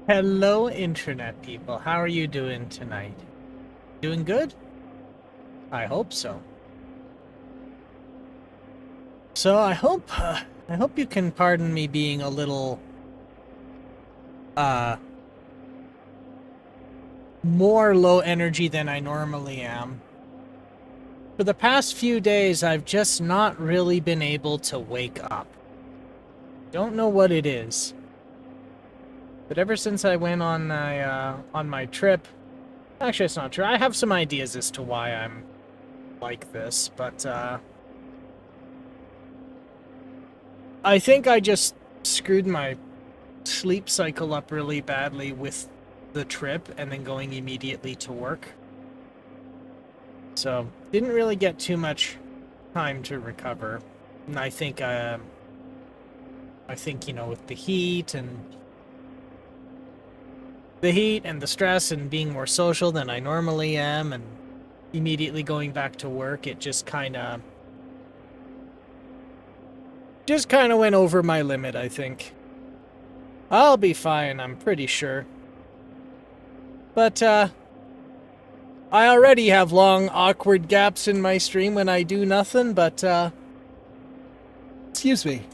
Hello, internet people. How are you doing tonight? Doing good? I hope so. So I hope you can pardon me being a little, uh, more low energy than I normally am. For the past few days, I've just not really been able to wake up. Don't know what it is. But ever since I went on my trip, actually it's not true. I have some ideas as to why I'm like this, but, I think I just screwed my sleep cycle up really badly with the trip and then going immediately to work. So, didn't really get too much time to recover. And I think, with the heat and the stress and being more social than I normally am and immediately going back to work, it just kind of went over my limit, I think. I'll be fine, I'm pretty sure. But, I already have long, awkward gaps in my stream when I do nothing, but, excuse me.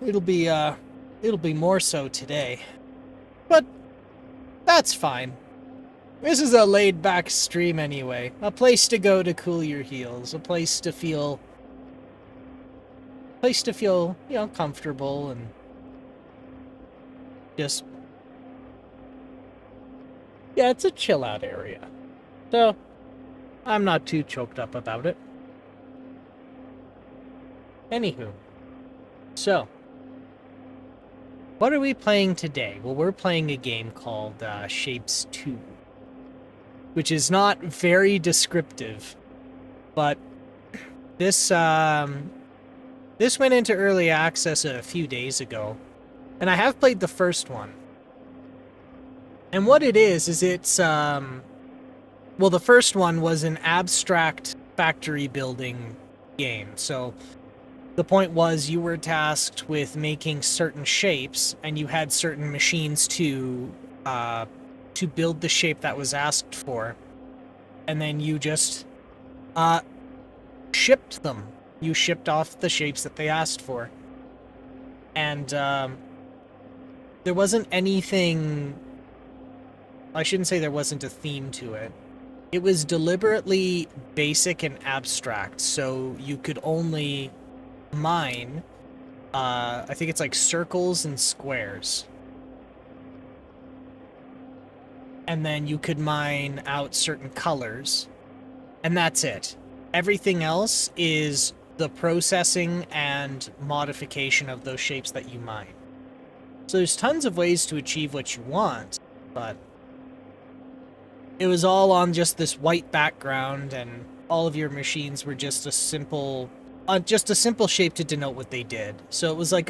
It'll be more so today. But, that's fine. This is a laid-back stream anyway. A place to go to cool your heels. A place to feel, comfortable and just... Yeah, it's a chill-out area. So, I'm not too choked up about it. Anywho. So, what are we playing today? Well, we're playing a game called Shapes 2, which is not very descriptive, but this this went into early access a few days ago, and I have played the first one. And what it is it's well, the first one was an abstract factory building game. So the point was you were tasked with making certain shapes, and you had certain machines to build the shape that was asked for, and then you just shipped them. You shipped off the shapes that they asked for, and there wasn't anything. I shouldn't say there wasn't a theme to it. It was deliberately basic and abstract, so you could only mine, I think it's like circles and squares. And then you could mine out certain colors, and that's it. Everything else is the processing and modification of those shapes that you mine. So there's tons of ways to achieve what you want, but it was all on just this white background, and all of your machines were just a simple shape to denote what they did. So it was like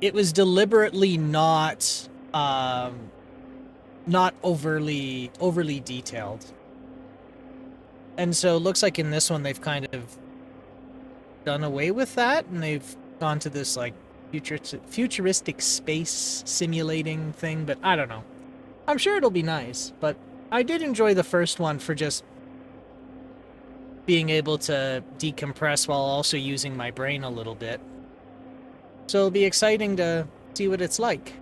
it was deliberately not overly detailed. And so it looks like in this one they've kind of done away with that, and they've gone to this like futuristic space simulating thing, but I don't know. I'm sure it'll be nice, but I did enjoy the first one for just being able to decompress while also using my brain a little bit. So it'll be exciting to see what it's like.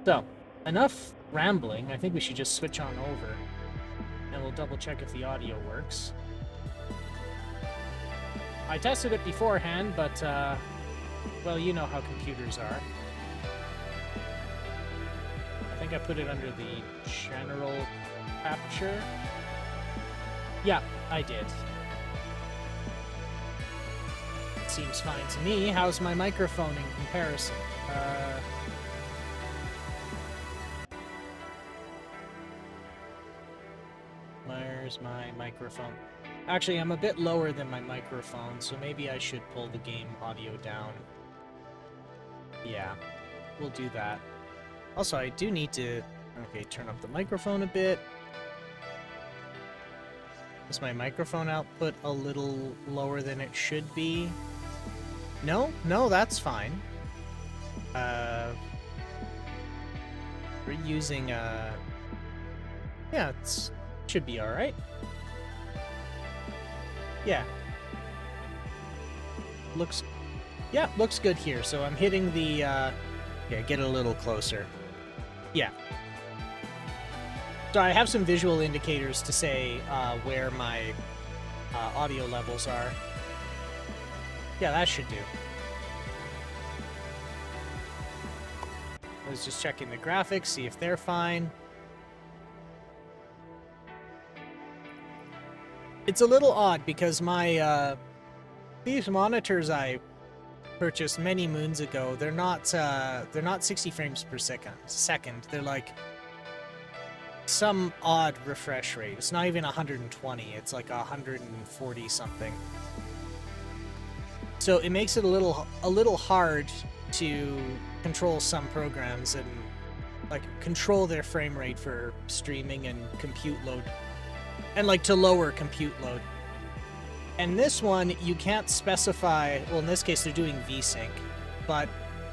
So, enough rambling. I think we should just switch on over, and we'll double check if the audio works. I tested it beforehand, but well, you know how computers are. I think I put it under the general capture. Yeah, I did. Seems fine to me. How's my microphone in comparison? Where's my microphone? Actually, I'm a bit lower than my microphone, so maybe I should pull the game audio down. Yeah, we'll do that. Also, I do need to... Okay, turn up the microphone a bit. Is my microphone output a little lower than it should be? No, that's fine. We're using, yeah, should be alright. Yeah. Looks good here. So I'm hitting the, yeah, get a little closer. Yeah. So I have some visual indicators to say where my audio levels are. Yeah, that should do. I was just checking the graphics, see if they're fine. It's a little odd because my these monitors I purchased many moons ago, they're not 60 frames per second. They're like some odd refresh rate. It's not even 120, it's like 140 something. So it makes it a little hard to control some programs and like control their frame rate for streaming and compute load. And like to lower compute load. And this one, you can't specify, well in this case they're doing VSync, but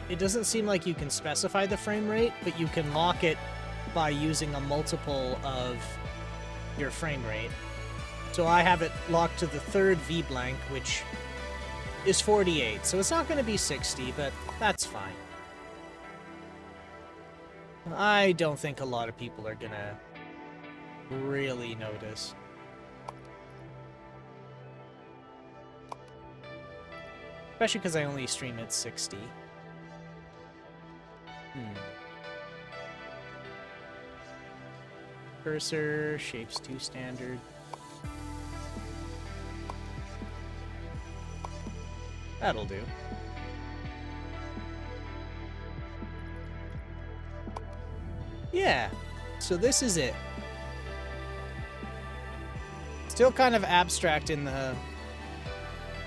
it doesn't seem like you can specify the frame rate, but you can lock it by using a multiple of your frame rate. So I have it locked to the third V blank, which is 48, so it's not going to be 60, but that's fine. I don't think a lot of people are going to really notice. Especially because I only stream at 60. Cursor, shapes 2 standard. That'll do. Yeah, so this is it. Still kind of abstract in the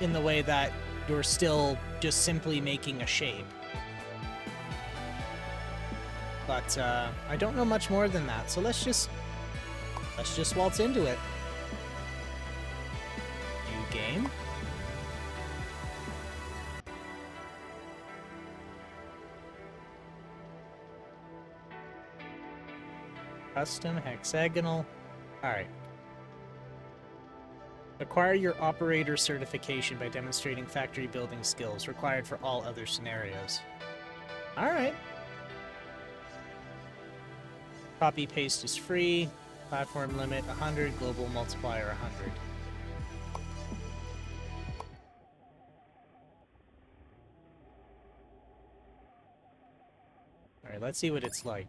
way that you're still just simply making a shape. But I don't know much more than that, so let's just waltz into it. New game. Custom hexagonal. Alright. Acquire your operator certification by demonstrating factory building skills required for all other scenarios. Alright. Copy paste is free. Platform limit 100. Global multiplier 100. Alright, let's see what it's like.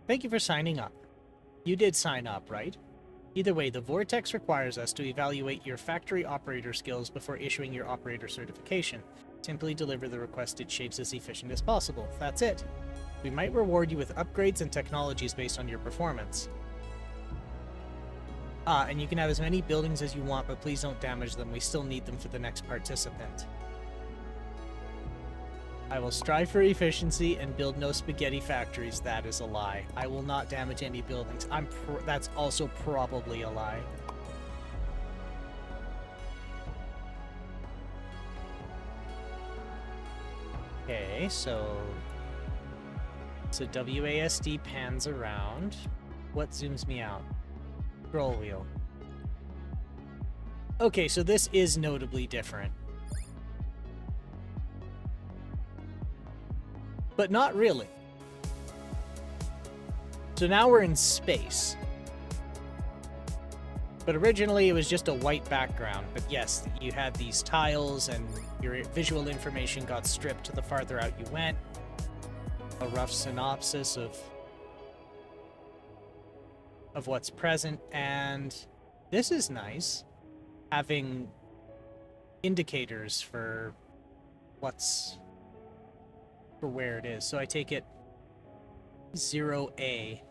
Thank you for signing up. You did sign up, right? Either way, the Vortex requires us to evaluate your factory operator skills before issuing your operator certification. Simply deliver the requested shapes as efficient as possible. That's it. We might reward you with upgrades and technologies based on your performance. And you can have as many buildings as you want, but please don't damage them. We still need them for the next participant. I will strive for efficiency and build no spaghetti factories. That is a lie. I will not damage any buildings. That's also probably a lie. Okay, so WASD pans around. What zooms me out? Scroll wheel. Okay, so this is notably different. But not really. So now we're in space. But originally it was just a white background. But yes, you had these tiles and your visual information got stripped the farther out you went. A rough synopsis of what's present, and this is nice, having indicators for where it is. So I take it 0A.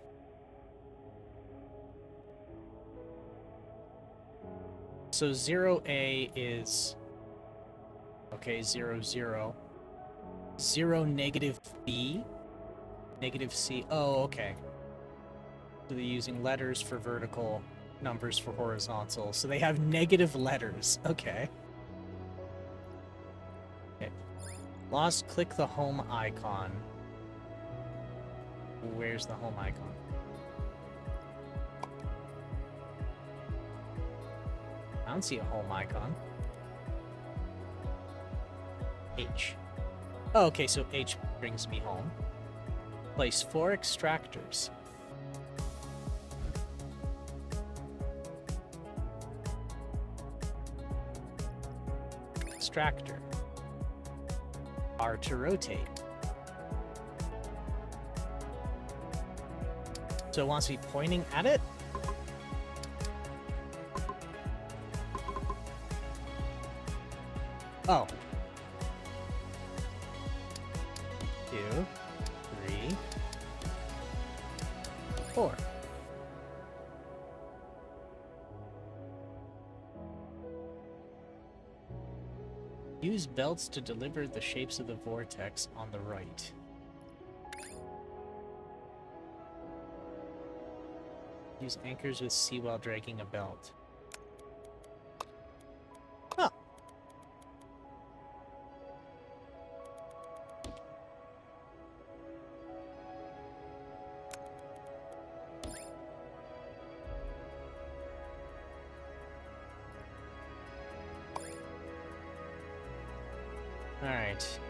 So 0A is okay, 0, 0. 0 negative B. Negative C. Oh, okay. So they're using letters for vertical. numbers for horizontal. So they have negative letters. Okay. Okay. Lost, click the home icon. Where's the home icon? I don't see a home icon. H. Oh, okay, so H brings me home. Place 4 extractors. Extractor. R to rotate. So it wants to be pointing at it? Oh. 2, 3, 4. Use belts to deliver the shapes of the vortex on the right. Use anchors with C while dragging a belt. Huh. Alright.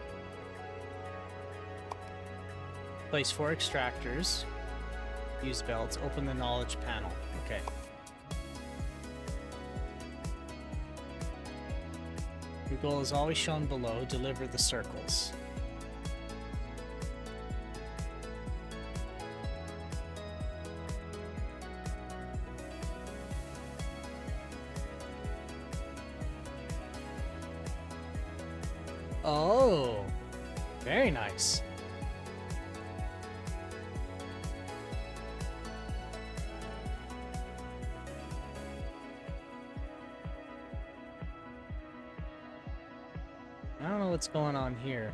Place 4 extractors. Use belts. Open the knowledge panel. Okay. Your goal is always shown below. Deliver the circles. Oh, very nice. I don't know what's going on here.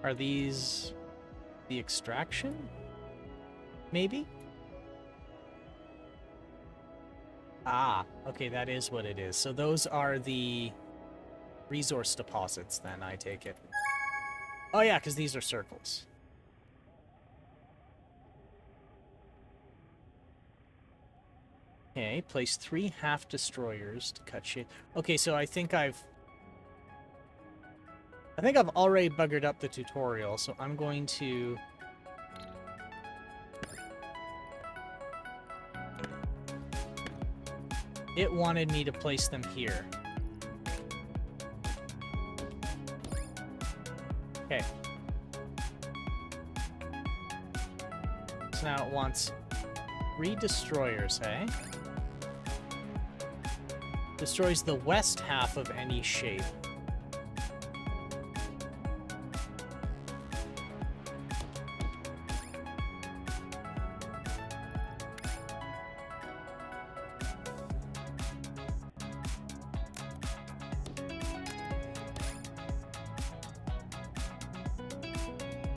Are these the extraction? Maybe? Ah, okay, that is what it is. So those are the resource deposits then, I take it. Oh yeah, because these are circles. Okay, place 3 half destroyers to cut shit. Okay, so I think I've already buggered up the tutorial, so I'm going to it wanted me to place them here. Okay. So now it wants 3 destroyers, hey? Destroys the west half of any shape.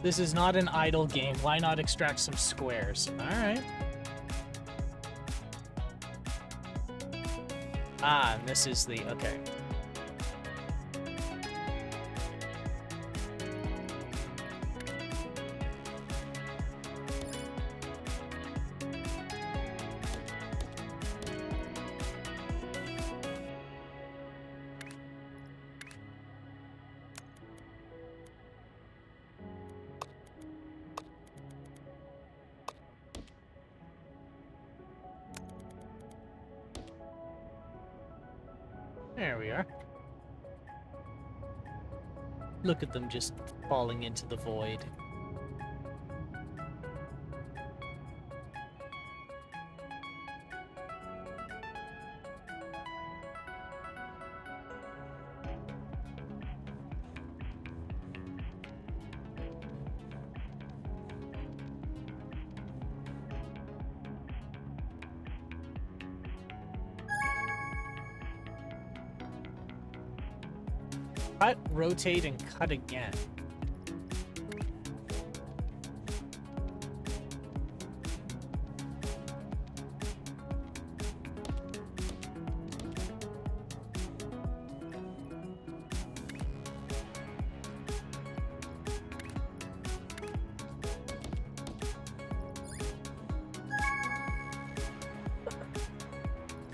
This is not an idle game. Why not extract some squares? Alright. Ah, and this is the... okay. There we are. Look at them just falling into the void. cut, rotate, and cut again.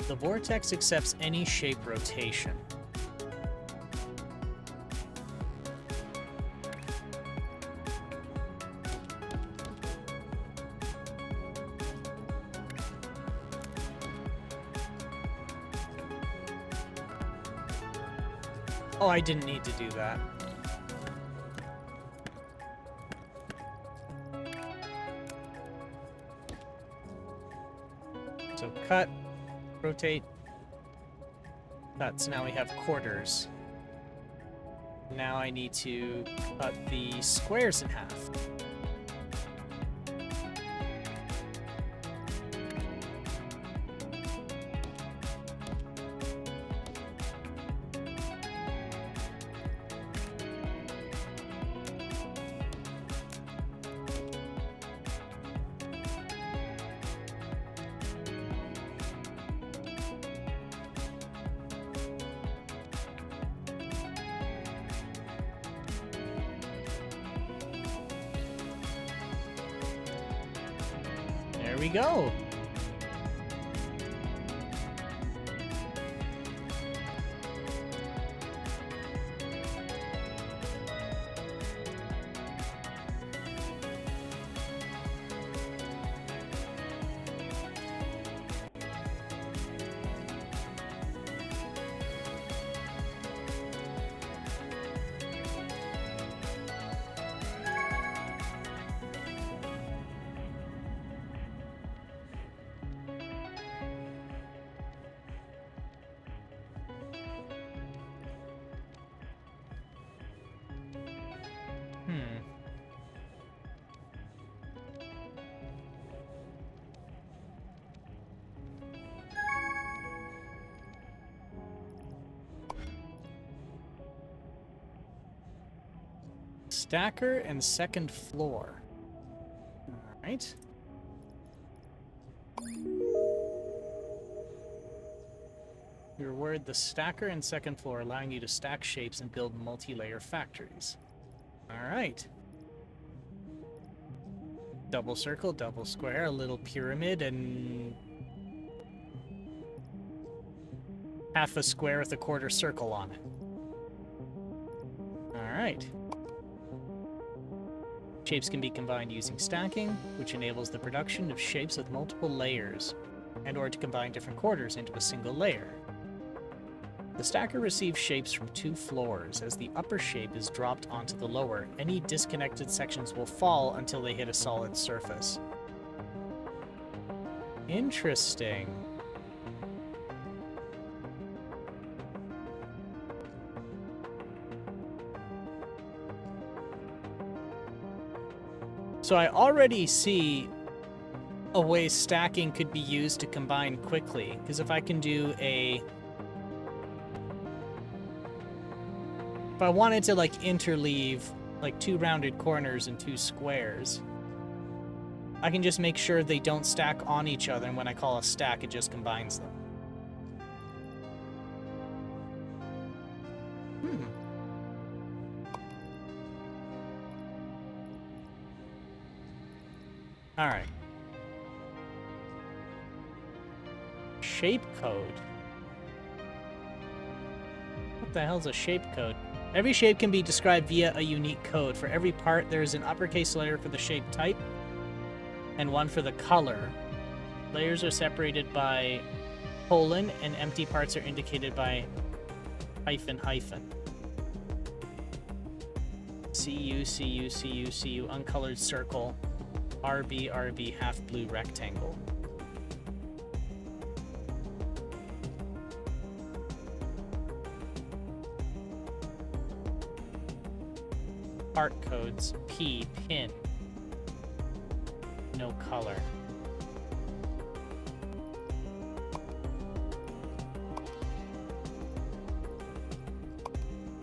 The vortex accepts any shape rotation. Oh, I didn't need to do that. So cut, rotate, cut. So now we have quarters. Now I need to cut the squares in half. There we go. Stacker and second floor. All right. You reward the stacker and second floor, allowing you to stack shapes and build multi-layer factories. All right. Double circle, double square, a little pyramid, and half a square with a quarter circle on it. All right. Shapes can be combined using stacking, which enables the production of shapes with multiple layers, and or to combine different quarters into a single layer. The stacker receives shapes from two floors. As the upper shape is dropped onto the lower, any disconnected sections will fall until they hit a solid surface. Interesting. So I already see a way stacking could be used to combine quickly, because if I can do a... If I wanted to, like, interleave, like, two rounded corners and two squares, I can just make sure they don't stack on each other, and when I call a stack, it just combines them. Alright. Shape code. What the hell's a shape code? Every shape can be described via a unique code. For every part, there is an uppercase layer for the shape type and one for the color. Layers are separated by colon, and empty parts are indicated by hyphen hyphen. CU, CU, CU, CU, uncolored circle. RB, RB, half blue rectangle. Part codes, P, pin. No color.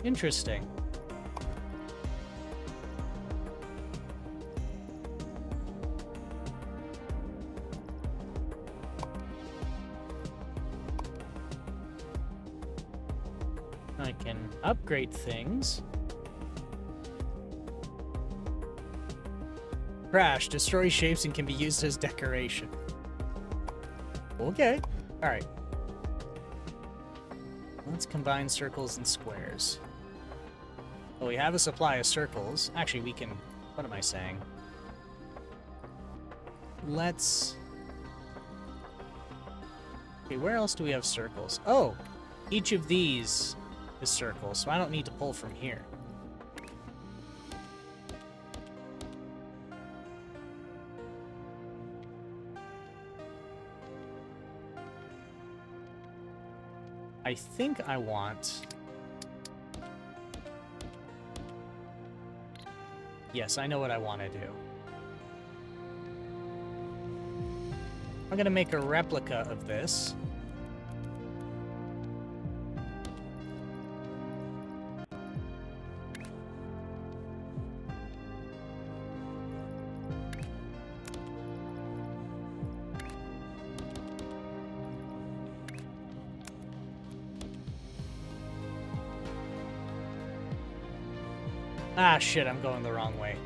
Interesting. I can upgrade things. Crash destroys shapes and can be used as decoration. Okay. All right. Let's combine circles and squares. Well, we have a supply of circles. Actually, we can... What am I saying? Let's... Okay, where else do we have circles? Oh! Each of these is circles, so I don't need to pull from here. I think I want... Yes, I know what I want to do. I'm going to make a replica of this. Ah, shit, I'm going the wrong way.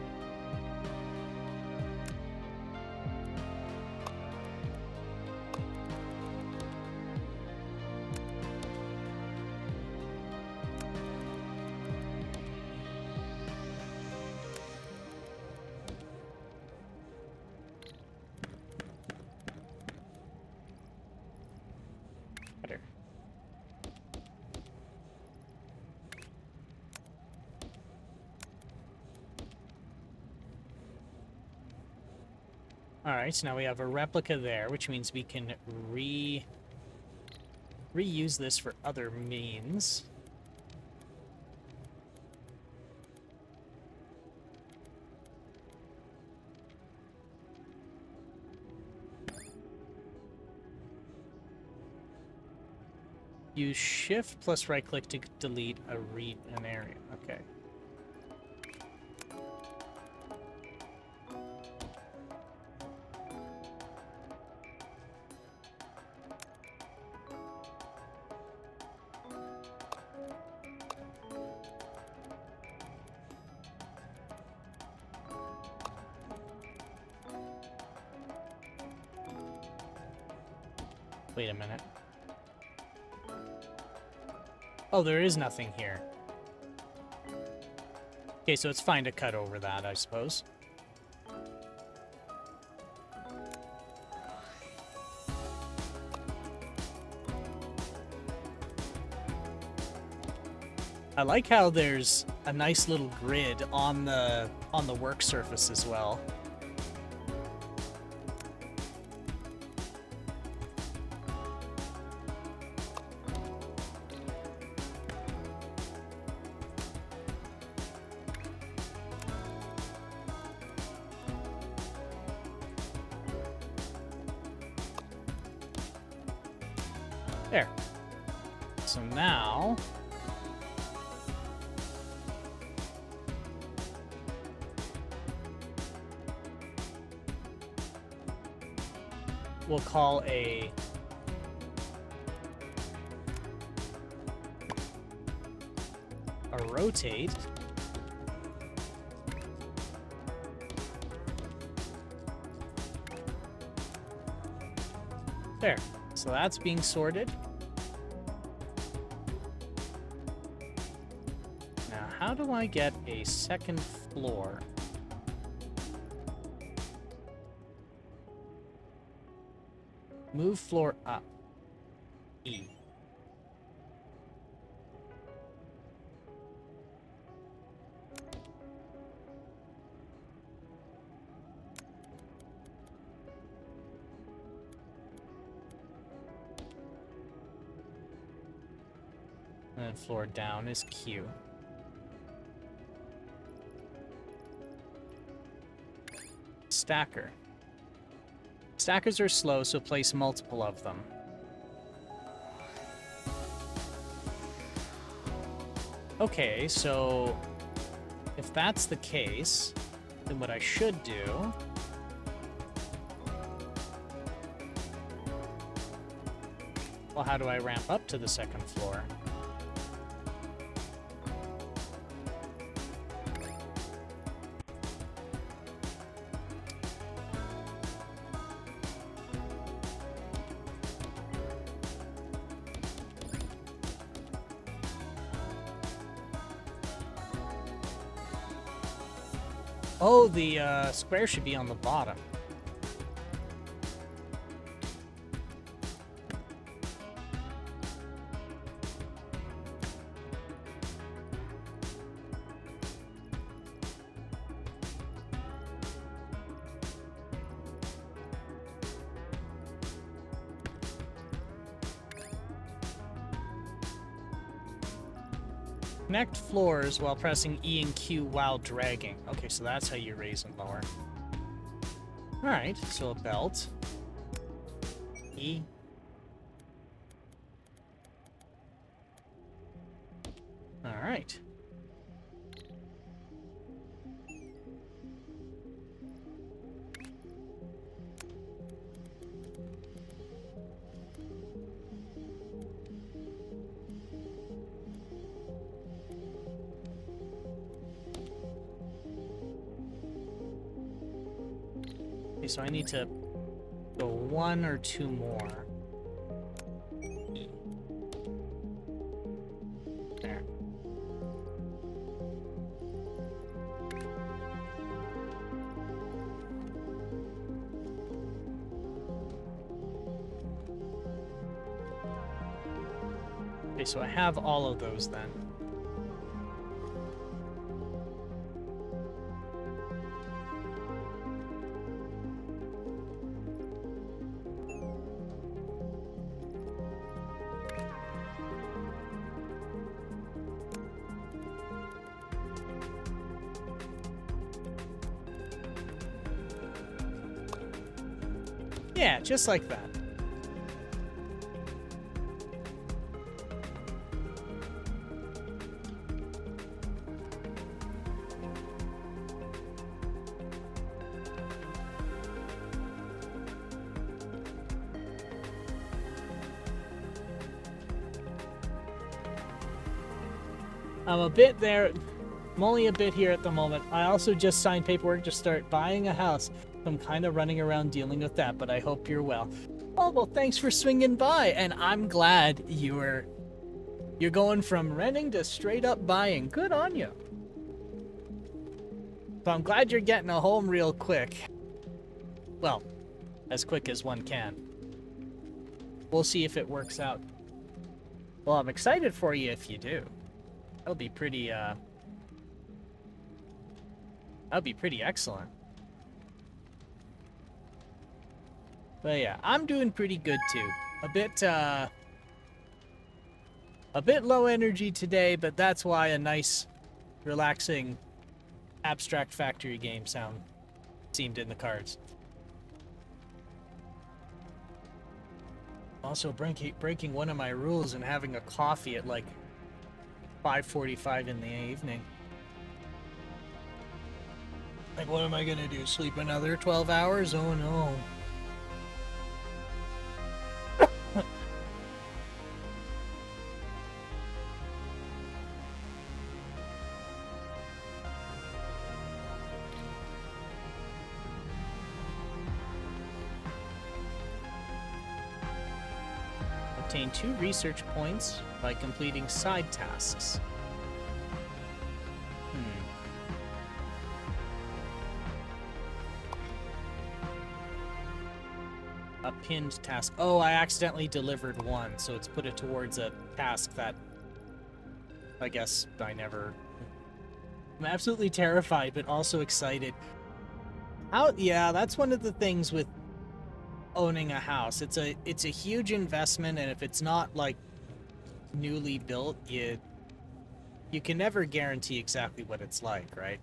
Better. Alright, so now we have a replica there, which means we can reuse this for other means. Use shift plus right click to delete an area. Okay. Wait a minute. Oh, there is nothing here. Okay, so it's fine to cut over that, I suppose. I like how there's a nice little grid on the work surface as well. There. So now... we'll call a rotate. There. So that's being sorted. Now, how do I get a second floor? Move floor up. E. And then floor down is Q. Stacker. Stackers are slow, so place multiple of them. Okay, so if that's the case, then what I should do... Well, how do I ramp up to the second floor? Oh, the square should be on the bottom. Connect floors while pressing E and Q while dragging. Okay, so that's how you raise and lower. Alright, so a belt. E. Alright. So I need to go one or two more. There. Okay, so I have all of those then. Yeah, just like that. I'm a bit there. I'm only a bit here at the moment. I also just signed paperwork to start buying a house. I'm kind of running around dealing with that, but I hope you're well. Oh, well, thanks for swinging by, and I'm glad you're going from renting to straight up buying. Good on you. So I'm glad you're getting a home real quick. Well, as quick as one can. We'll see if it works out. Well, I'm excited for you if you do. That'll be pretty, that'll be pretty excellent. But yeah, I'm doing pretty good too. A bit low energy today, but that's why a nice, relaxing, abstract factory game sound seemed in the cards. Also breaking one of my rules and having a coffee at like 5:45 in the evening. Like, what am I gonna do? Sleep another 12 hours? Oh no. Obtain 2 research points by completing side tasks. A pinned task. Oh, I accidentally delivered one, so it's put it towards a task that I guess I never... I'm absolutely terrified, but also excited. Yeah, that's one of the things with owning a house. It's a huge investment, and if it's not like newly built, you can never guarantee exactly what it's like, right?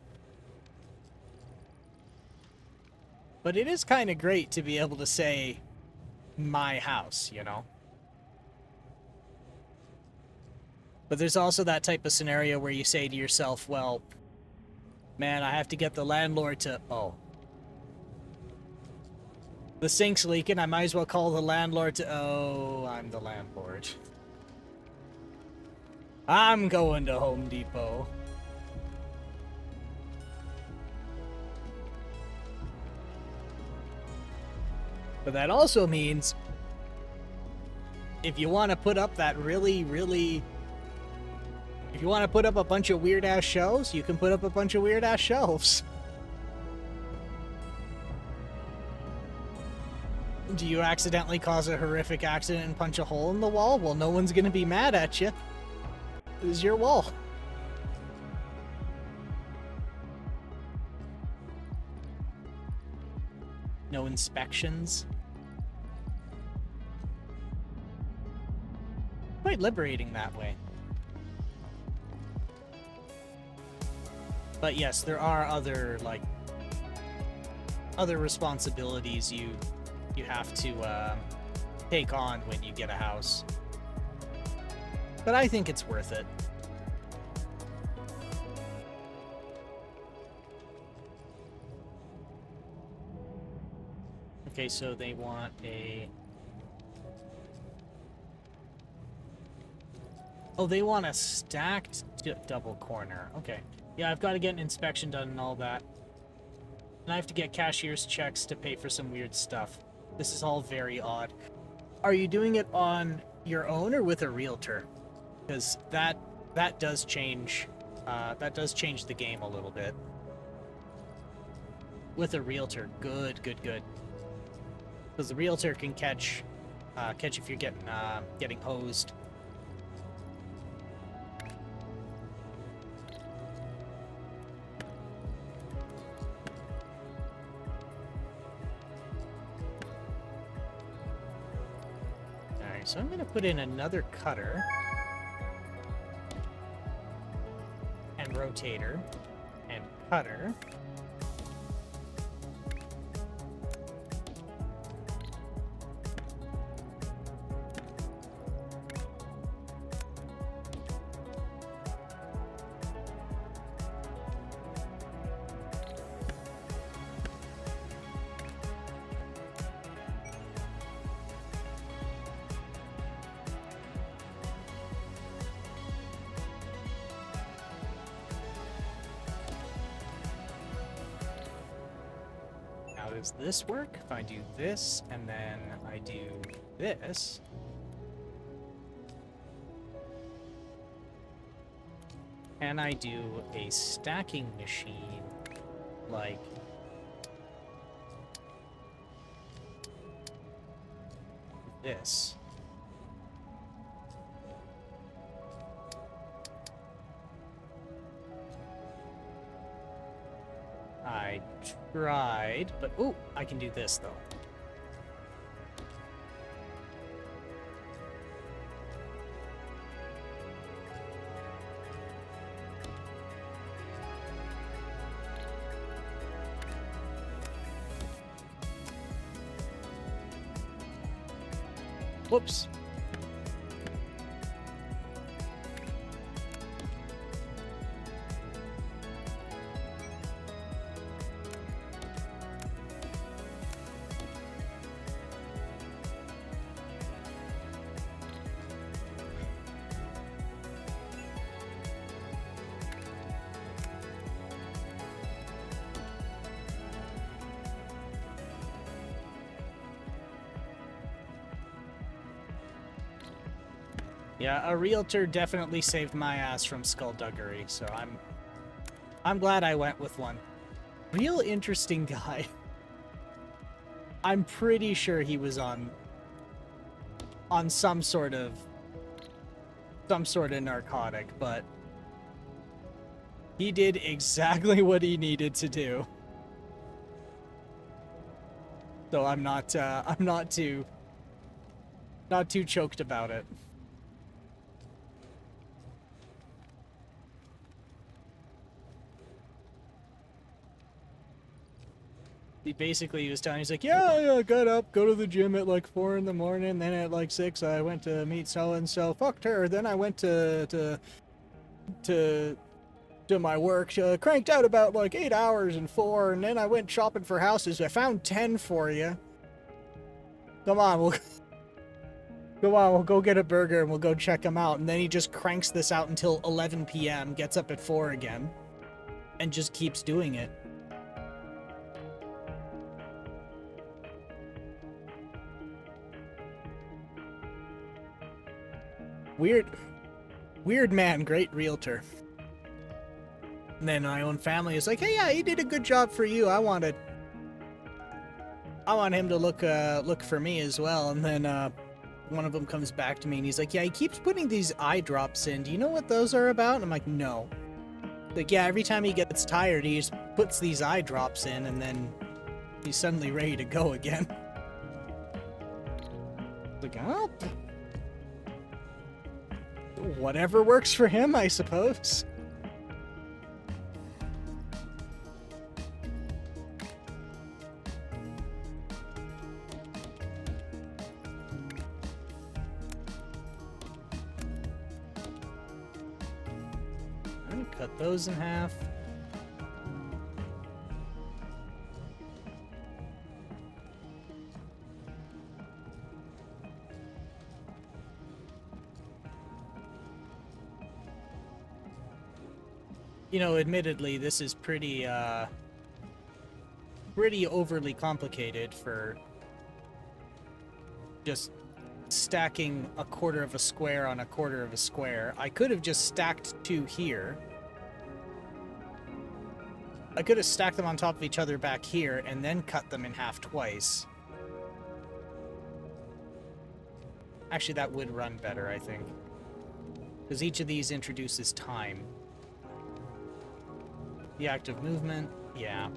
But it is kind of great to be able to say my house, you know? But there's also that type of scenario where you say to yourself, well, man, I have to get the landlord to... Oh. The sink's leaking, I might as well call the landlord to... Oh, I'm the landlord. I'm going to Home Depot. But that also means if you want to put up that if you want to put up a bunch of weird-ass shelves, you can put up a bunch of weird-ass shelves. Do you accidentally cause a horrific accident and punch a hole in the wall? Well, no one's gonna be mad at you. It was your wall. No inspections. Quite liberating that way. But yes, there are other, like, other responsibilities you have to take on when you get a house. But I think it's worth it. Okay, so they want a... Oh, they want a stacked double corner. Okay. Yeah, I've got to get an inspection done and all that. And I have to get cashier's checks to pay for some weird stuff. This is all very odd. Are you doing it on your own or with a realtor? Because that does change the game a little bit. With a realtor, good. Because the realtor can catch if you're getting hosed. Alright, so I'm gonna put in another cutter and rotator and cutter. Does this work? If I do this, and then I do this... And I do a stacking machine, like... this. I tried, but ooh, I can do this though. Whoops. Yeah, a realtor definitely saved my ass from skullduggery, so I'm glad I went with one. Real interesting guy. I'm pretty sure he was on some sort of narcotic, but he did exactly what he needed to do. So I'm not too choked about it. he was telling, he's like, yeah, I got up, go to the gym at like 4 in the morning, then at like 6 I went to meet so and so, fucked her, then I went to my work, cranked out about like 8 hours and 4, and then I went shopping for houses. I found 10 for you. Come on, we'll go get a burger and we'll go check him out. And then he just cranks this out until 11 p.m., gets up at 4 again, and just keeps doing it. Weird man, great realtor. And then my own family is like, hey, yeah, he did a good job for you. I want him to look for me as well. And then one of them comes back to me and he's like, yeah, he keeps putting these eye drops in. Do you know what those are about? And I'm like, no. Like, yeah, every time he gets tired, he just puts these eye drops in and then he's suddenly ready to go again. Like, oh, whatever works for him, I suppose. Cut those in half. You know, admittedly, this is pretty overly complicated for just stacking a quarter of a square on a quarter of a square. I could have just stacked 2 here. I could have stacked them on top of each other back here and then cut them in half twice. Actually, that would run better, I think. Because each of these introduces time. The active movement, yeah.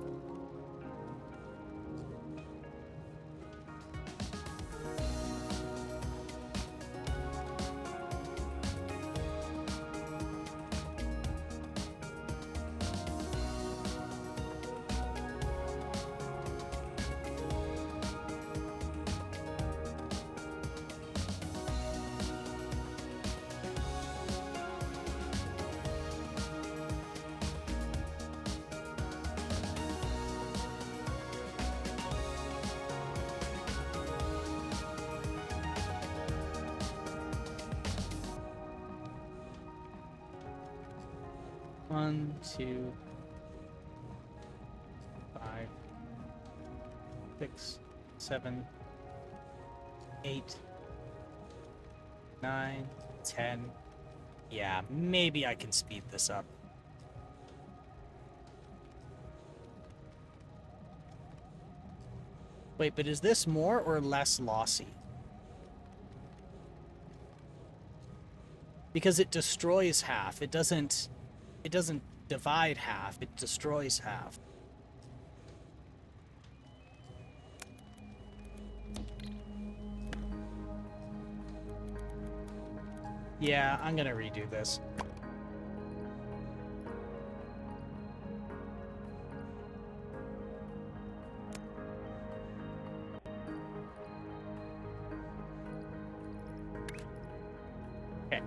One, 2, 5, 6, 7, 8, 9, 10. Yeah, maybe I can speed this up. Wait, but is this more or less lossy? Because it destroys half. It doesn't divide half, it destroys half. Yeah, I'm gonna redo this. Okay.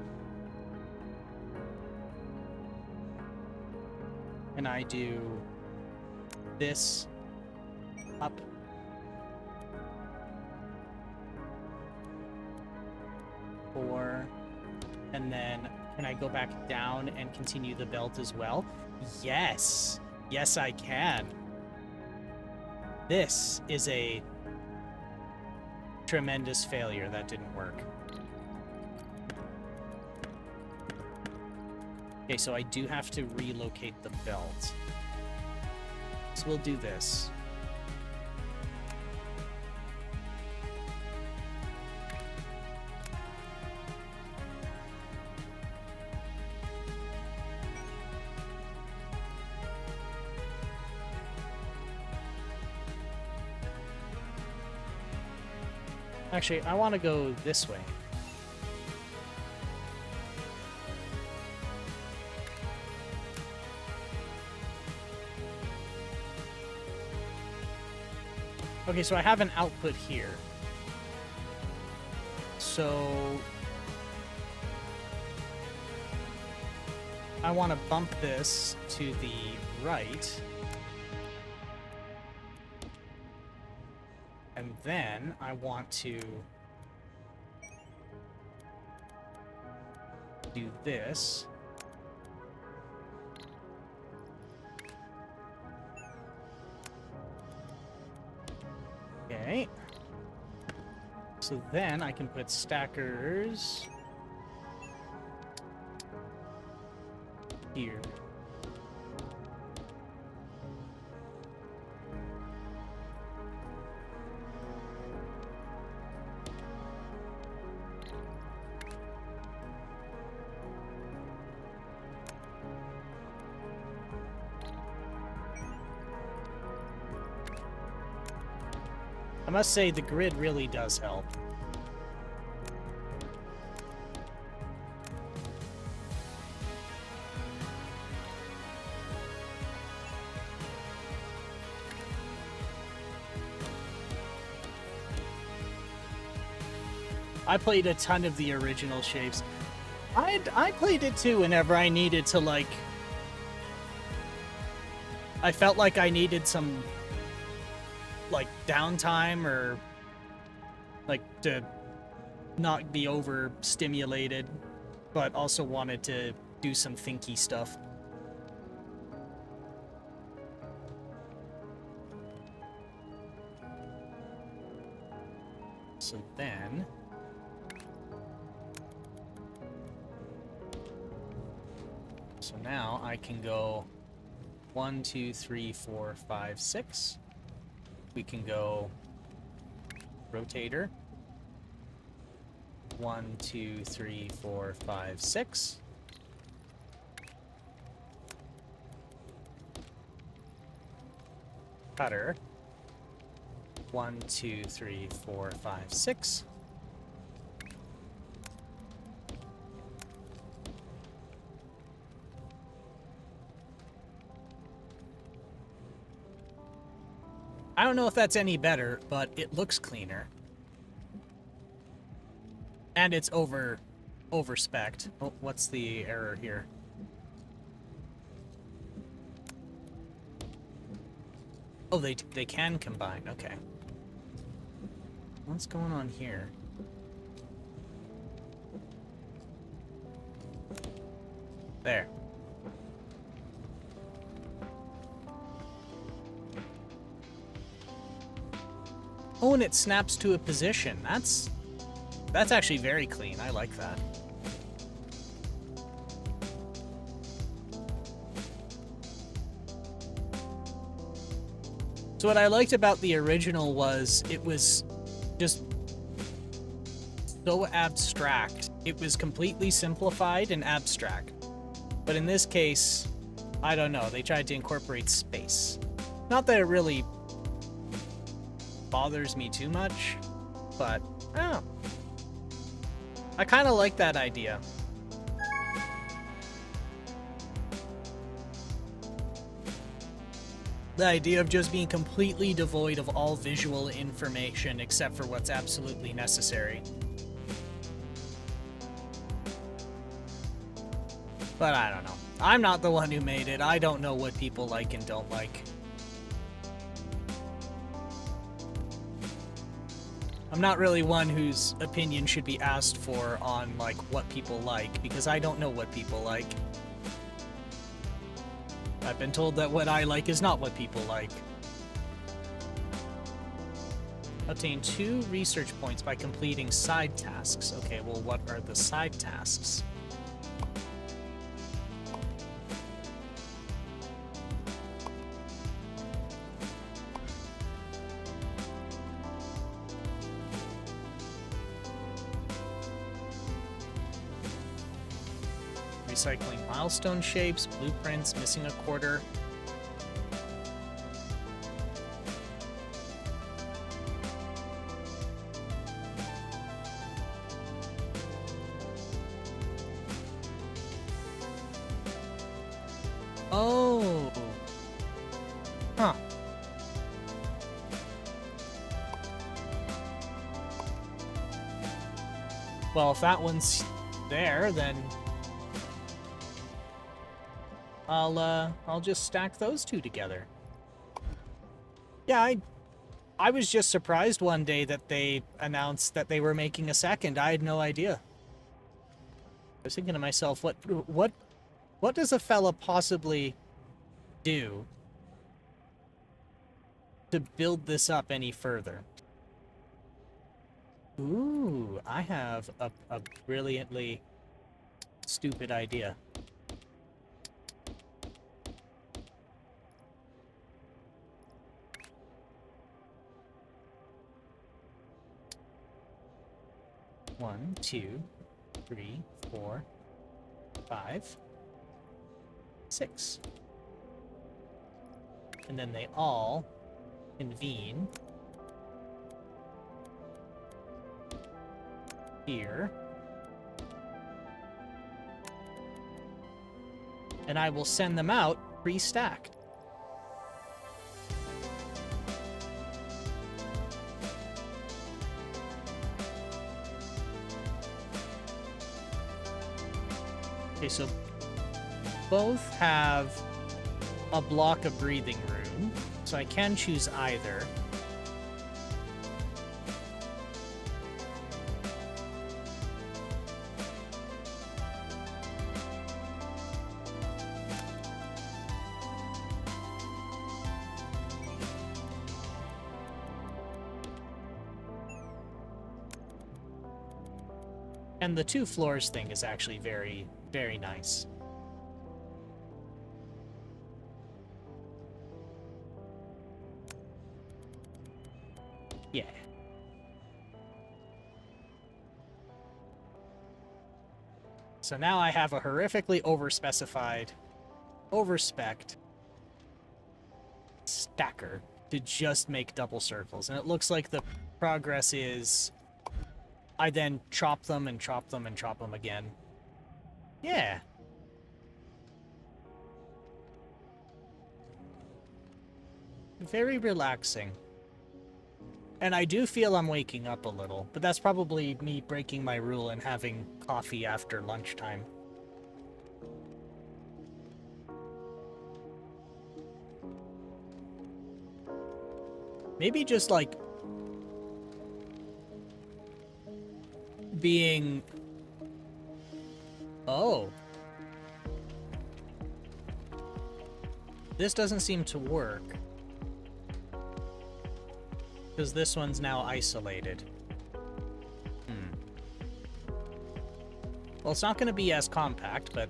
And I do this up. Four. And then can I go back down and continue the belt as well? Yes. Yes, I can. This is a tremendous failure. That didn't work. Okay, so I do have to relocate the belt. So we'll do this. Actually, I want to go this way. Okay, so I have an output here. So I want to bump this to the right. And then I want to do this. Okay. So then I can put stackers here. I must say the grid really does help. I played a ton of the original shapes. I played it too whenever I needed to, like... I felt like I needed some, like, downtime or, like, to not be overstimulated, but also wanted to do some thinky stuff. So then... So now I can go 1, 2, 3, 4, 5, 6. We can go rotator. 1, 2, 3, 4, 5, 6. Cutter. 1, 2, 3, 4, 5, 6. I don't know if that's any better, but it looks cleaner. And it's over-spec'd. Oh, what's the error here? Oh, they can combine. Okay. What's going on here? There. Oh, and it snaps to a position. That's actually very clean. I like that. So what I liked about the original was it was just so abstract. It was completely simplified and abstract. But in this case, I don't know, they tried to incorporate space. Not that it really bothers me too much, but I don't know. I kind of like that idea. The idea of just being completely devoid of all visual information except for what's absolutely necessary. But I don't know. I'm not the one who made it. I don't know what people like and don't like. I'm not really one whose opinion should be asked for on, like, what people like, because I don't know what people like. I've been told that what I like is not what people like. Obtain 2 research points by completing side tasks. Okay, well, what are the side tasks? Recycling milestone shapes, blueprints, missing a quarter. Oh. Huh. Well, if that one's there, then I'll just stack those two together. Yeah, I was just surprised one day that they announced that they were making a second. I had no idea. I was thinking to myself, what does a fella possibly do to build this up any further? Ooh, I have a brilliantly stupid idea. One, two, 3, 4, 5, 6. And then they all convene here. And I will send them out pre-stacked. Okay, so both have a block of breathing room, so I can choose either. And the 2 floors thing is actually very, very nice. Yeah. So now I have a horrifically overspecified, overspec'd stacker to just make double circles. And it looks like the progress is I then chop them and chop them and chop them again. Yeah. Very relaxing. And I do feel I'm waking up a little, but that's probably me breaking my rule and having coffee after lunchtime. Maybe just like being... Oh. This doesn't seem to work. Because this one's now isolated. Well, it's not going to be as compact, but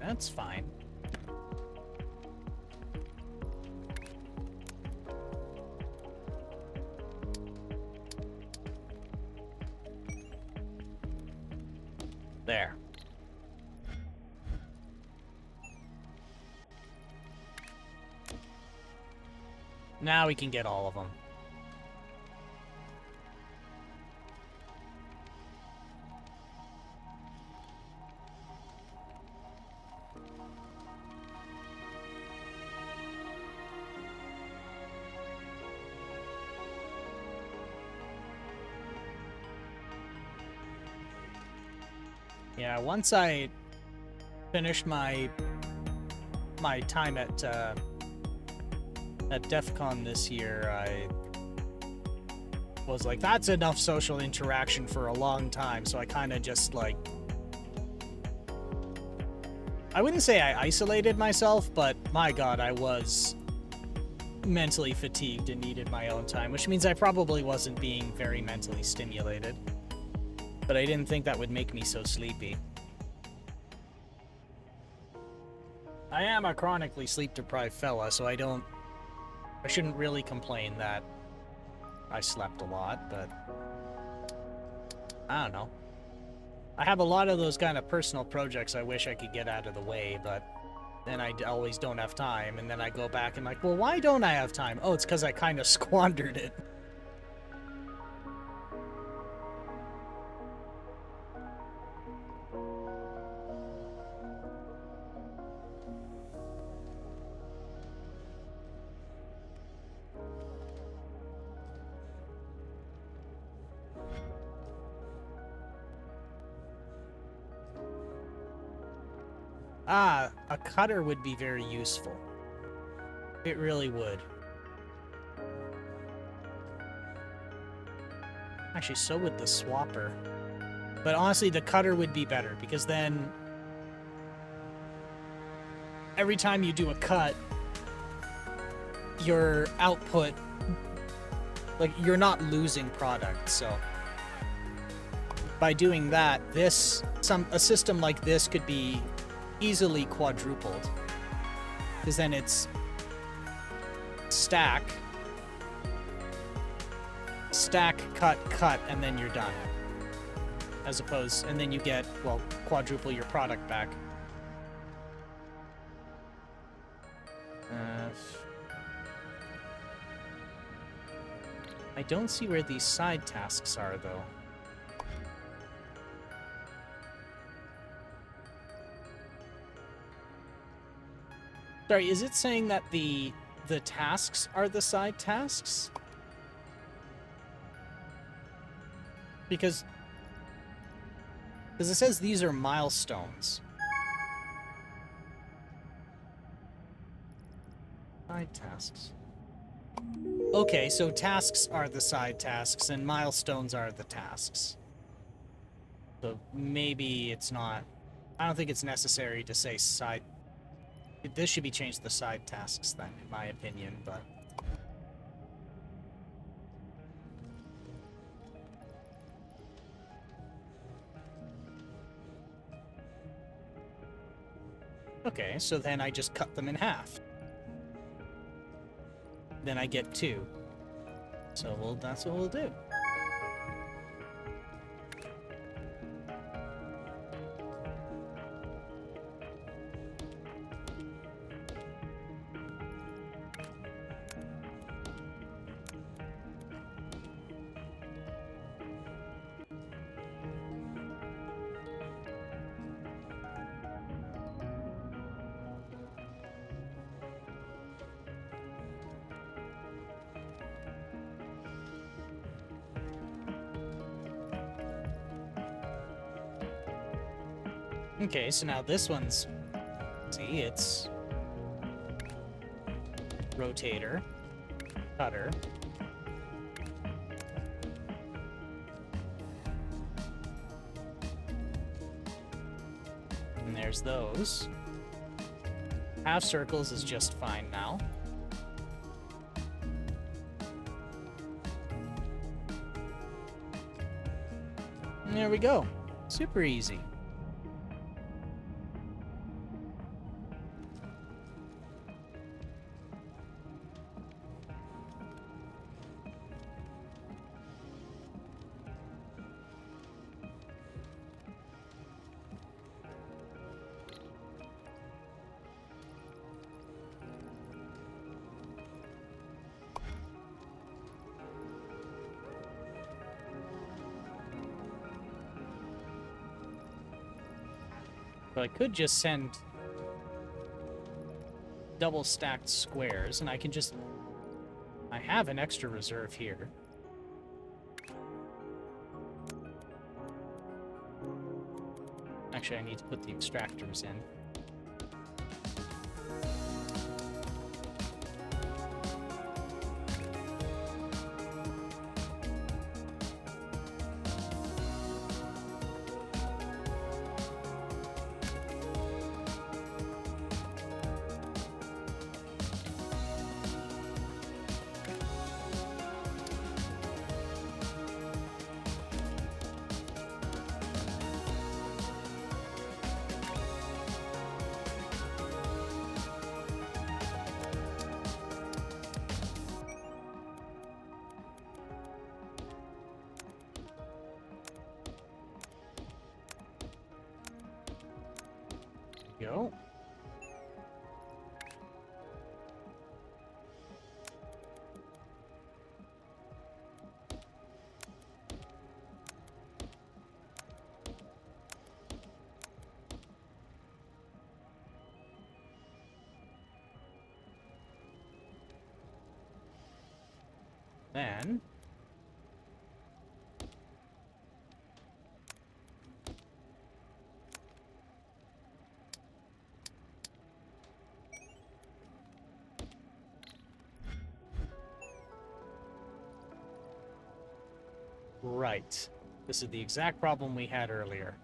that's fine. There. Now we can get all of them. Yeah, once I finished my time at DEF CON this year, I was like, that's enough social interaction for a long time, so I kind of just, like... I wouldn't say I isolated myself, but my god, I was mentally fatigued and needed my own time, which means I probably wasn't being very mentally stimulated. But I didn't think that would make me so sleepy. I am a chronically sleep-deprived fella, so I shouldn't really complain that I slept a lot, but I don't know. I have a lot of those kind of personal projects I wish I could get out of the way, but then I always don't have time, and then I go back and like, well, why don't I have time? Oh, it's because I kind of squandered it. Ah, a cutter would be very useful. It really would. Actually, so would the swapper. But honestly, the cutter would be better, because then every time you do a cut, your output, like, you're not losing product, so by doing that, a system like this could be easily quadrupled, because then it's stack, cut, and then you're done. As opposed, and then you get, well, quadruple your product back. I don't see where these side tasks are, though. Sorry, is it saying that the tasks are the side tasks? Because it says these are milestones. Side tasks. Okay, so tasks are the side tasks and milestones are the tasks. So maybe it's not... I don't think it's necessary to say side... This should be changed to side tasks then, in my opinion, but... Okay, so then I just cut them in half. Then I get 2. So that's what we'll do. Okay, so now this one's... See, it's... rotator, cutter. And there's those. Half circles is just fine now. And there we go. Super easy. So I could just send double stacked squares, and I can just... I have an extra reserve here. Actually, I need to put the extractors in. Go. Then Right. This is the exact problem we had earlier.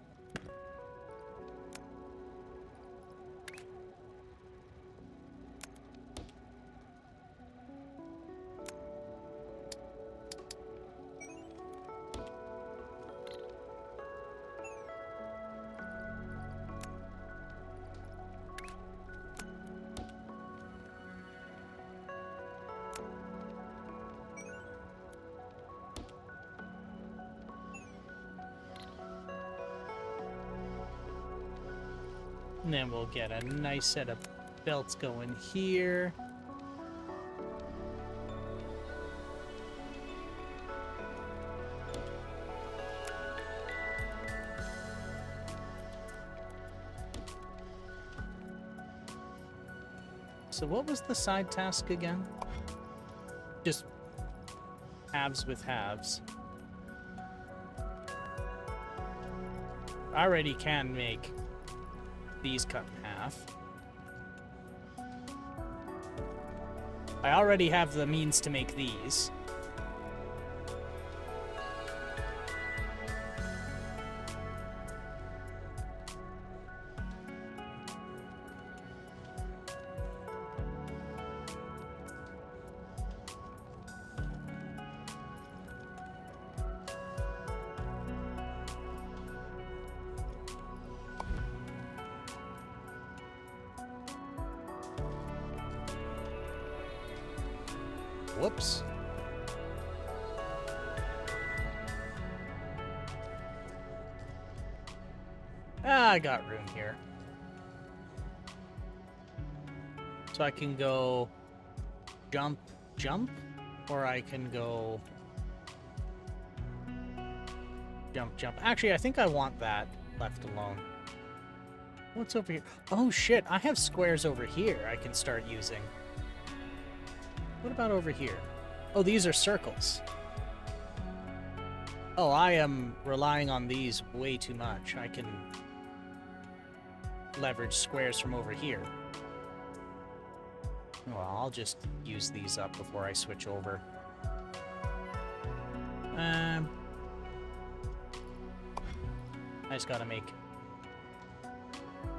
And then we'll get a nice set of belts going here. So what was the side task again? Just halves with halves. I already can make these cut in half. I already have the means to make these. Whoops. I got room here. So I can go jump, jump, or I can go jump, jump. Actually, I think I want that left alone. What's over here? Oh shit, I have squares over here I can start using. What about over here? Oh, these are circles. Oh, I am relying on these way too much. I can leverage squares from over here. Well, I'll just use these up before I switch over. I just gotta make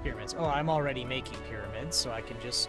pyramids. Oh, I'm already making pyramids, so I can just...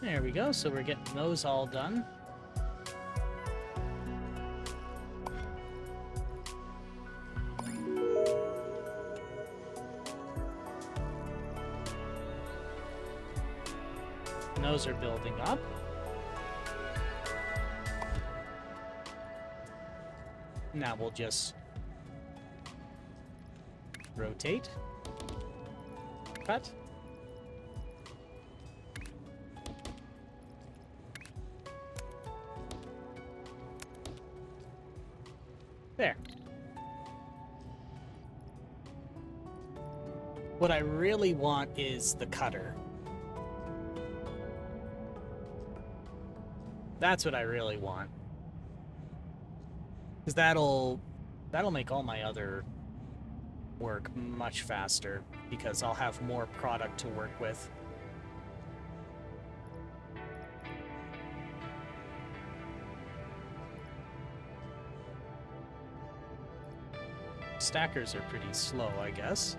There we go, so we're getting those all done. And those are building up. Now we'll just rotate, cut. There. What I really want is the cutter. That's what I really want. Because that'll make all my other work much faster, because I'll have more product to work with. Stackers are pretty slow, I guess.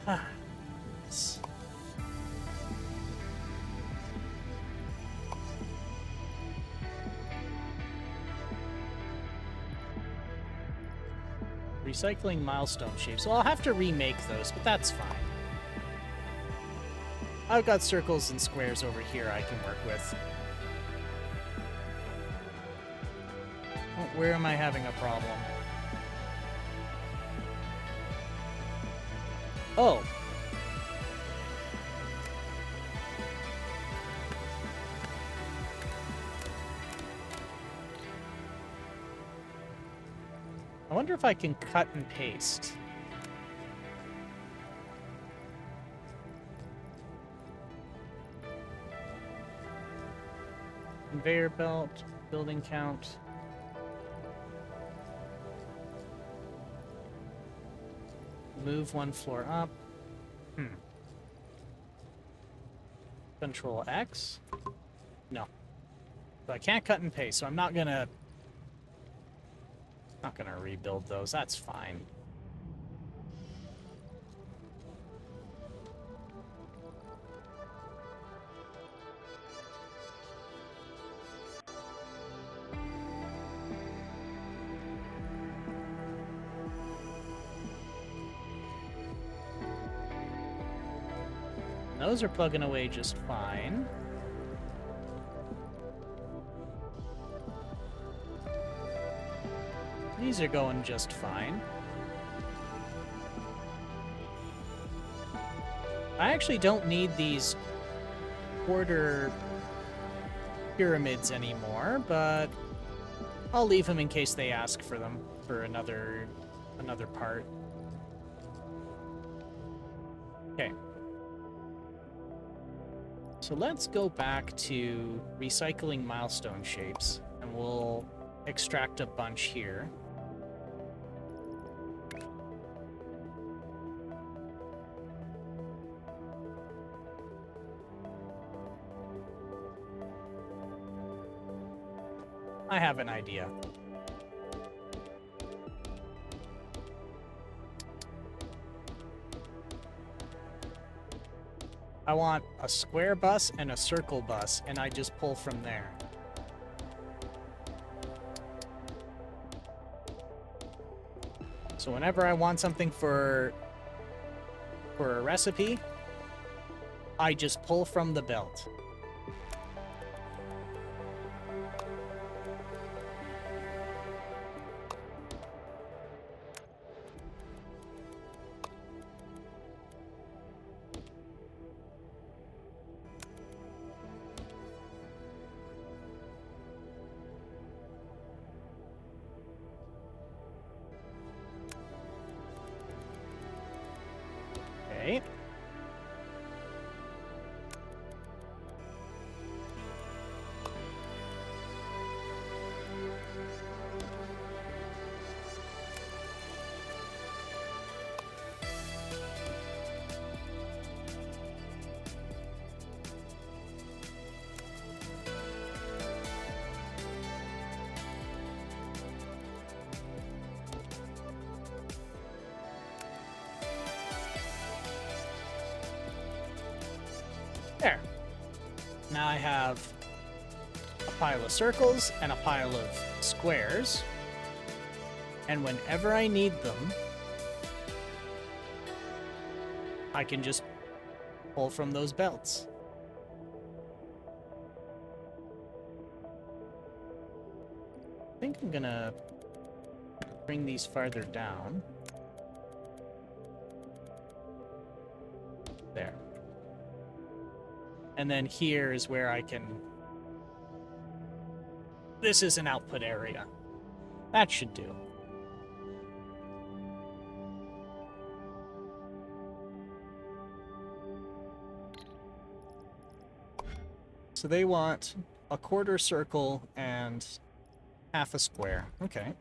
Yes. Recycling milestone shapes. Well, I'll have to remake those, but that's fine. I've got circles and squares over here I can work with. Oh, where am I having a problem? Oh. I wonder if I can cut and paste. Conveyor belt, building count. Move one floor up. Control X? No. So I can't cut and paste, so I'm not gonna rebuild those. That's fine. Those are plugging away just fine. These are going just fine. I actually don't need these quarter pyramids anymore, but I'll leave them in case they ask for them for another part. Okay. So let's go back to recycling milestone shapes, and we'll extract a bunch here. I have an idea. I want a square bus and a circle bus, and I just pull from there. So whenever I want something for a recipe, I just pull from the belt. Okay. There. Now I have a pile of circles and a pile of squares. And whenever I need them, I can just pull from those belts. I think I'm gonna bring these farther down. There. And then here is where I can... This is an output area. That should do. So they want a quarter circle and half a square. Okay.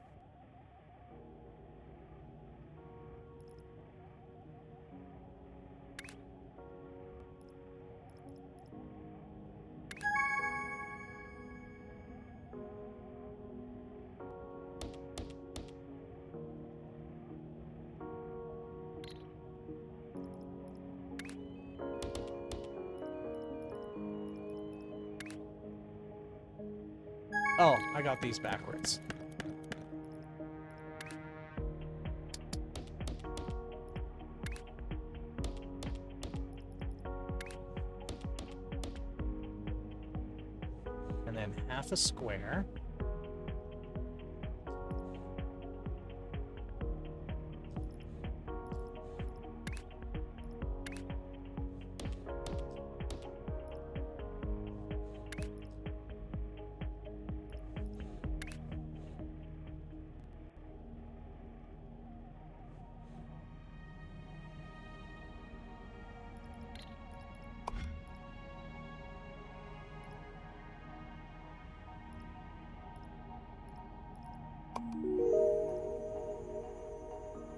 Oh, I got these backwards. And then half a square.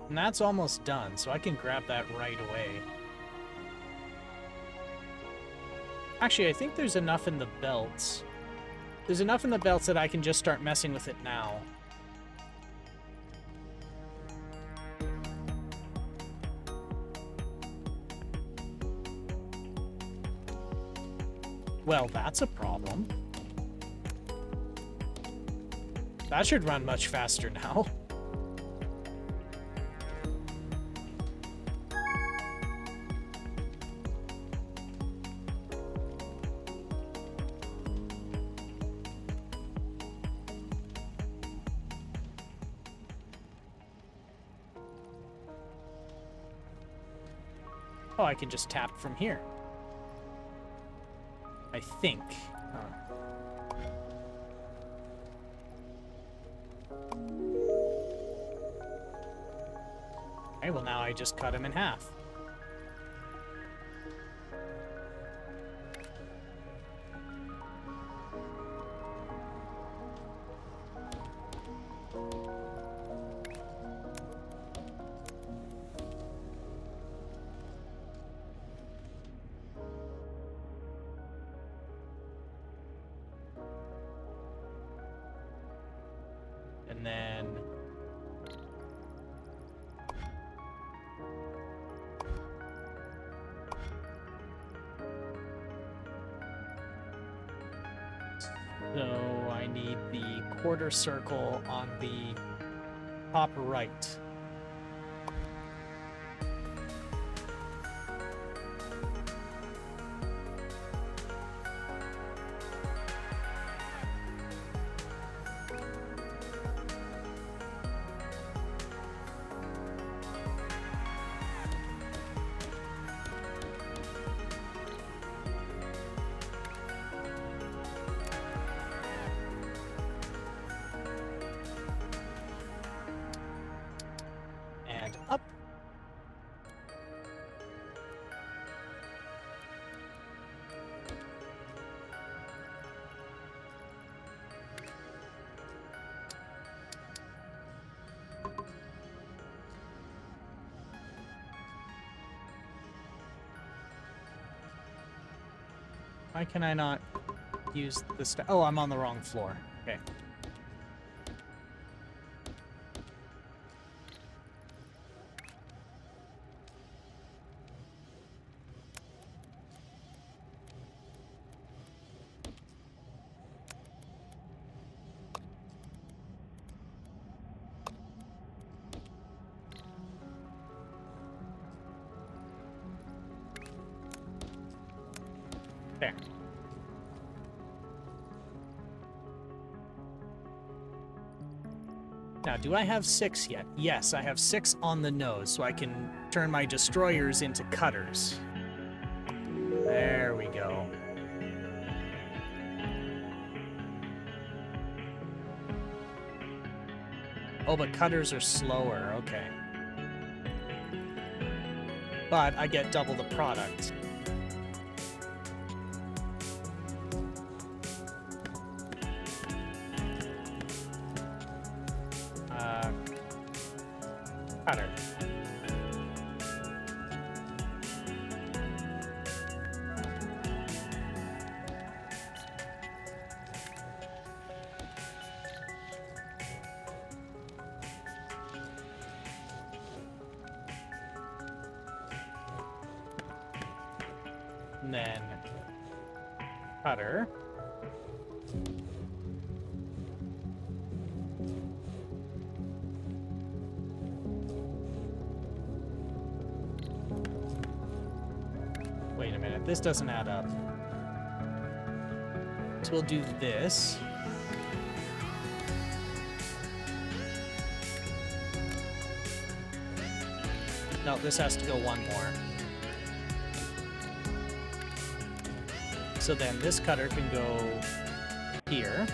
And that's almost done, so I can grab that right away. Actually, I think there's enough in the belts. There's enough in the belts that I can just start messing with it now. Well, that's a problem. That should run much faster now. Oh, I can just tap from here. I think. Okay, well now I just cut him in half. And then so I need the quarter circle on the top right. And up. Why can I not use this? Oh, I'm on the wrong floor. Okay. There. Now, do I have 6 yet? Yes, I have 6 on the nose, so I can turn my destroyers into cutters. There we go. Oh, but cutters are slower, okay. But I get double the product. Cutter. And then cutter. this doesn't add up. So we'll do this. No, this has to go one more. So then this cutter can go here.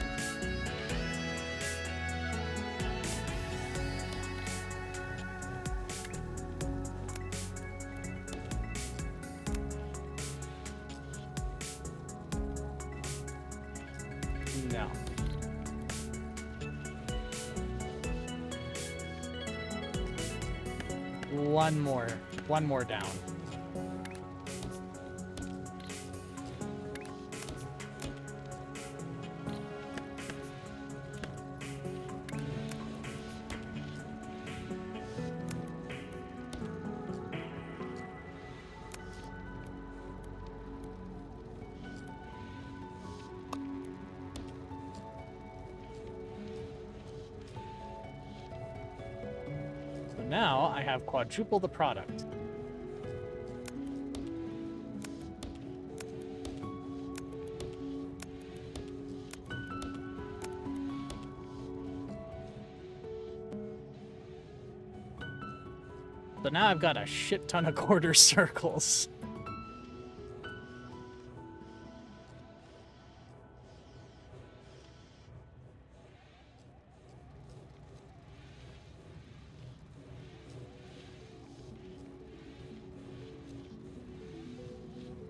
No. One more down. So now I have quadruple the product. So now I've got a shit ton of quarter circles.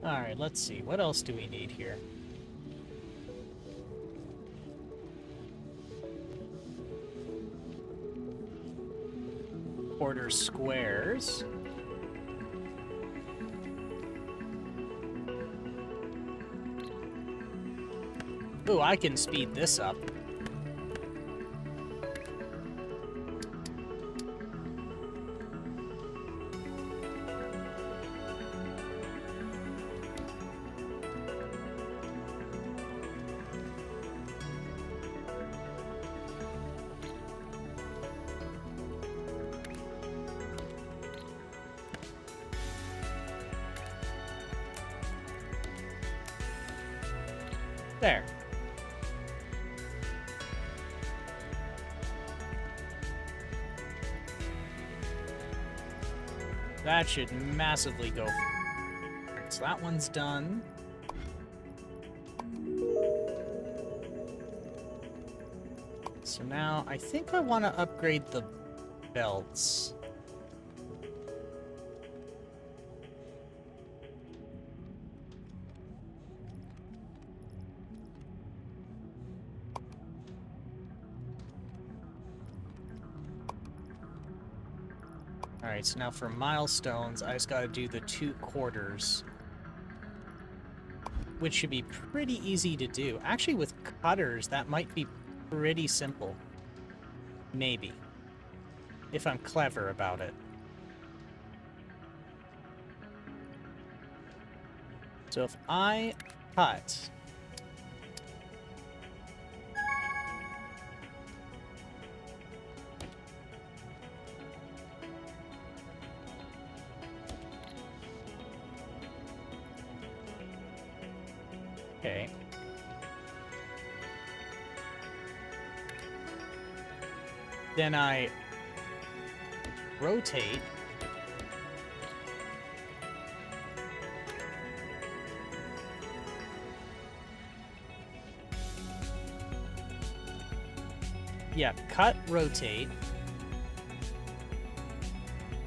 Alright, let's see. What else do we need here? Quarter squares. Ooh, I can speed this up. There. That should massively go. So that one's done. So now I think I want to upgrade the belts. Alright, so now for milestones, I just gotta do the 2 quarters. Which should be pretty easy to do. Actually, with cutters, that might be pretty simple. Maybe. If I'm clever about it. So if I cut... Okay. Then I rotate. Yeah, cut, rotate.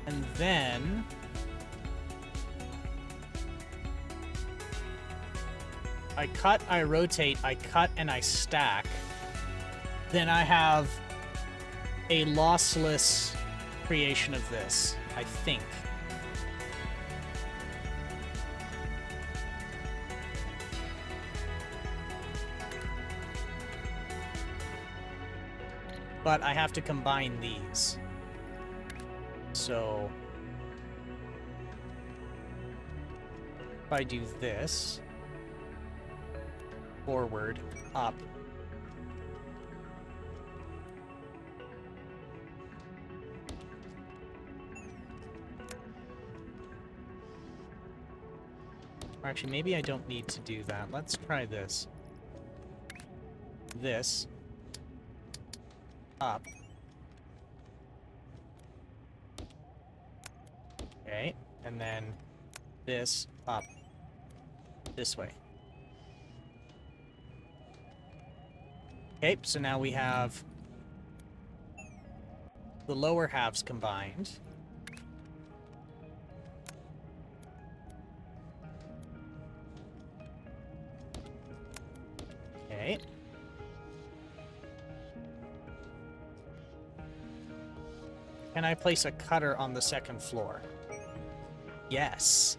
And then I cut, I rotate, I cut, and I stack. Then I have a lossless creation of this, I think. But I have to combine these. So if I do this, forward, up, Or actually, maybe I don't need to do that. Let's try this. This. Up. Okay, and then this up. This way. Okay, so now we have the lower halves combined. Okay. Can I place a cutter on the second floor? Yes.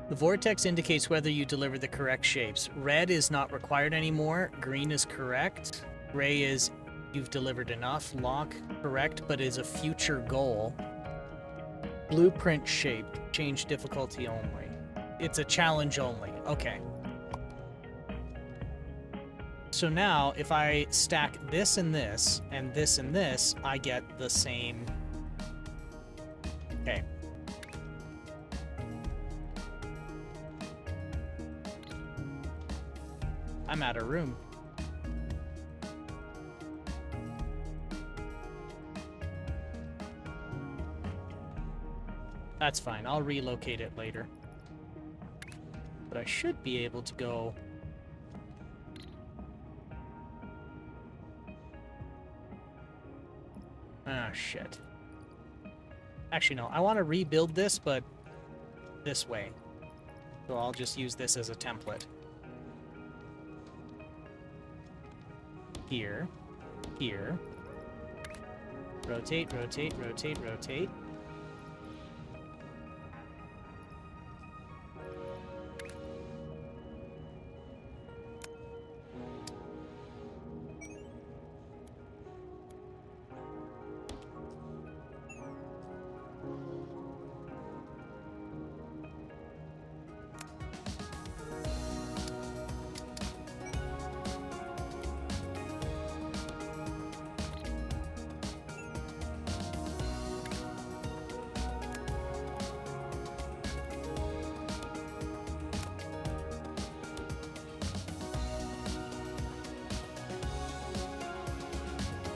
The vortex indicates whether you deliver the correct shapes. Red is not required anymore. Green is correct. Gray is you've delivered enough. Lock, correct, but is a future goal. Blueprint shape, change difficulty only. It's a challenge only. Okay. So now, if I stack this and this, and this, I get the same... Okay. I'm out of room. That's fine. I'll relocate it later. But I should be able to go... Ah, shit. Actually, no. I want to rebuild this, but this way. So I'll just use this as a template. Here. Here. Rotate, rotate, rotate, rotate.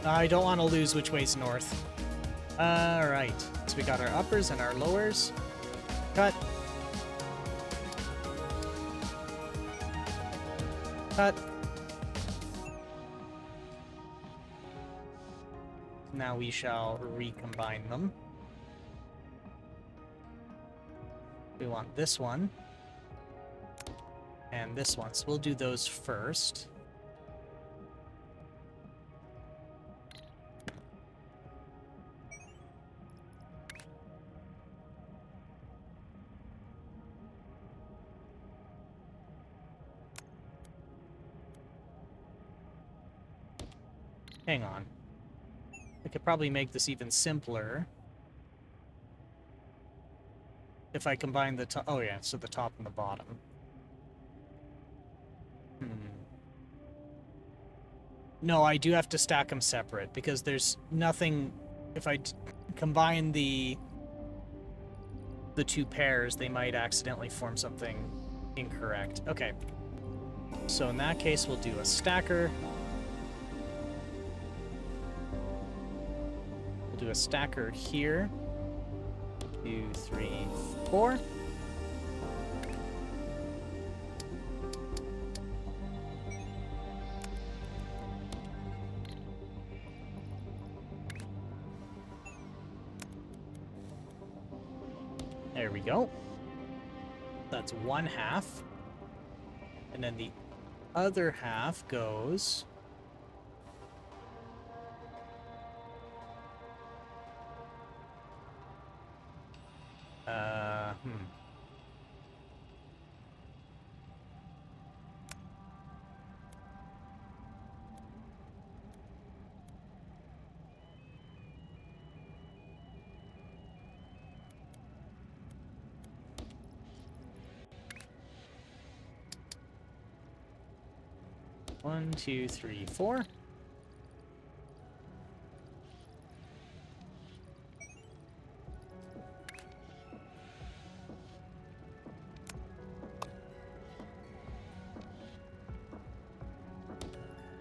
I don't want to lose which way's north. Alright. So we got our uppers and our lowers. Cut. Cut. Now we shall recombine them. We want this one. And this one. So we'll do those first. Hang on. I could probably make this even simpler. If I combine the top... Oh yeah, so the top and the bottom. No, I do have to stack them separate, because there's nothing... If I combine the two pairs, they might accidentally form something incorrect. Okay. So in that case, we'll do a stacker. We'll do a stacker here. 2, 3, 4. There we go. That's one half. And then the other half goes... 1, 2, 3, 4.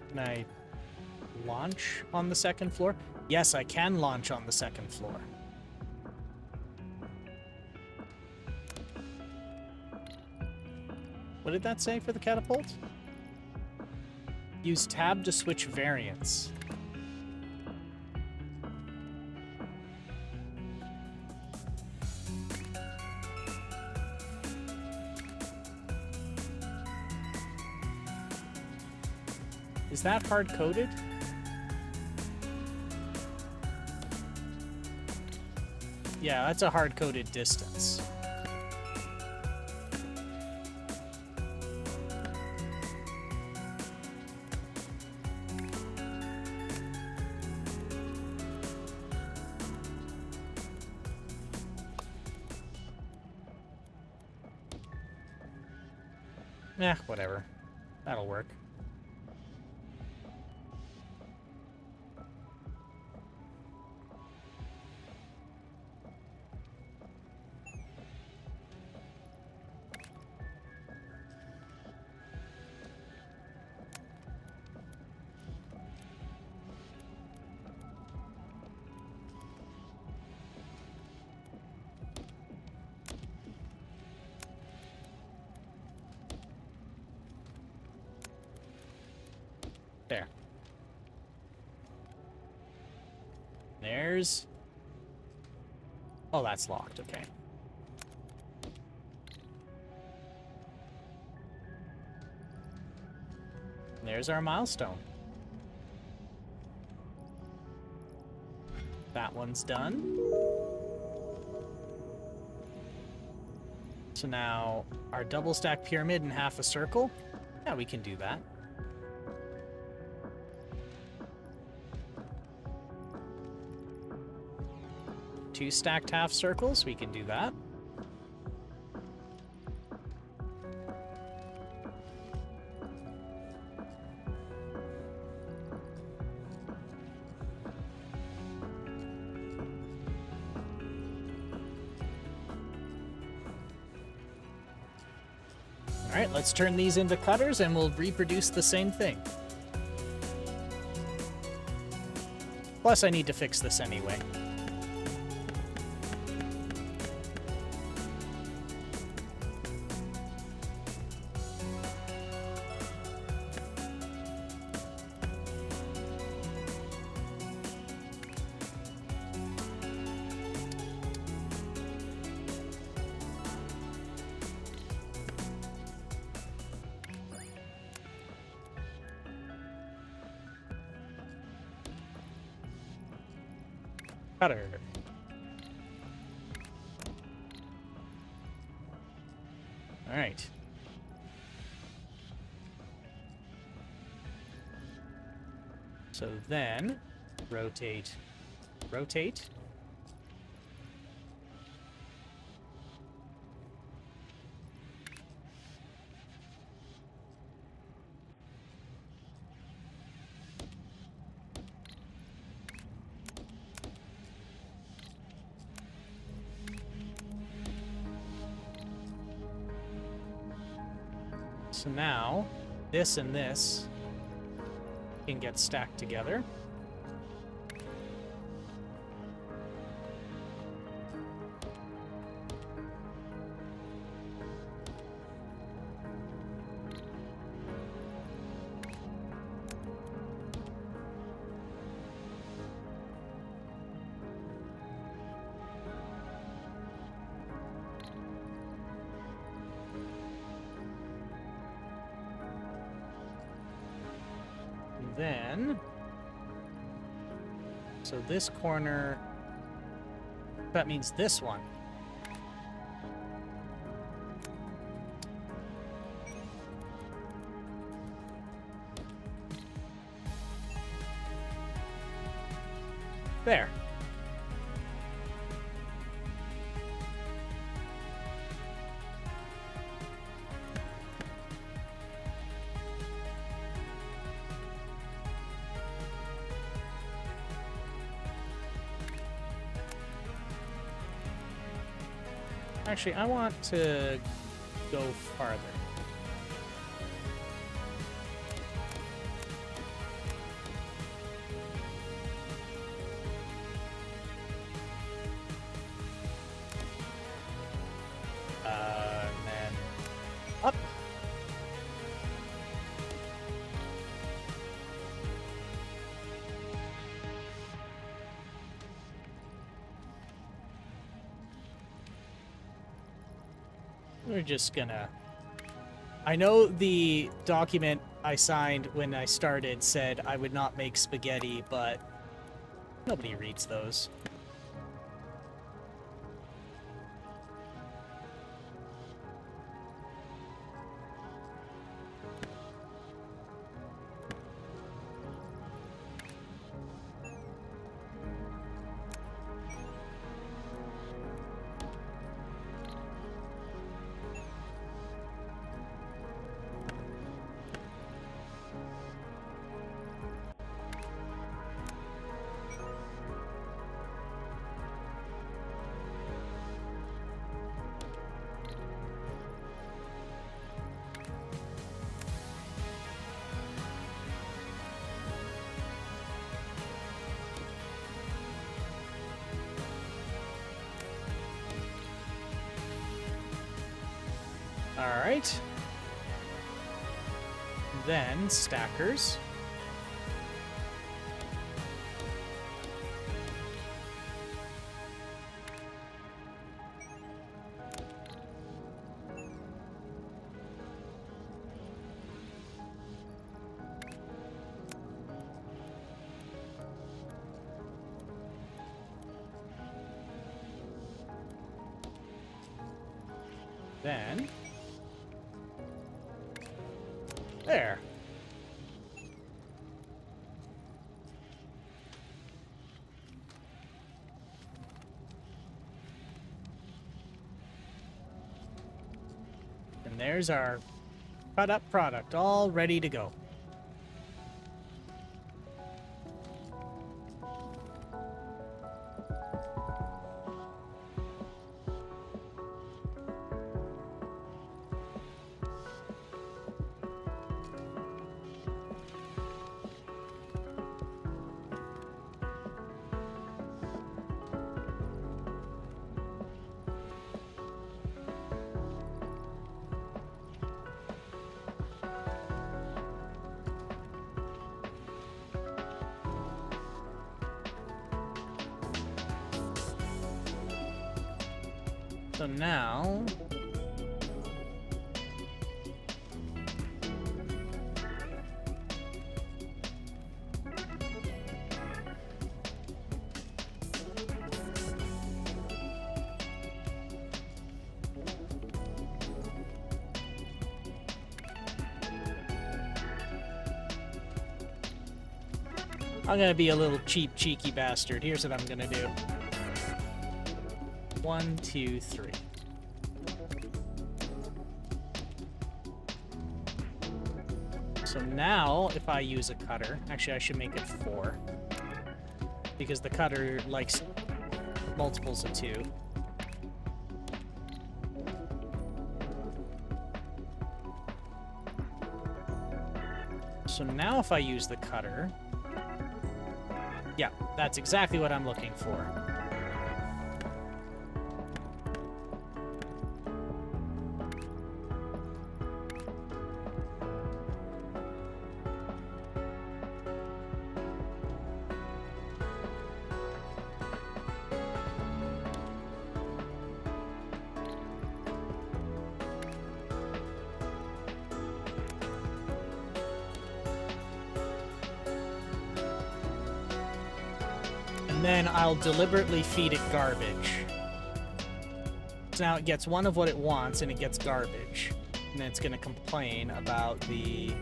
Can I launch on the second floor? Yes, I can launch on the second floor. What did that say for the catapult? Use tab to switch variants. Is that hard-coded? Yeah, that's a hard-coded distance. Eh, whatever. That'll work. There. There's... Oh, that's locked. Okay. There's our milestone. That one's done. So now, our double stack pyramid in half a circle? Yeah, we can do that. Two stacked half circles, we can do that. All right, let's turn these into cutters and we'll reproduce the same thing. Plus, I need to fix this anyway. Cutter. All right. So then, rotate, rotate. So now, this and this can get stacked together. Then, so this corner, that means this one. There. Actually, I want to go farther. And then up. We're just gonna... I know the document I signed when I started said I would not make spaghetti, but nobody reads those. Alright. Then, stackers. Then... there. And there's our cut up product, all ready to go. So now... I'm gonna be a little cheeky bastard. Here's what I'm gonna do. 1, 2, 3. So now, if I use a cutter, actually I should make it 4, because the cutter likes multiples of 2. So now if I use the cutter, yeah, that's exactly what I'm looking for. Then I'll deliberately feed it garbage. So now it gets one of what it wants, and it gets garbage. And then it's going to complain about the...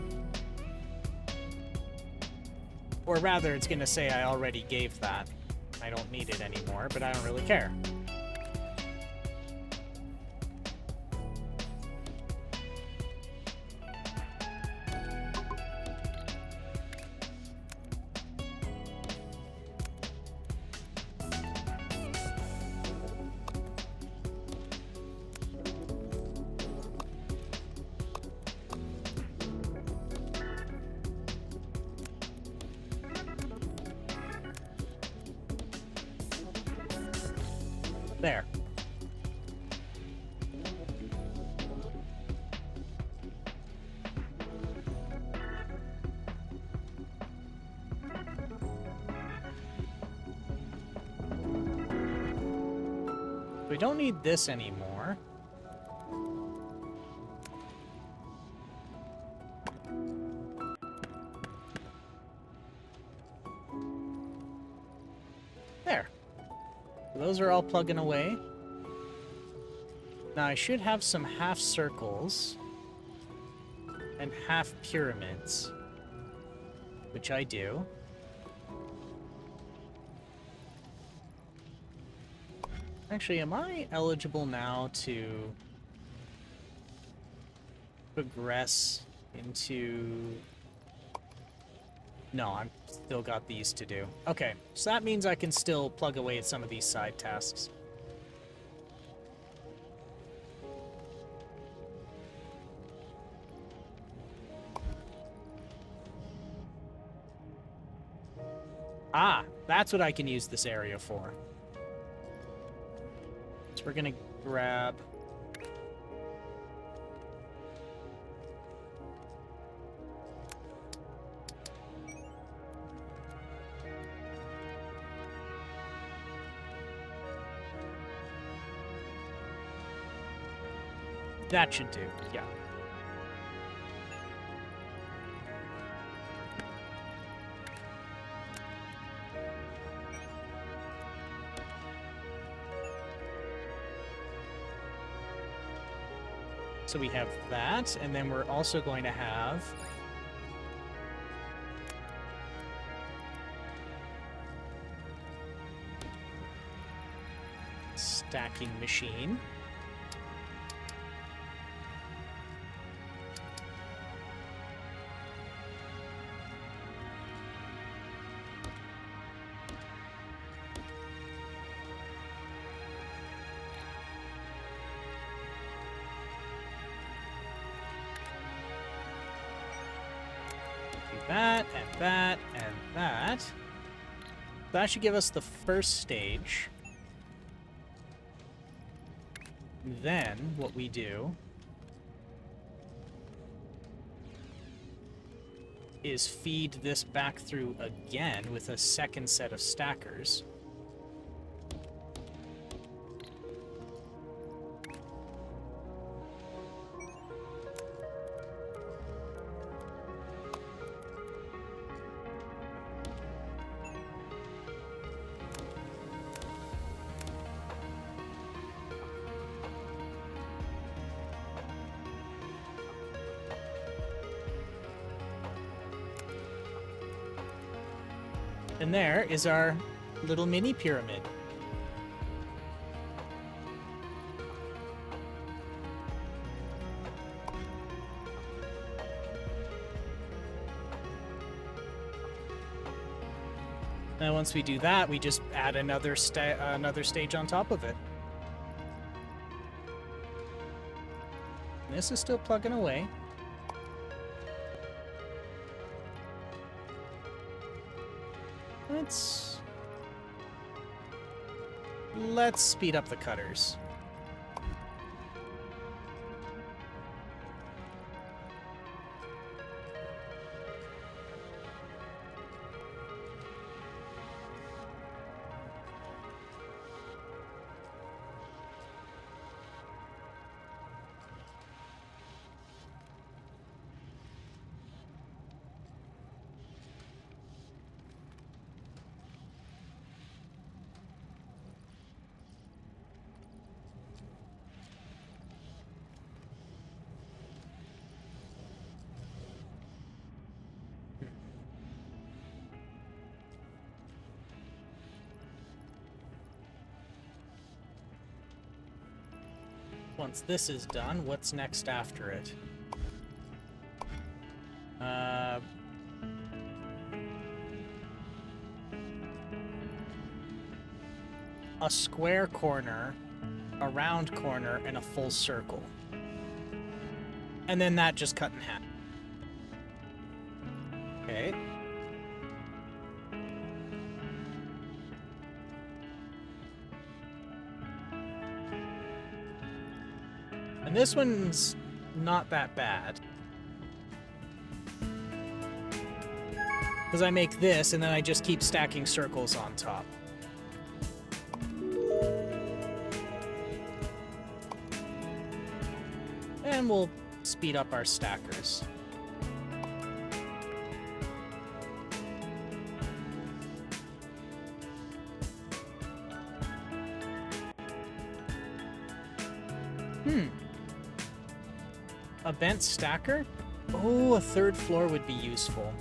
Or rather, it's going to say I already gave that. I don't need it anymore, but I don't really care. There. We don't need this anymore. There. Those are all plugging away. Now I should have some half circles and half pyramids, which I do. Actually, am I eligible now to progress into... No, I'm still got these to do. Okay, so that means I can still plug away at some of these side tasks. Ah, that's what I can use this area for. So we're gonna grab... That should do, yeah. So we have that, and then we're also going to have... stacking machine. That, and that, and that. That should give us the first stage. Then, what we do is feed this back through again with a second set of stackers. And there is our little mini pyramid. And once we do that, we just add another stage on top of it. And this is still plugging away. Let's speed up the cutters. Once this is done, what's next after it? A square corner, a round corner, and a full circle. And then that just cut in half. Okay. And this one's not that bad. Because I make this, and then I just keep stacking circles on top. And we'll speed up our stackers. A bent stacker? Oh, a third floor would be useful.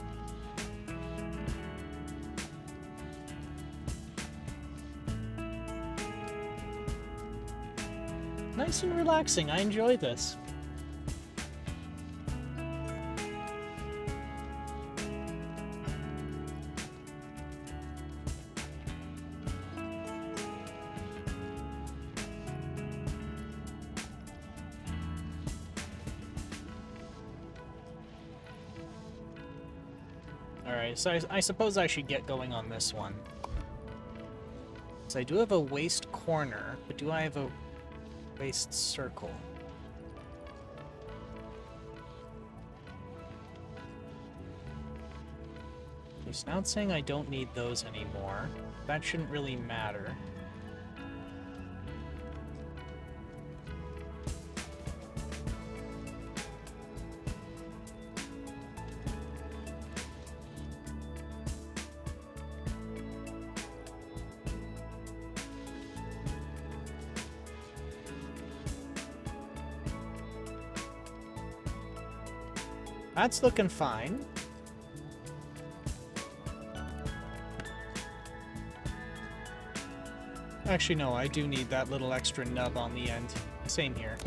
Nice and relaxing. I enjoy this. Alright, so I suppose I should get going on this one. So I do have a waste corner, but do I have a waste circle? Okay, so now it's saying I don't need those anymore. That shouldn't really matter. That's looking fine. Actually, no, I do need that little extra nub on the end. Same here.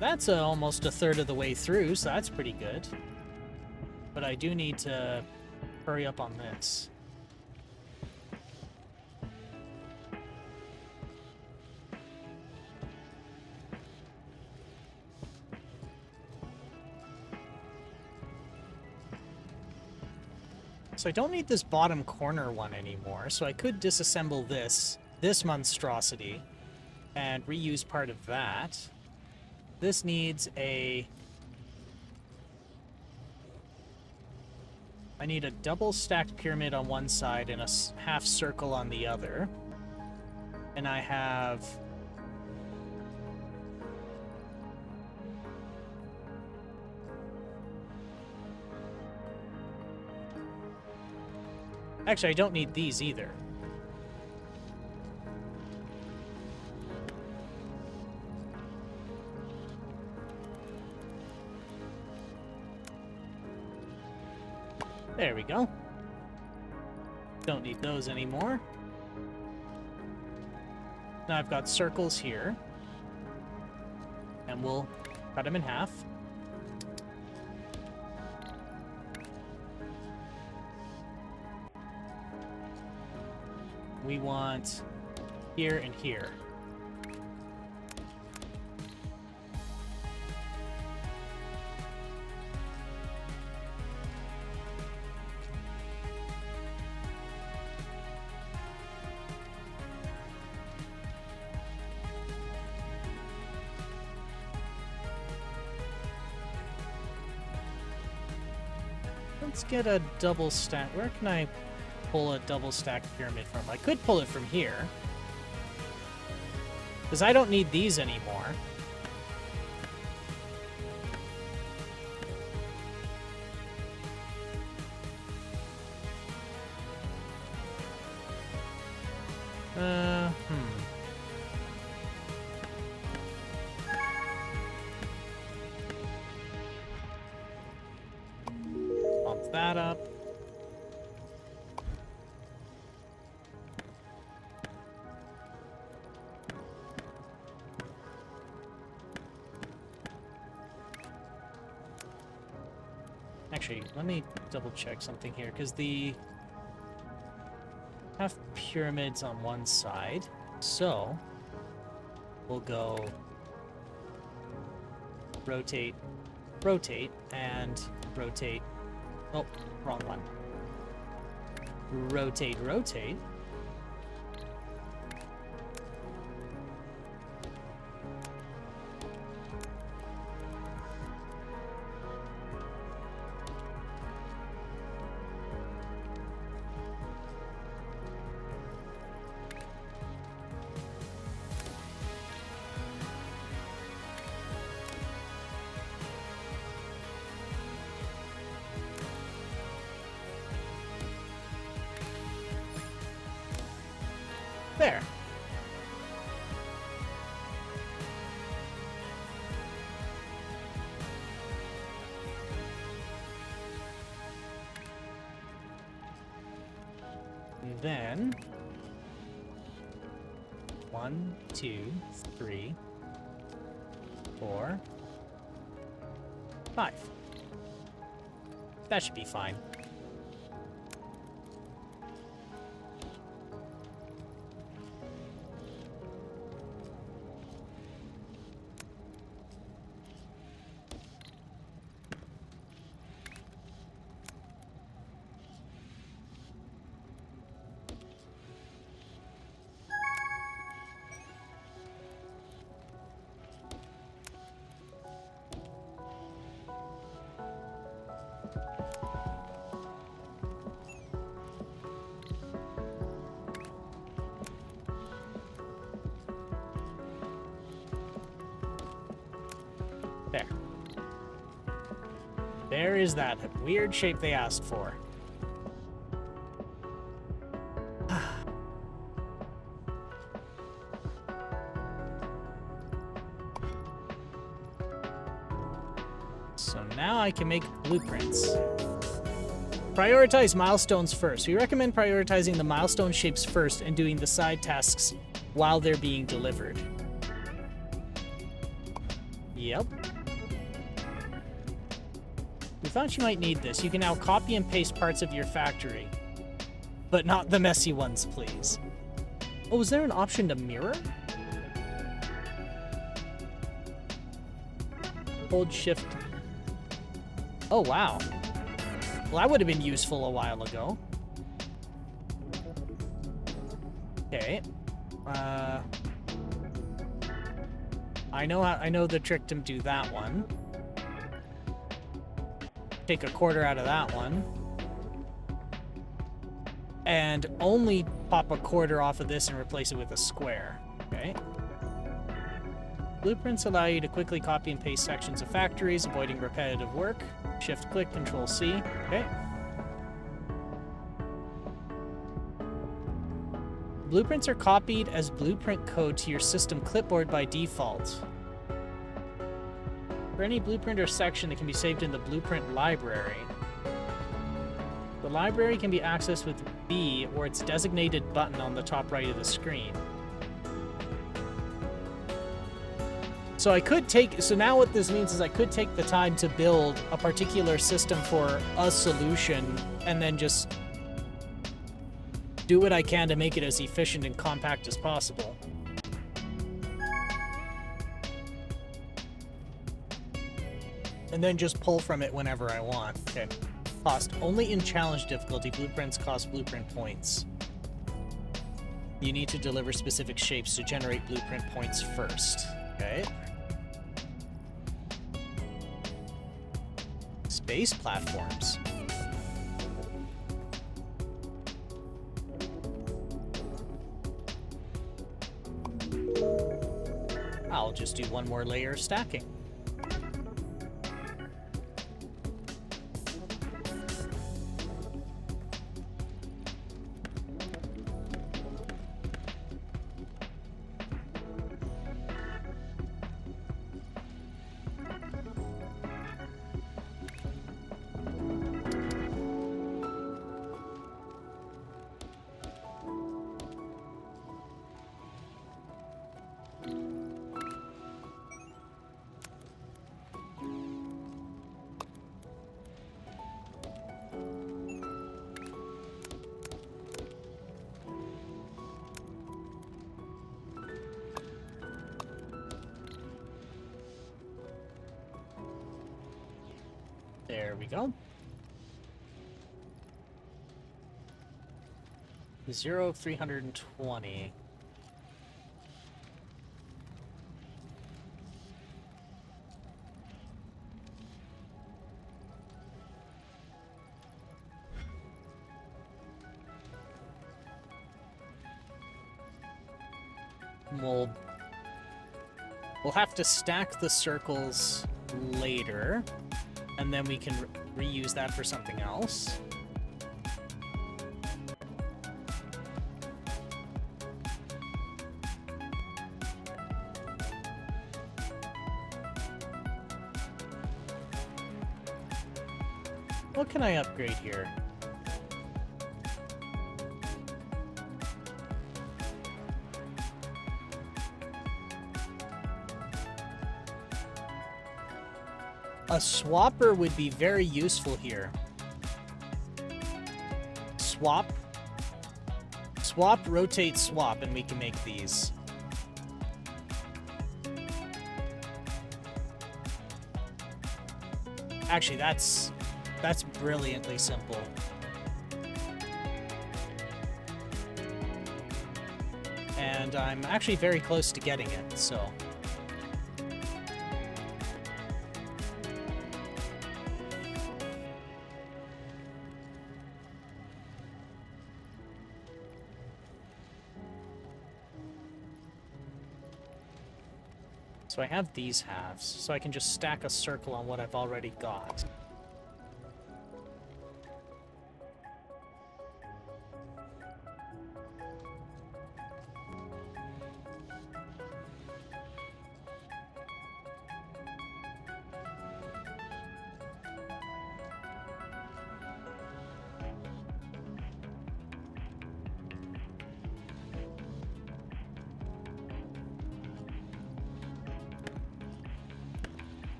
That's almost a third of the way through, so that's pretty good. But I do need to hurry up on this. So I don't need this bottom corner one anymore, so I could disassemble this monstrosity and reuse part of that. This needs a... I need a double stacked pyramid on one side and a half circle on the other. And I have... Actually, I don't need these either. There we go. Don't need those anymore. Now I've got circles here. And we'll cut them in half. We want here and here. Let's get a double stack. Where can I pull a double stack pyramid from? I could pull it from here. Because I don't need these anymore. Bump that up. actually, let me double check something here, because the have pyramids on one side, so we'll go rotate, rotate, and rotate. Oh, wrong one. Rotate, rotate. There. And then 1, 2, 3, 4, 5. That should be fine. There. There is that weird shape they asked for. So now I can make blueprints. Prioritize milestones first. We recommend prioritizing the milestone shapes first and doing the side tasks while they're being delivered. Yep. We thought you might need this. You can now copy and paste parts of your factory. But not the messy ones, please. Oh, is there an option to mirror? Hold shift. Oh, wow. Well, that would have been useful a while ago. Okay. I know the trick to do that one. Take a quarter out of that one. And only pop a quarter off of this and replace it with a square. Okay. Blueprints allow you to quickly copy and paste sections of factories, avoiding repetitive work. Shift-click, Control-C. Okay. Blueprints are copied as blueprint code to your system clipboard by default. For any blueprint or section, it can be saved in the blueprint library. The library can be accessed with B or its designated button on the top right of the screen. So I could take, so now what this means is I could take the time to build a particular system for a solution and then just do what I can to make it as efficient and compact as possible. And then just pull from it whenever I want. Okay. Cost. Only in challenge difficulty, blueprints cost blueprint points. You need to deliver specific shapes to generate blueprint points first. Okay. Space platforms. I'll just do one more layer of stacking. There we go. 0 of 320. We'll have to stack the circles later, and then we can reuse that for something else. What can I upgrade here? A swapper would be very useful here. Swap, rotate, swap, and we can make these. Actually, that's brilliantly simple. And I'm actually very close to getting it, so... So I have these halves, so I can just stack a circle on what I've already got.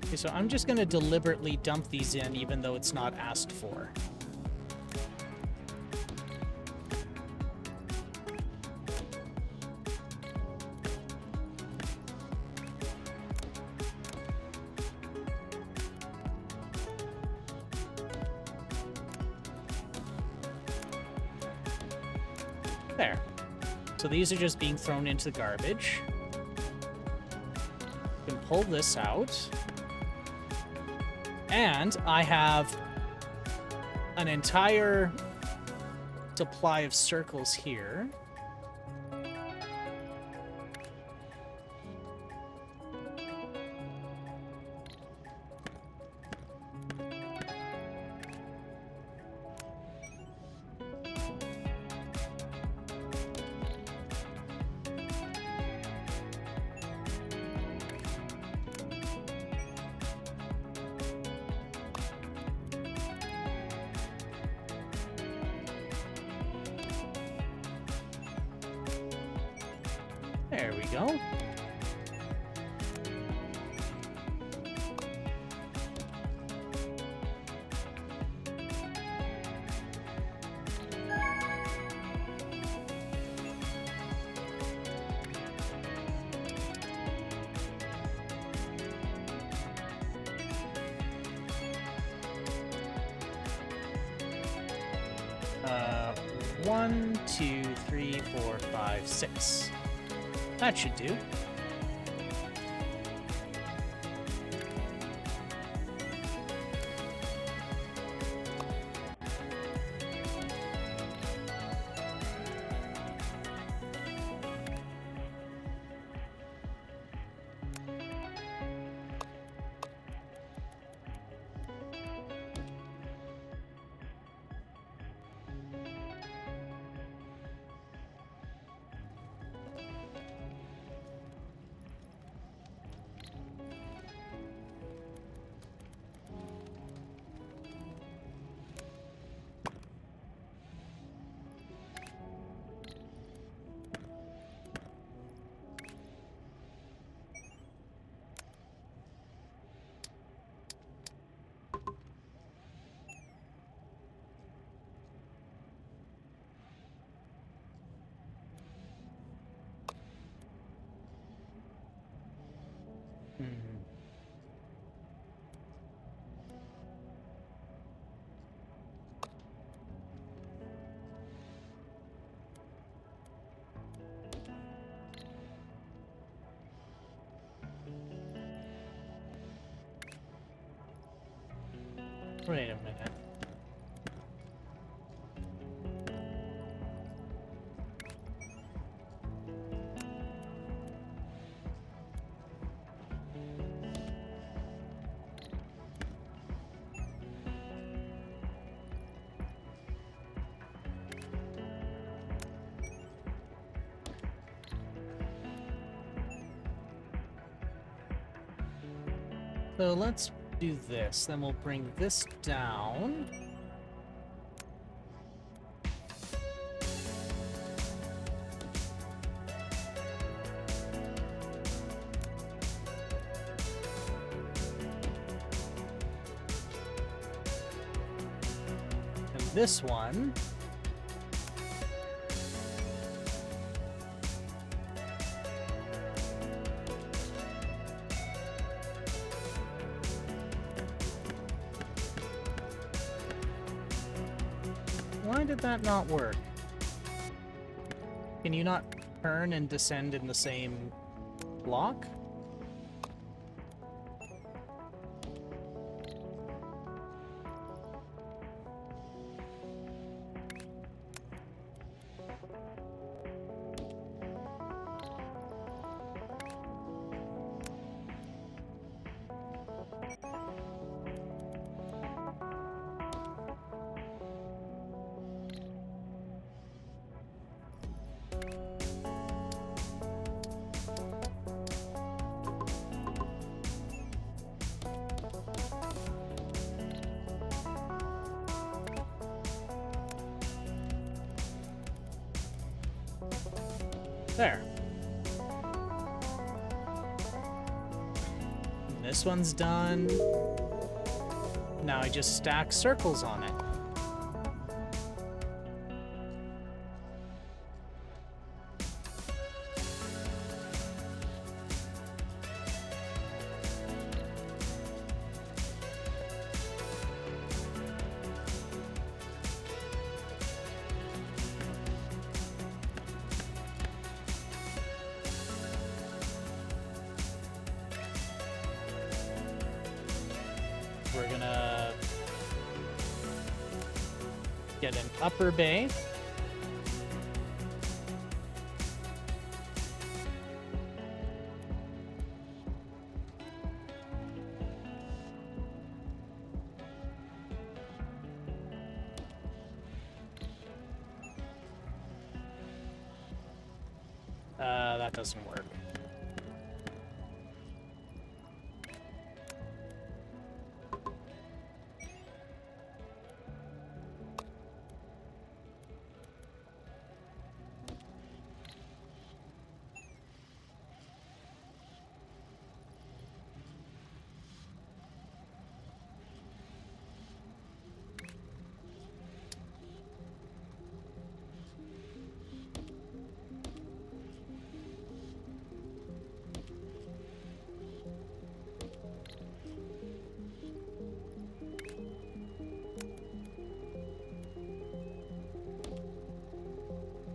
Okay, so I'm just going to deliberately dump these in even though it's not asked for. There. So these are just being thrown into the garbage. You can pull this out. And I have an entire supply of circles here. There we go. One, two, three, four, five, six. That should do. Wait a minute. So let's do this. Then we'll bring this down. And this one. Why did that not work? Can you not turn and descend in the same block? There. And this one's done. Now I just stack circles on it. We're gonna get an upper bay. That doesn't work.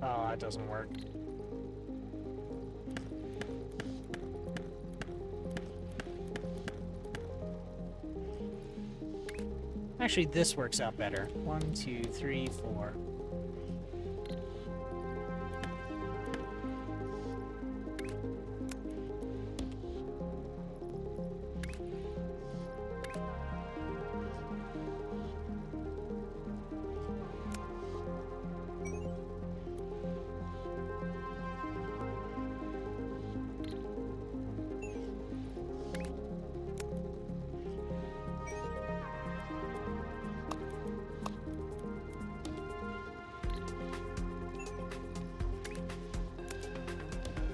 Oh, that doesn't work. Actually, this works out better. 1, 2, 3, 4.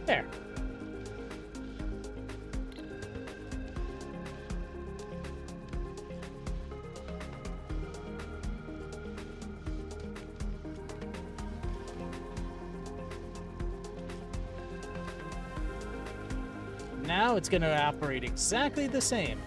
There. Now it's going to operate exactly the same.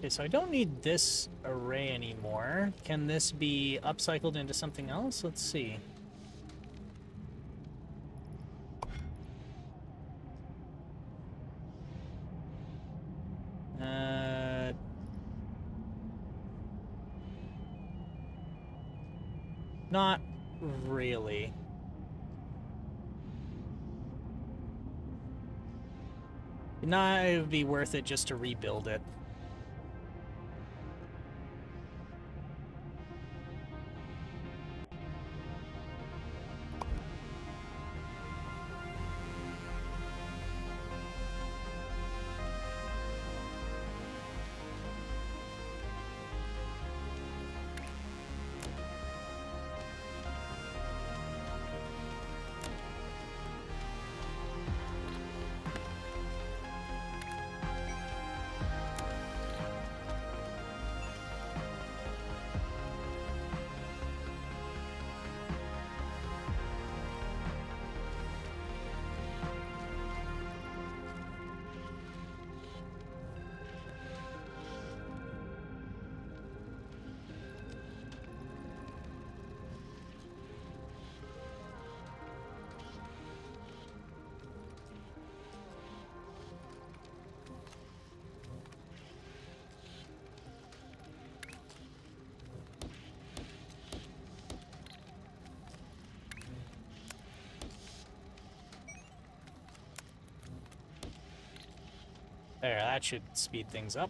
Okay, so I don't need this array anymore. Can this be upcycled into something else? Let's see. Not really. Not, it would be worth it just to rebuild it. There, that should speed things up.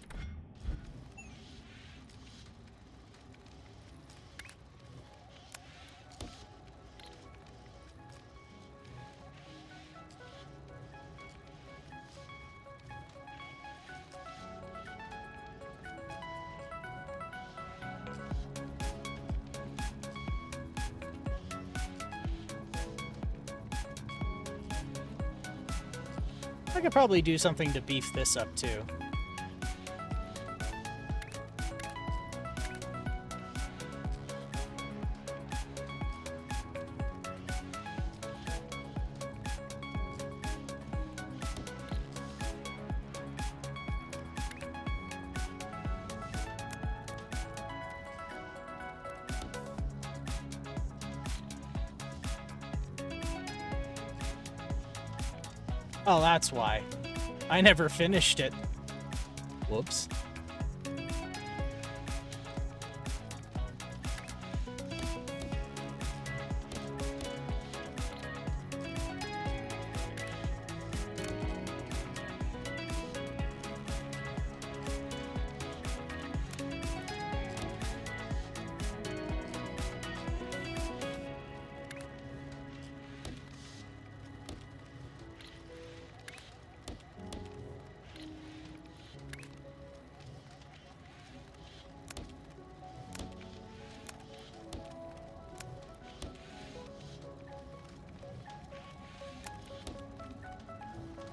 I could probably do something to beef this up too. Oh, that's why. I never finished it. Whoops.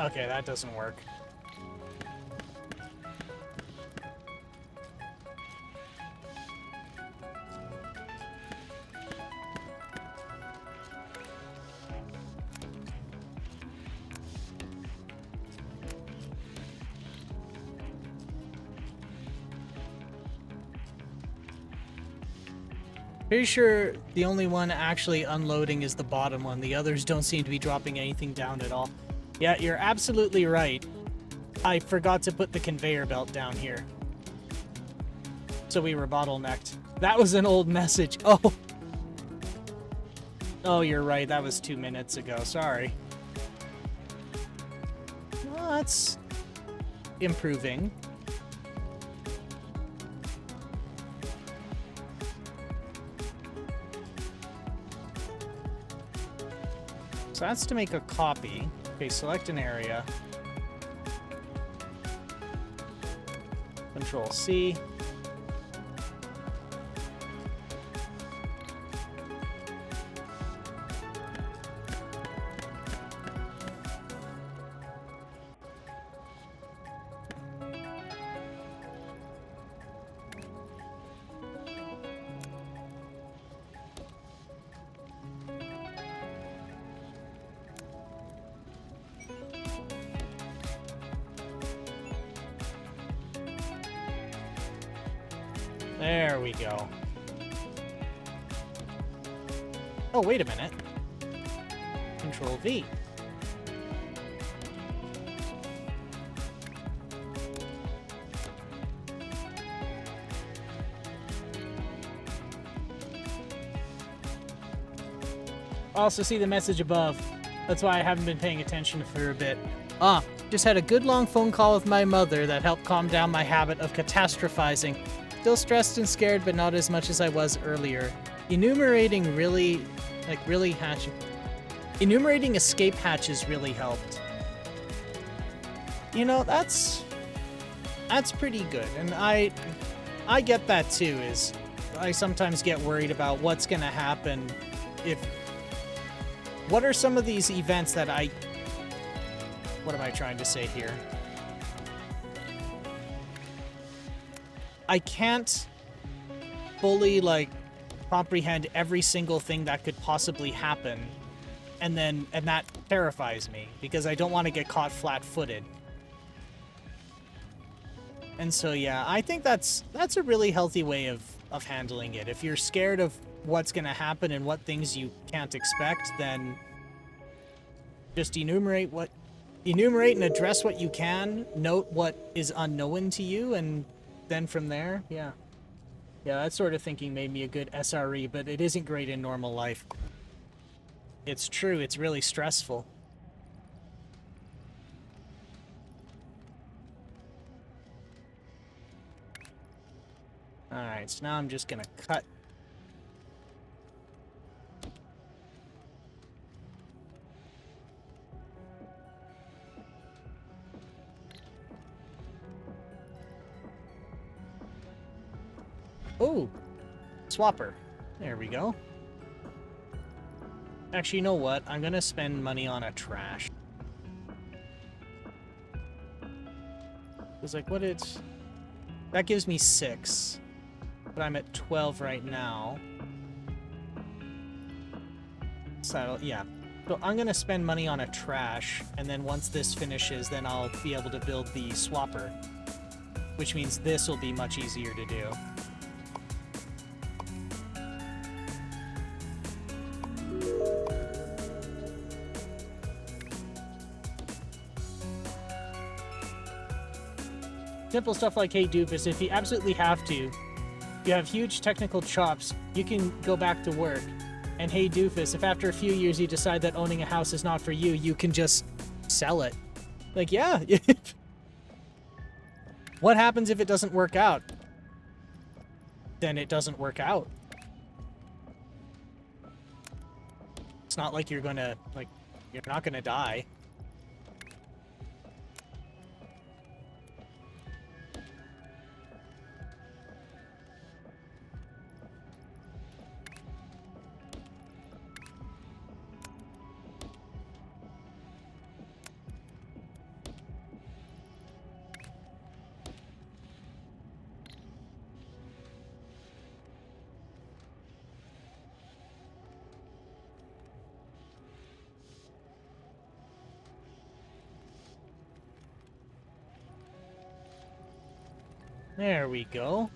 Okay, that doesn't work. Pretty sure the only one actually unloading is the bottom one. The others don't seem to be dropping anything down at all. Yeah, you're absolutely right. I forgot to put the conveyor belt down here. So we were bottlenecked. That was an old message. Oh. Oh, you're right. That was 2 minutes ago. Sorry. Well, that's improving. So that's to make a copy. Okay, select an area. Control C. There we go. Oh, wait a minute. Control V. Also see the message above. That's why I haven't been paying attention for a bit. Just had a good long phone call with my mother that helped calm down my habit of catastrophizing. Still stressed and scared, but not as much as I was earlier. Enumerating escape hatches really helped. You know, that's pretty good. And I get that too, is I sometimes get worried about what's gonna happen what are some of these events that what am I trying to say here? I can't fully, comprehend every single thing that could possibly happen. And that terrifies me, because I don't want to get caught flat-footed. And so, yeah, I think that's a really healthy way of handling it. If you're scared of what's going to happen and what things you can't expect, then just enumerate and address what you can, note what is unknown to you, and then from there, yeah. Yeah, that sort of thinking made me a good SRE, but it isn't great in normal life. It's true, it's really stressful. Alright, so now I'm just gonna cut. Oh, swapper. There we go. Actually, you know what? I'm gonna spend money on a trash. It's like, that gives me 6. But I'm at 12 right now. So, yeah. So I'm gonna spend money on a trash, and then once this finishes, then I'll be able to build the swapper. Which means this will be much easier to do. Simple stuff like, hey Doofus, if you absolutely have to, you have huge technical chops, you can go back to work. And hey Doofus, if after a few years you decide that owning a house is not for you, you can just sell it. Like, yeah. What happens if it doesn't work out? Then it doesn't work out. It's not like you're gonna, you're not gonna die. There we go.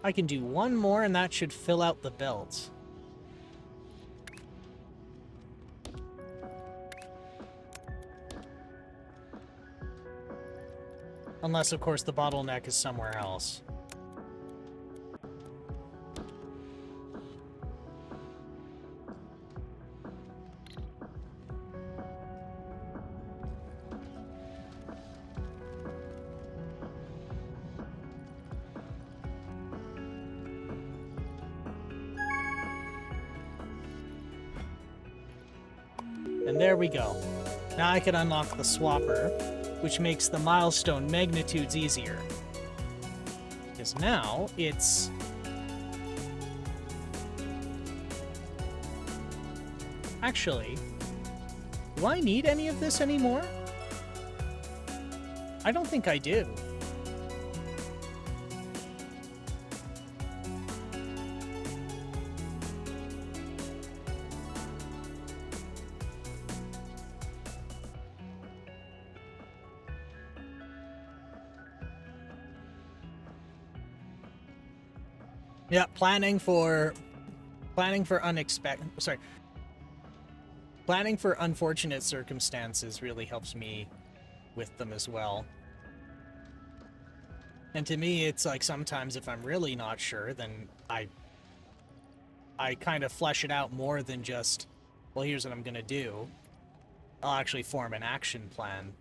I can do one more and that should fill out the belt. Unless, of course, the bottleneck is somewhere else. And there we go. Now I can unlock the swapper, which makes the milestone magnitudes easier. Because now it's... Actually, do I need any of this anymore? I don't think I do. Yeah, planning for planning for unfortunate circumstances really helps me with them as well. And to me, it's like sometimes if I'm really not sure, then I kind of flesh it out more than just, well, here's what I'm gonna do. I'll actually form an action plan.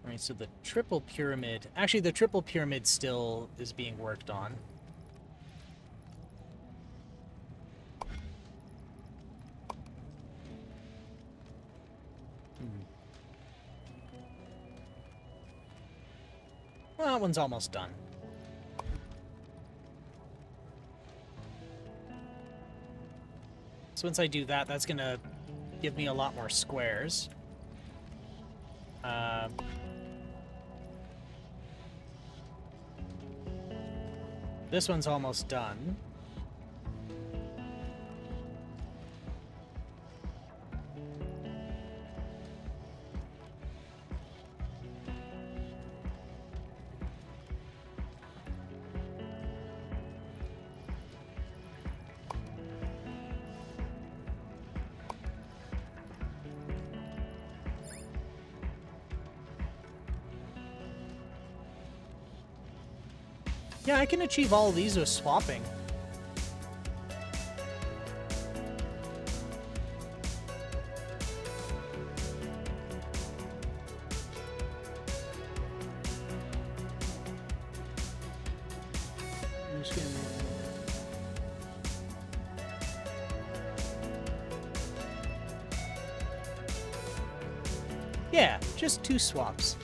Alright, so the triple pyramid... Actually, the triple pyramid still is being worked on. Well, that one's almost done. So once I do that, that's gonna give me a lot more squares. This one's almost done. Yeah, I can achieve all of these with swapping. I'm just gonna... Yeah, just 2 swaps.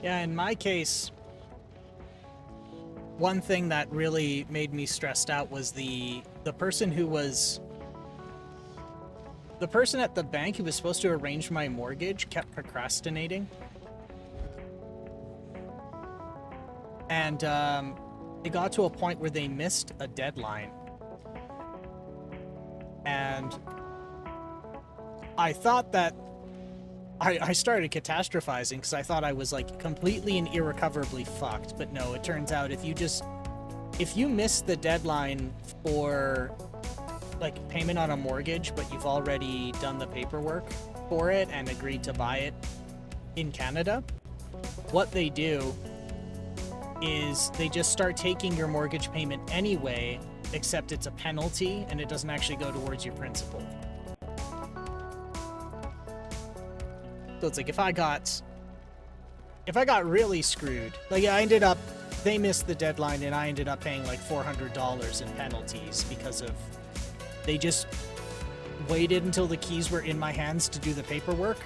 Yeah, in my case, one thing that really made me stressed out was the person who was... The person at the bank who was supposed to arrange my mortgage kept procrastinating. And it got to a point where they missed a deadline. And I thought that I started catastrophizing because I thought I was like completely and irrecoverably fucked. But no, it turns out if you miss the deadline for like payment on a mortgage, but you've already done the paperwork for it and agreed to buy it in Canada, what they do is they just start taking your mortgage payment anyway, except it's a penalty and it doesn't actually go towards your principal. So it's like if I got really screwed, like they missed the deadline and I ended up paying like $400 in penalties because of, they just waited until the keys were in my hands to do the paperwork.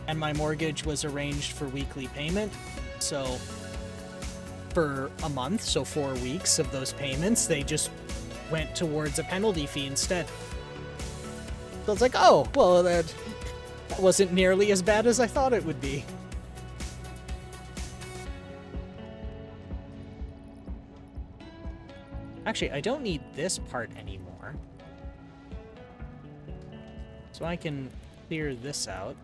And my mortgage was arranged for weekly payment. So for a month, so 4 weeks of those payments, they just went towards a penalty fee instead. So it's like, oh, well, that wasn't nearly as bad as I thought it would be. Actually, I don't need this part anymore. So I can clear this out.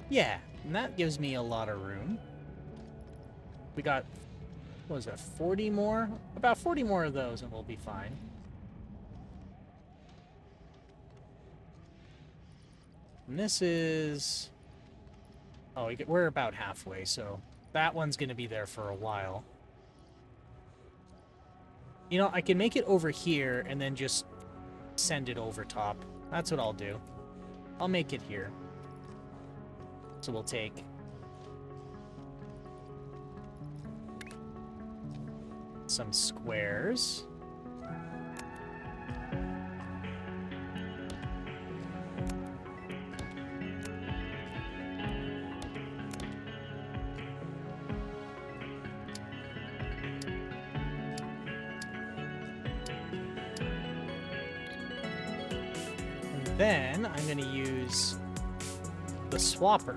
Yeah, and that gives me a lot of room. We got, what was that, 40 more? About 40 more of those and we'll be fine. And this is... Oh, we're about halfway, so that one's going to be there for a while. You know, I can make it over here and then just send it over top. That's what I'll do. I'll make it here. So we'll take some squares. And then I'm going to use the swapper.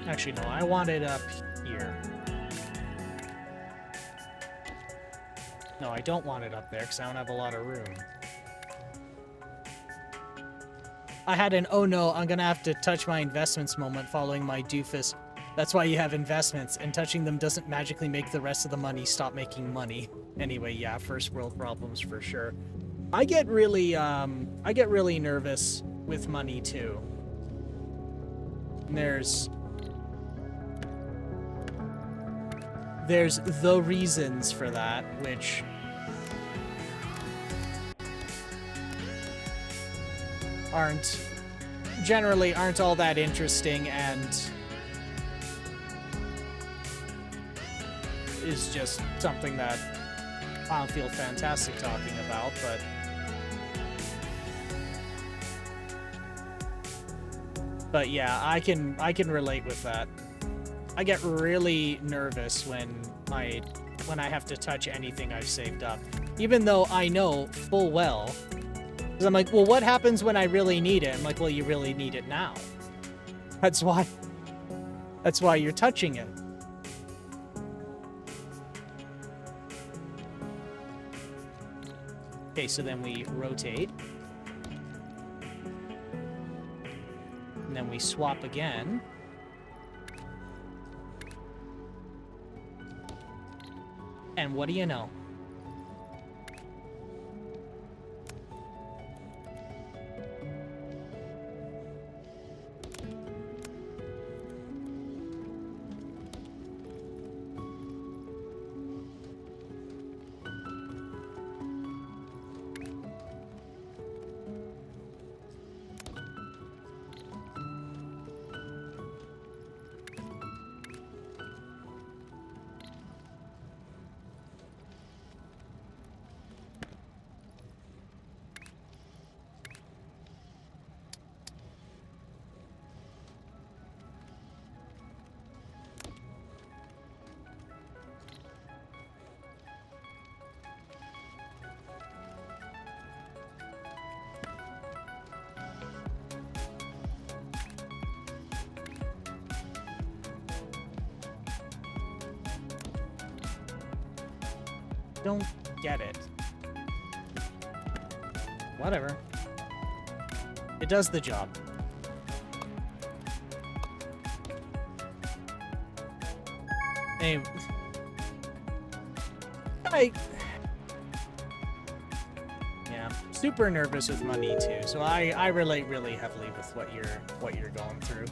Actually, no, I want it up here. No, I don't want it up there because I don't have a lot of room. I had an oh no, I'm gonna have to touch my investments moment following my doofus. That's why you have investments, and touching them doesn't magically make the rest of the money stop making money. Anyway, yeah, first world problems for sure. I get really nervous with money too. And there's the reasons for that, which generally aren't all that interesting and is just something that I don't feel fantastic talking about, but yeah, I can relate with that. I get really nervous when I have to touch anything I've saved up, even though I know full well. Because I'm like, well, what happens when I really need it? I'm like, well, you really need it now. That's why you're touching it. Okay, so then we rotate. And then we swap again. And what do you know? Don't get it. Whatever. It does the job. Anyway, yeah, super nervous with money too. So I relate really heavily with what you're going through.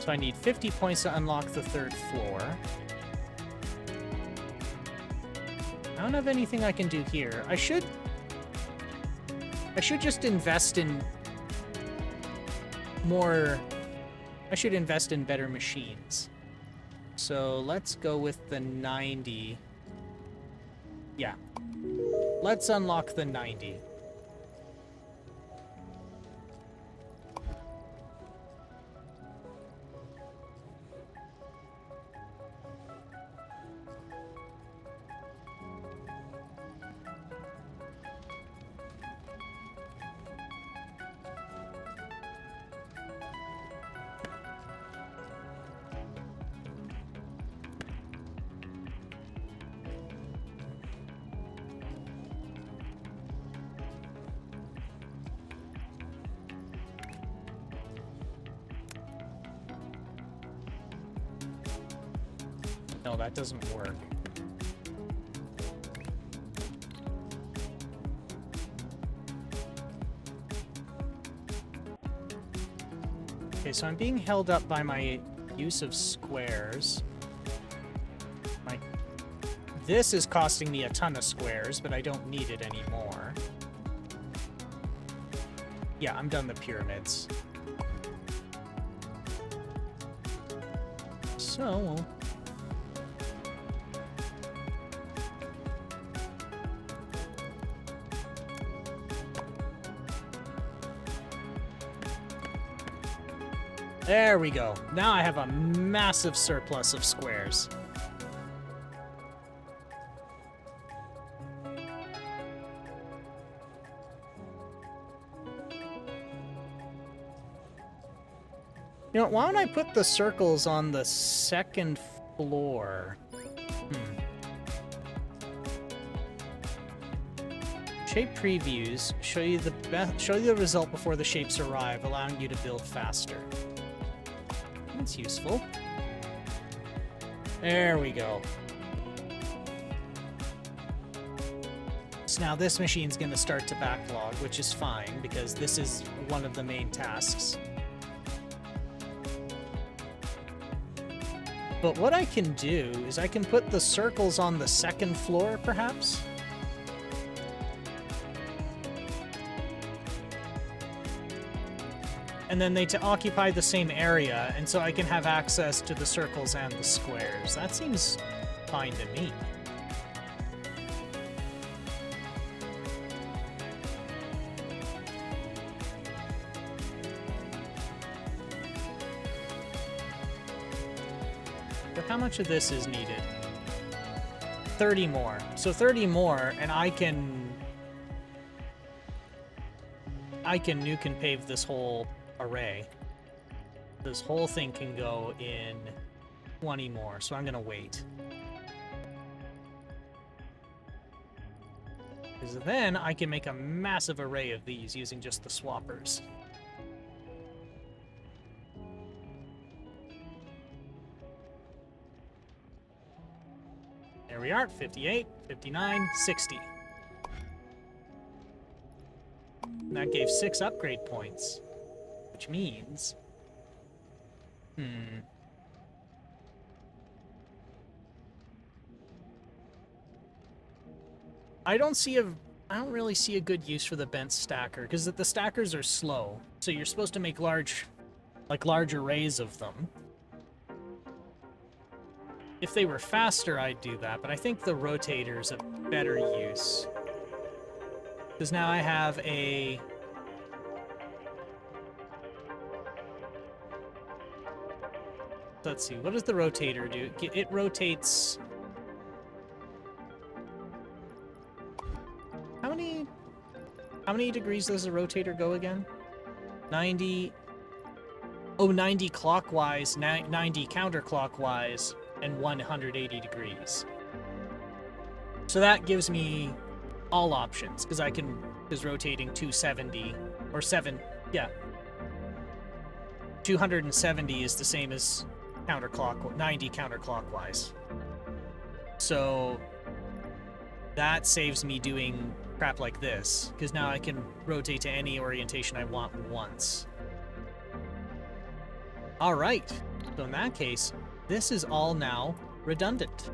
So I need 50 points to unlock the 3rd floor. I don't have anything I can do here. I should just invest in more... I should invest in better machines. So let's go with the 90. Yeah. Let's unlock the 90. No, that doesn't work. Okay, so I'm being held up by my use of squares. This is costing me a ton of squares, but I don't need it anymore. Yeah, I'm done the pyramids. So... There we go. Now I have a massive surplus of squares. You know, why don't I put the circles on the second floor? Shape previews show you the result before the shapes arrive, allowing you to build faster. That's useful. There we go. So now this machine's going to start to backlog, which is fine because this is one of the main tasks. But what I can do is I can put the circles on the second floor, perhaps? And then they occupy the same area, and so I can have access to the circles and the squares. That seems fine to me. But how much of this is needed? 30 more. So 30 more, and I can nuke and pave this whole array. This whole thing can go in 20 more, so I'm gonna wait. Because then I can make a massive array of these using just the swappers. There we are, 58, 59, 60. And that gave 6 upgrade points. Which means... I don't really see a good use for the bent stacker, because the stackers are slow. So you're supposed to make large arrays of them. If they were faster, I'd do that, but I think the rotator's a better use. Because now I have a... Let's see, what does the rotator do? It rotates... How many degrees does the rotator go again? 90... Oh, 90 clockwise, 90 counterclockwise, and 180 degrees. So that gives me all options, because rotating 270, or 7, yeah. 270 is the same as 90 counterclockwise. So that saves me doing crap like this, because now I can rotate to any orientation I want once. Alright, so in that case, this is all now redundant.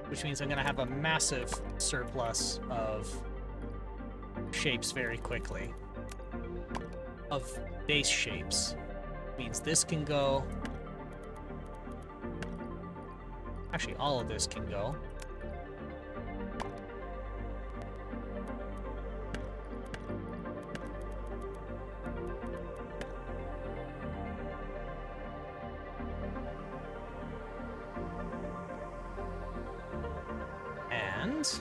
Which means I'm going to have a massive surplus of shapes very quickly. Of base shapes. Means this can go. Actually, all of this can go. And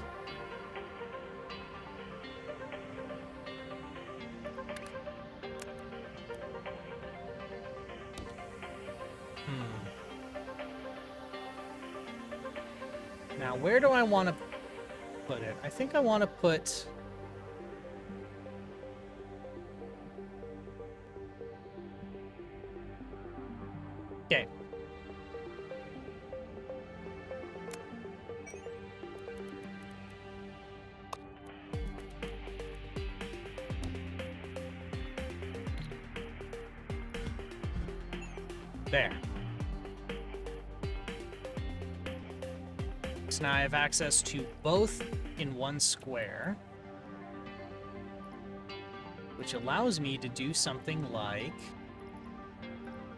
now, where do I want to put it? I think I want to put... Okay. There. So now I have access to both in one square, which allows me to do something like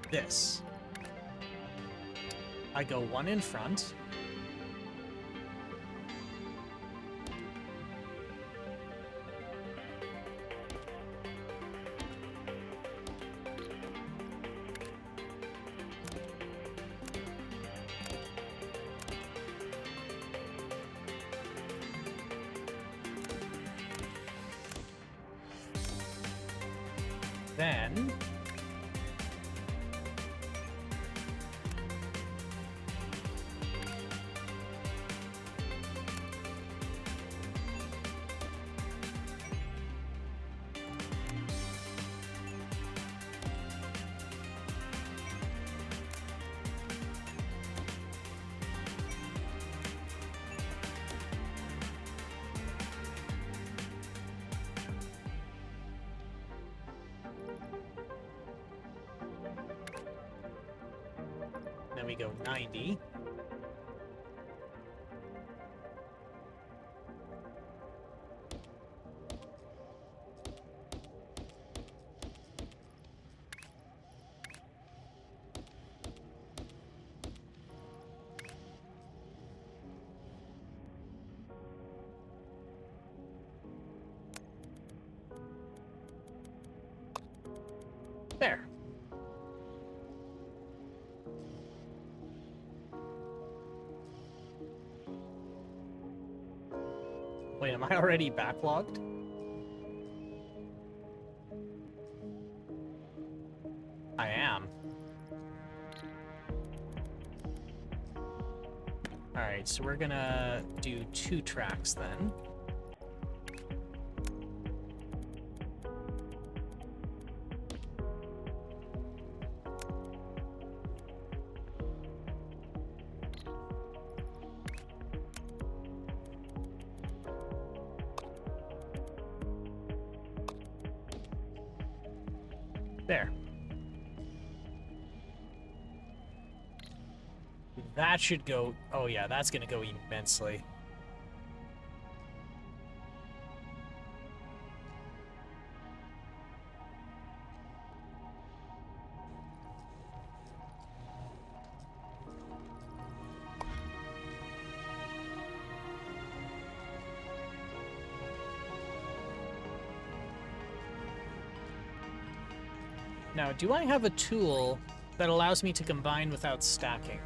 this. I go one in front. Then we go 90. There. Wait, am I already backlogged? I am. Alright, so we're gonna do 2 tracks then. There. That should go... Oh yeah, that's gonna go immensely. Now, do I have a tool that allows me to combine without stacking?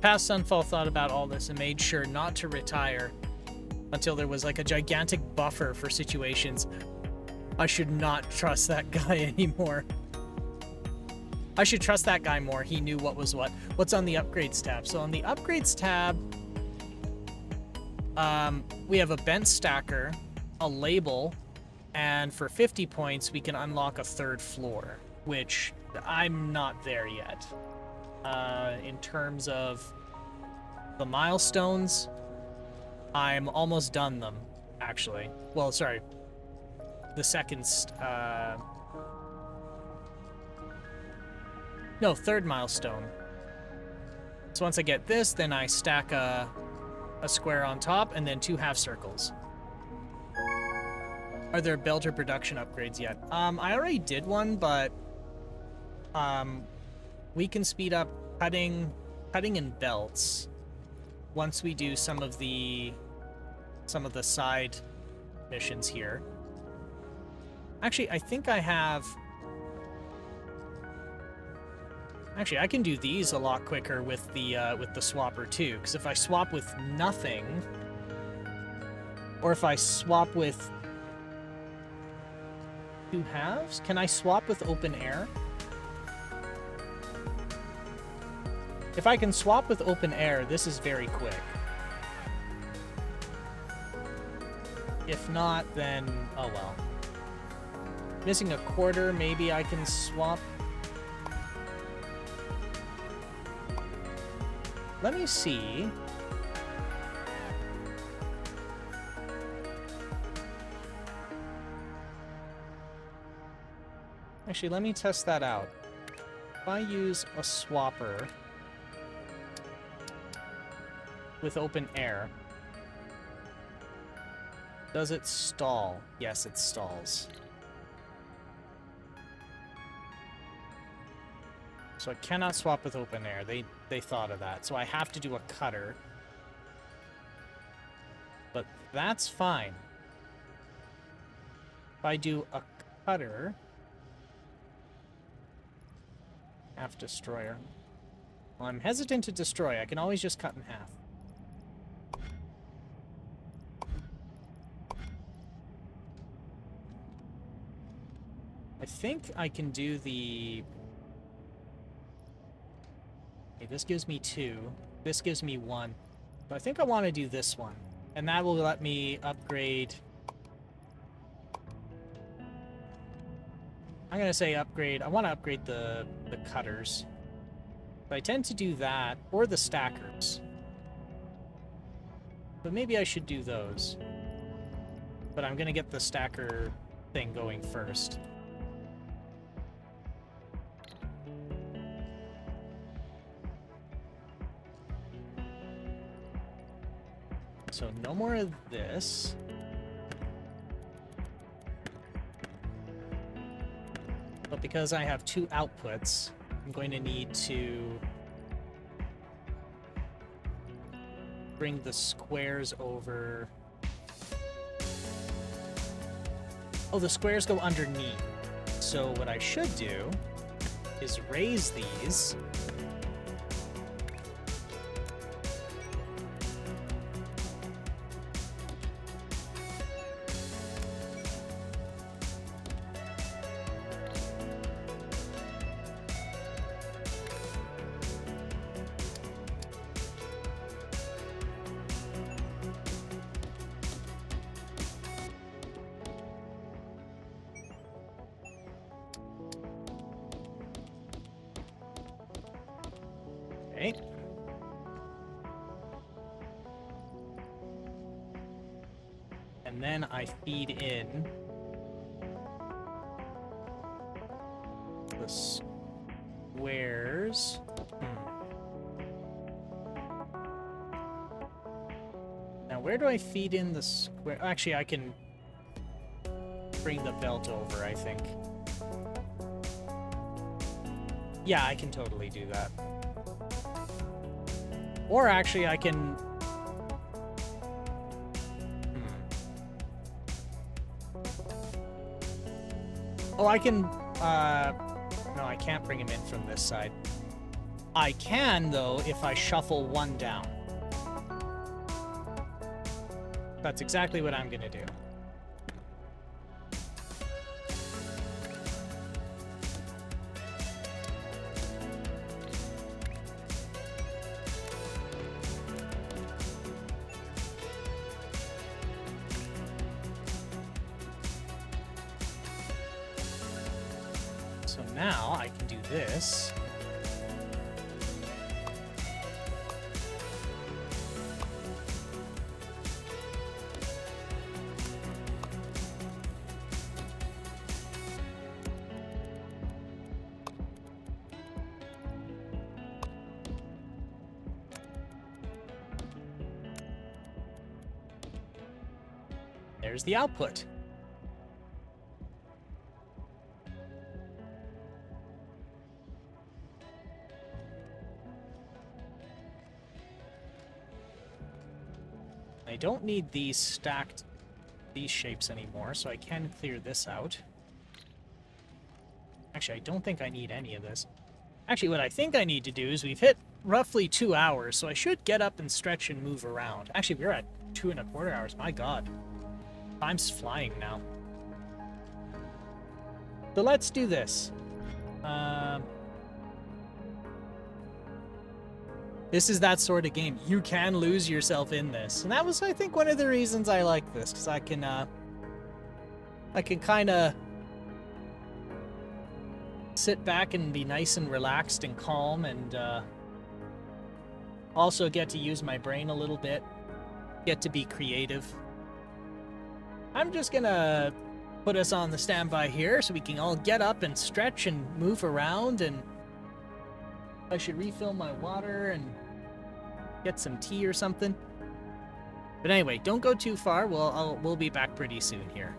Past Sunfall thought about all this and made sure not to retire until there was like a gigantic buffer for situations. I should not trust that guy anymore. I should trust that guy more. He knew what was what. What's on the upgrades tab? So on the upgrades tab, we have a bent stacker, a label, and for 50 points, we can unlock a 3rd floor, which I'm not there yet. In terms of the milestones, I'm almost done them, actually. Well, sorry. The second, no, 3rd milestone. So once I get this, then I stack a square on top, and then 2 half circles. Are there belter production upgrades yet? I already did one, but we can speed up cutting in belts once we do some of the side missions here. Actually, I think I have... Actually, I can do these a lot quicker with the swapper too, because if I swap with nothing, or if I swap with 2 halves, can I swap with open air? If I can swap with open air, this is very quick. If not, then oh well. Missing a quarter, maybe I can swap. Let me see. Actually, let me test that out. If I use a swapper with open air, does it stall? Yes, it stalls. So I cannot swap with open air. They thought of that. So I have to do a cutter. But that's fine. If I do a cutter... Half destroyer. Well, I'm hesitant to destroy. I can always just cut in half. think I can do the... Okay, this gives me 2. This gives me 1. But I think I want to do this one. And that will let me upgrade... I'm going to say upgrade. I want to upgrade the cutters. But I tend to do that, or the stackers. But maybe I should do those. But I'm going to get the stacker thing going first. So no more of this. But because I have 2 outputs, I'm going to need to bring the squares over. Oh, the squares go underneath. So what I should do is raise these. Okay. And then I feed in the squares. Now, where do I feed in the square? Actually, I can bring the belt over, I think. Yeah, I can totally do that. Or actually, I can... Oh, I can... No, I can't bring him in from this side. I can, though, if I shuffle 1 down. That's exactly what I'm gonna do. So now I can do this. There's the output. I don't need these stacked, these shapes anymore, so I can clear this out. Actually, I don't think I need any of this. Actually, what I think I need to do is we've hit roughly 2 hours, so I should get up and stretch and move around. Actually, we're at 2.25 hours. My God. Time's flying now. So let's do this. This is that sort of game. You can lose yourself in this. And that was, I think, one of the reasons I like this, because I can kind of sit back and be nice and relaxed and calm, and also get to use my brain a little bit, get to be creative. I'm just gonna put us on the standby here so we can all get up and stretch and move around, and I should refill my water and get some tea or something. But anyway, don't go too far. We'll be back pretty soon here.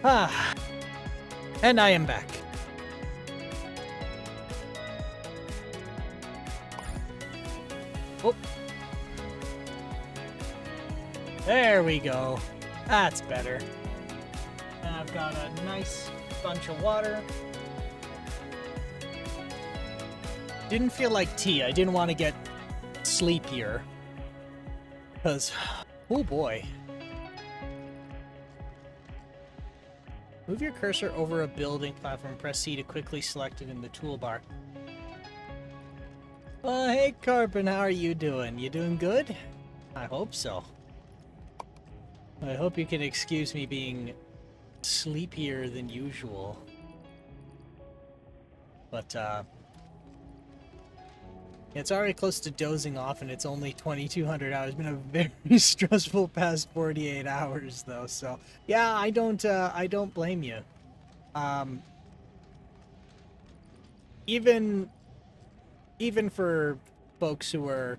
Ah, and I am back. Oh. There we go. That's better. And I've got a nice bunch of water. Didn't feel like tea. I didn't want to get sleepier. Because, oh boy. Move your cursor over a building platform. Press C to quickly select it in the toolbar. Well, hey Carpin, how are you doing? You doing good? I hope so. I hope you can excuse me being sleepier than usual. But, it's already close to dozing off, and it's only 2,200 hours. It's been a very stressful past 48 hours, though. So, yeah, I don't blame you. Even for folks who are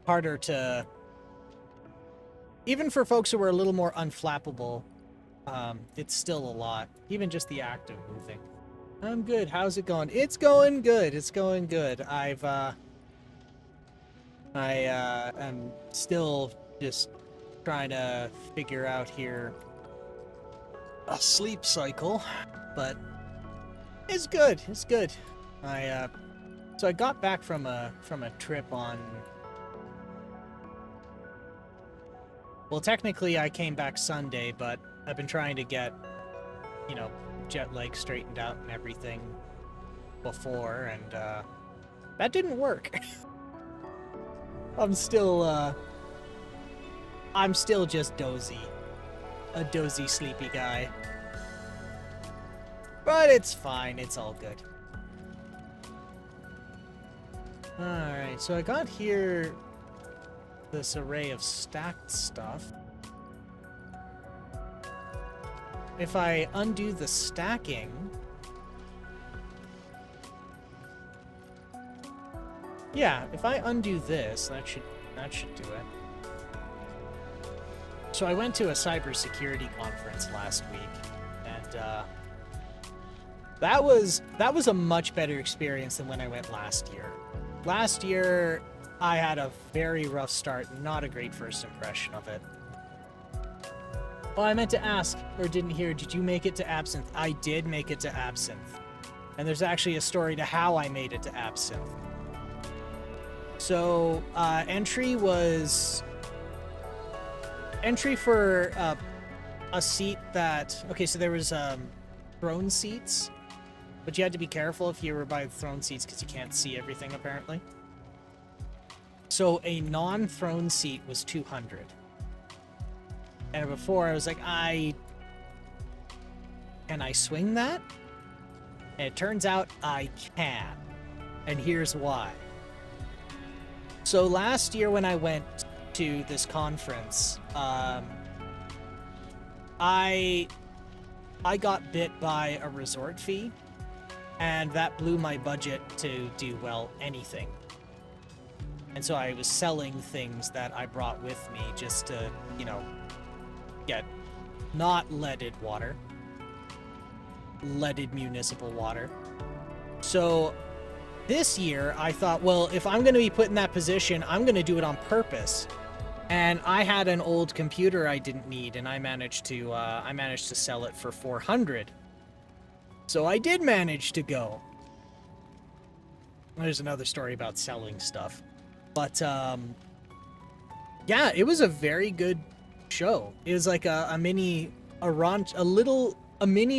harder to, even for folks who are a little more unflappable, it's still a lot. Even just the act of moving. I'm good. How's it going? It's going good. It's going good. I am still just trying to figure out here a sleep cycle, but it's good. It's good. So I got back from a trip on. Well, technically I came back Sunday, but I've been trying to get, you know, jet lag straightened out and everything before, and that didn't work. I'm still just dozy. A dozy, sleepy guy. But it's fine, it's all good. Alright, so I got here this array of stacked stuff. If I undo the stacking... Yeah, if I undo this, that should do it. So I went to a cybersecurity conference last week, and that was a much better experience than when I went last year. Last year, I had a very rough start, not a great first impression of it. Oh, I meant to ask, or didn't hear, did you make it to Absinthe? I did make it to Absinthe. And there's actually a story to how I made it to Absinthe. So, entry for a seat that... Okay, so there was throne seats, but you had to be careful if you were by the throne seats because you can't see everything, apparently. So a non-throne seat was 200. And before I was like, can I swing that? And it turns out I can. And here's why. So last year when I went to this conference, I got bit by a resort fee, and that blew my budget to do, well, anything. And so I was selling things that I brought with me just to, you know, get not leaded water, leaded municipal water. So this year I thought, well, if I'm going to be put in that position, I'm going to do it on purpose. And I had an old computer I didn't need, and I managed to sell it for 400. So I did manage to go. There's another story about selling stuff. But yeah, it was a very good show. It was like a mini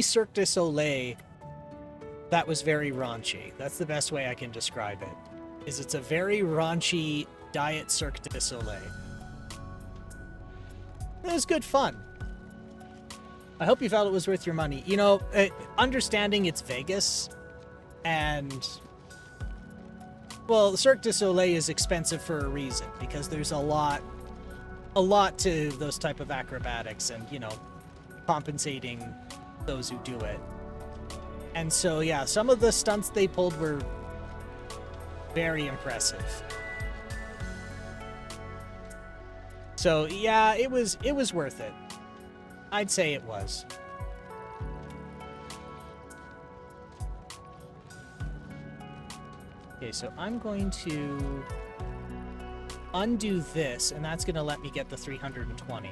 Cirque du Soleil that was very raunchy. That's the best way I can describe it. It's a very raunchy diet Cirque du Soleil. It was good fun. I hope you felt it was worth your money. You know, understanding it's Vegas, and well, Cirque du Soleil is expensive for a reason, because there's a lot to those type of acrobatics, and, you know, compensating those who do it. And so, yeah, some of the stunts they pulled were very impressive. So, yeah, it was worth it. I'd say it was. Okay, so I'm going to undo this, and that's going to let me get the 320.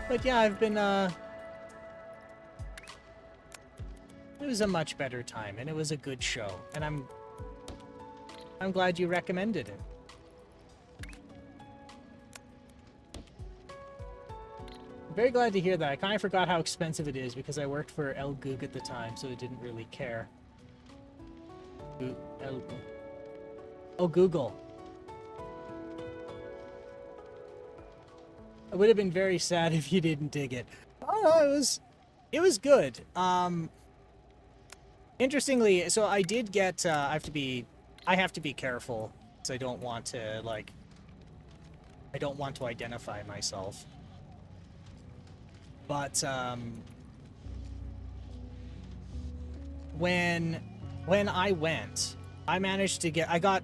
But yeah, I've been, it was a much better time, and it was a good show, and I'm glad you recommended it. I'm very glad to hear that. I kind of forgot how expensive it is because I worked for El Goog at the time, so I didn't really care. Oh, Google. I would have been very sad if you didn't dig it. Oh no, it was good. Interestingly, so I did get I have to be careful because I don't want to identify myself. But when I went, I managed to I got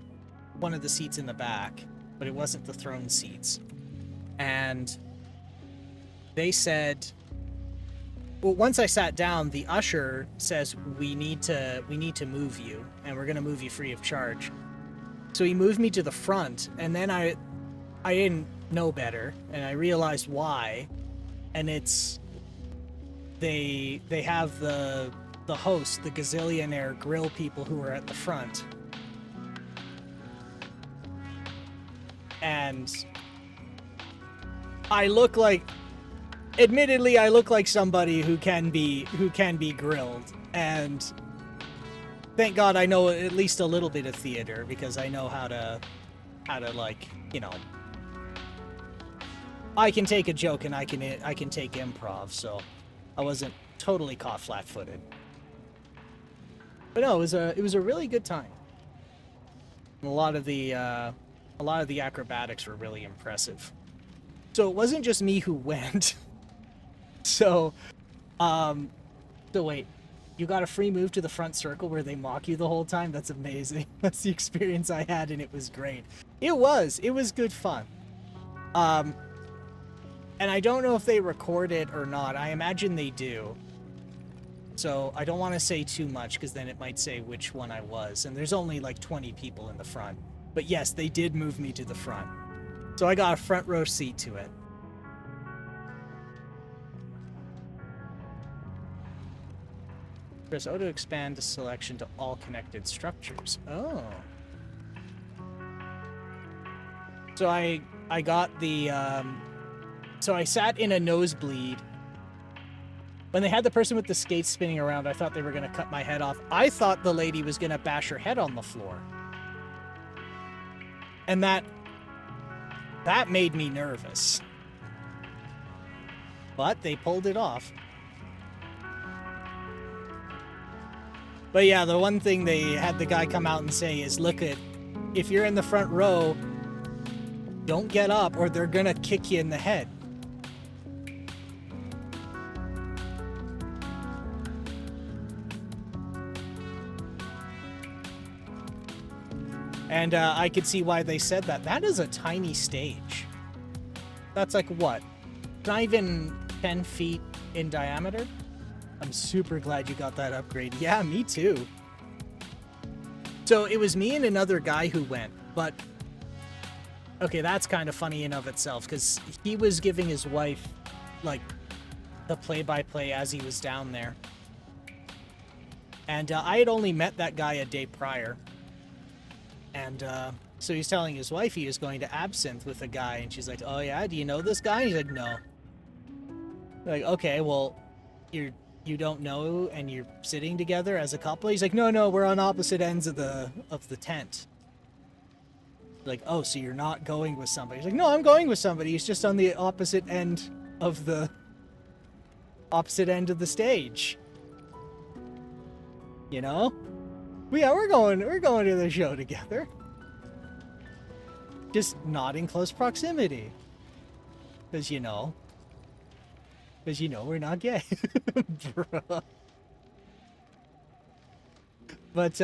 one of the seats in the back, but it wasn't the throne seats. And they said, well, once I sat down, the usher says, we need to move you, and we're going to move you free of charge. So he moved me to the front, and then I didn't know better, and I realized why. And it's they have the host, the gazillionaire grill people who are at the front. And I look like, admittedly, I look like somebody who can be grilled, and thank God I know at least a little bit of theater because I know how to like, you know, I can take a joke and I can take improv, so I wasn't totally caught flat-footed. But no, it was a really good time. And a lot of the acrobatics were really impressive. So it wasn't just me who went. So wait, you got a free move to the front circle where they mock you the whole time? That's amazing. That's the experience I had, and it was great. It was good fun. And I don't know if they record it or not. I imagine they do. So I don't want to say too much because then it might say which one I was. And there's only like 20 people in the front. But yes, they did move me to the front. So I got a front row seat to it. Press O to expand the selection to all connected structures. Oh. So I got the, so I sat in a nosebleed. When they had the person with the skates spinning around, I thought they were going to cut my head off. I thought the lady was going to bash her head on the floor. And that made me nervous. But they pulled it off. But yeah, the one thing they had the guy come out and say is, look, if you're in the front row, don't get up or they're gonna kick you in the head. And I could see why they said that. That is a tiny stage. That's like what? Not even 10 feet in diameter? I'm super glad you got that upgrade. Yeah, me too. So it was me and another guy who went, but okay, that's kind of funny in of itself because he was giving his wife like the play-by-play as he was down there. And I had only met that guy a day prior. And so he's telling his wife he was going to Absinthe with a guy, and she's like, oh yeah, do you know this guy? And he's like, no. Like, okay, well, you don't know and you're sitting together as a couple? He's like, no, we're on opposite ends of the tent. Like, oh, so you're not going with somebody? He's like, no, I'm going with somebody. He's just on the opposite end of the stage. You know? Yeah, we're going to the show together. Just not in close proximity. Because you know we're not gay. Bruh. But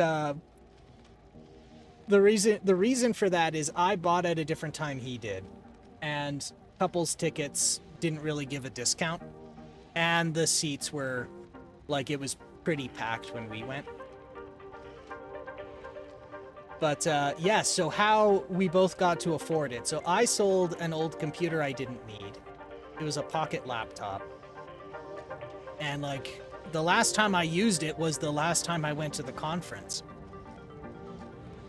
the reason for that is I bought at a different time he did, and couples tickets didn't really give a discount, and the seats were like, it was pretty packed when we went. But yeah, so how we both got to afford it. So I sold an old computer I didn't need. It was a pocket laptop. And like, the last time I used it was the last time I went to the conference.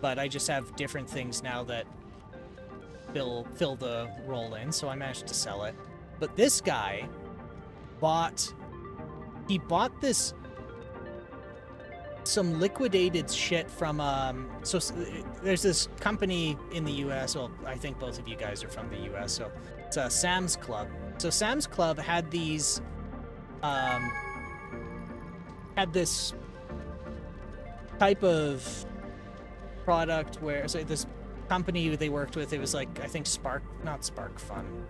But I just have different things now that fill the role in, so I managed to sell it. But this guy bought this some liquidated shit from so there's this company in the US. Well, I think both of you guys are from the US, so it's a Sam's Club. So Sam's Club had these had this type of product where, so this company they worked with, it was like, I think not Spark Fun.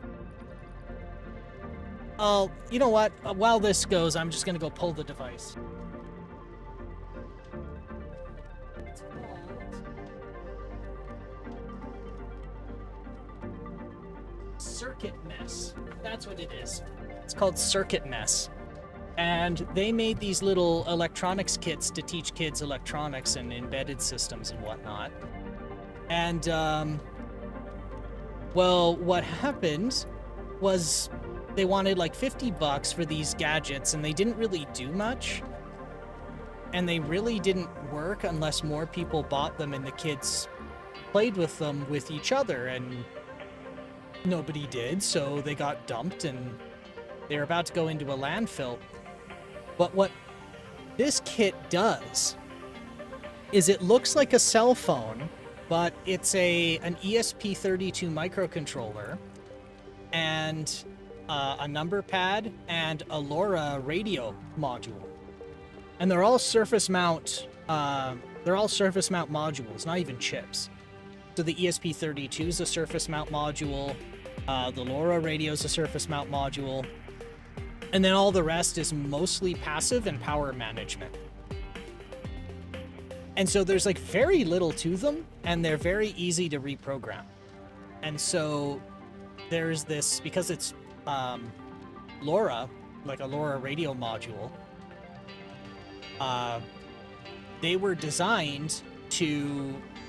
Oh, you know what? While this goes, I'm just gonna go pull the device. Circuit Mess. That's what it is. It's called Circuit Mess. And they made these little electronics kits to teach kids electronics and embedded systems and whatnot. And, well, what happened was they wanted like $50 for these gadgets, and they didn't really do much. And they really didn't work unless more people bought them and the kids played with them with each other, and nobody did, so they got dumped and they were about to go into a landfill. But what this kit does is it looks like a cell phone, but it's an ESP32 microcontroller and a number pad and a LoRa radio module. And they're all surface mount modules, not even chips. So the ESP32 is a surface mount module, the LoRa radio is a surface mount module, and then all the rest is mostly passive and power management. And so there's like very little to them, and they're very easy to reprogram. And so there's this, because it's LoRa, like a LoRa radio module, they were designed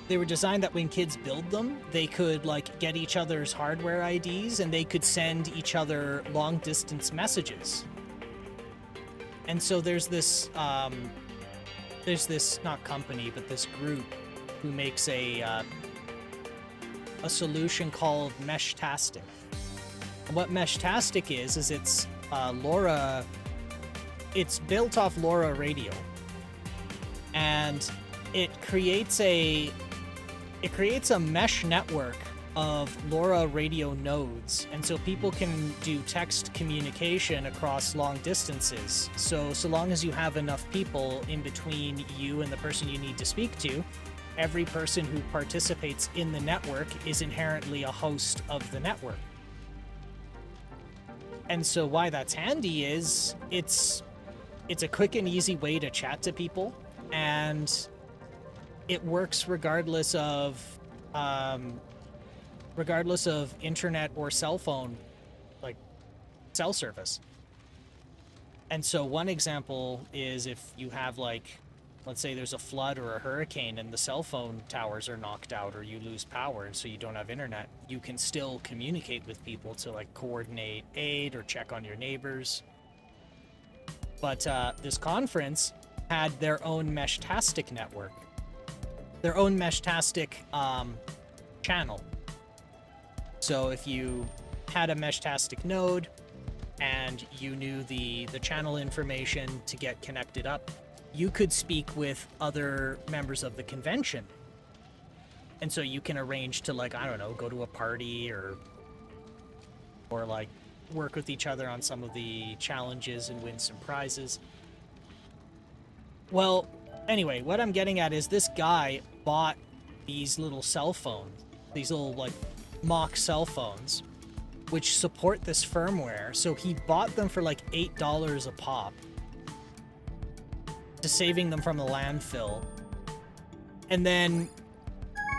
that when kids build them, they could like get each other's hardware IDs and they could send each other long distance messages. And so there's this not company, but this group who makes a solution called Meshtastic. And what Meshtastic is it's LoRa. It's built off LoRa radio, and it creates a mesh network of LoRa radio nodes, and so people can do text communication across long distances. So long as you have enough people in between you and the person you need to speak to, every person who participates in the network is inherently a host of the network. And so why that's handy is it's a quick and easy way to chat to people, and it works regardless of internet or cell phone, like cell service. And so one example is if you have, like, let's say there's a flood or a hurricane and the cell phone towers are knocked out or you lose power and so you don't have internet, you can still communicate with people to like coordinate aid or check on your neighbors. But this conference had their own Meshtastic network, their own Meshtastic channel. So if you had a Meshtastic node and you knew the channel information to get connected up, you could speak with other members of the convention. And so you can arrange to, like, I don't know, go to a party or like work with each other on some of the challenges and win some prizes. Well, anyway, what I'm getting at is this guy bought these little cell phones, these little like mock cell phones, which support this firmware. So he bought them for like $8 a pop, to saving them from the landfill. And then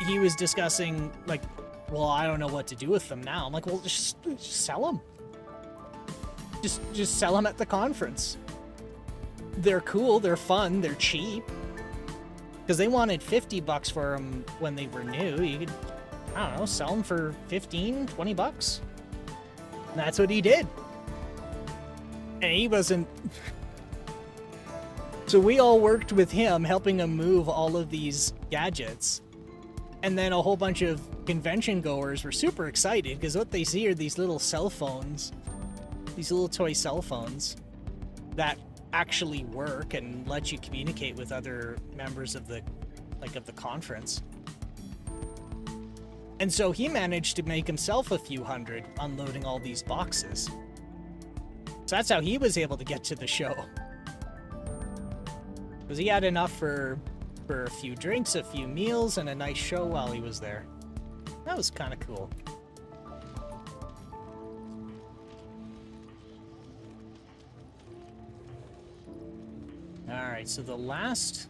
he was discussing, like, well, I don't know what to do with them now. I'm like, well, just sell them. Just sell them at the conference. They're cool, they're fun, they're cheap. Because they wanted $50 for them when they were new. You could, I don't know, sell them for 15, 20 bucks. And that's what he did. And he wasn't... So we all worked with him, helping him move all of these gadgets. And then a whole bunch of convention goers were super excited because what they see are these little cell phones, these little toy cell phones that actually work and let you communicate with other members of the conference. And so he managed to make himself a few hundred unloading all these boxes. So that's how he was able to get to the show. Because he had enough for a few drinks, a few meals, and a nice show while he was there. That was kind of cool. Alright, so the last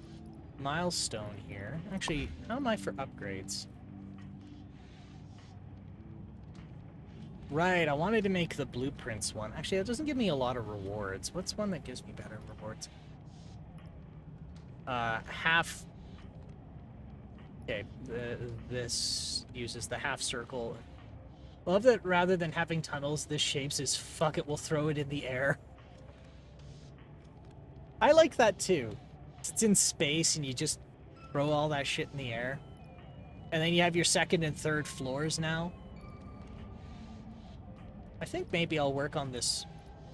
milestone here... Actually, how am I for upgrades? Right, I wanted to make the blueprints one. Actually, that doesn't give me a lot of rewards. What's one that gives me better rewards? Half... Okay, this uses the half circle. Love that rather than having tunnels, this shapes is fuck it, we'll throw it in the air. I like that too. It's in space and you just throw all that shit in the air. And then you have your second and third floors now. I think maybe I'll work on this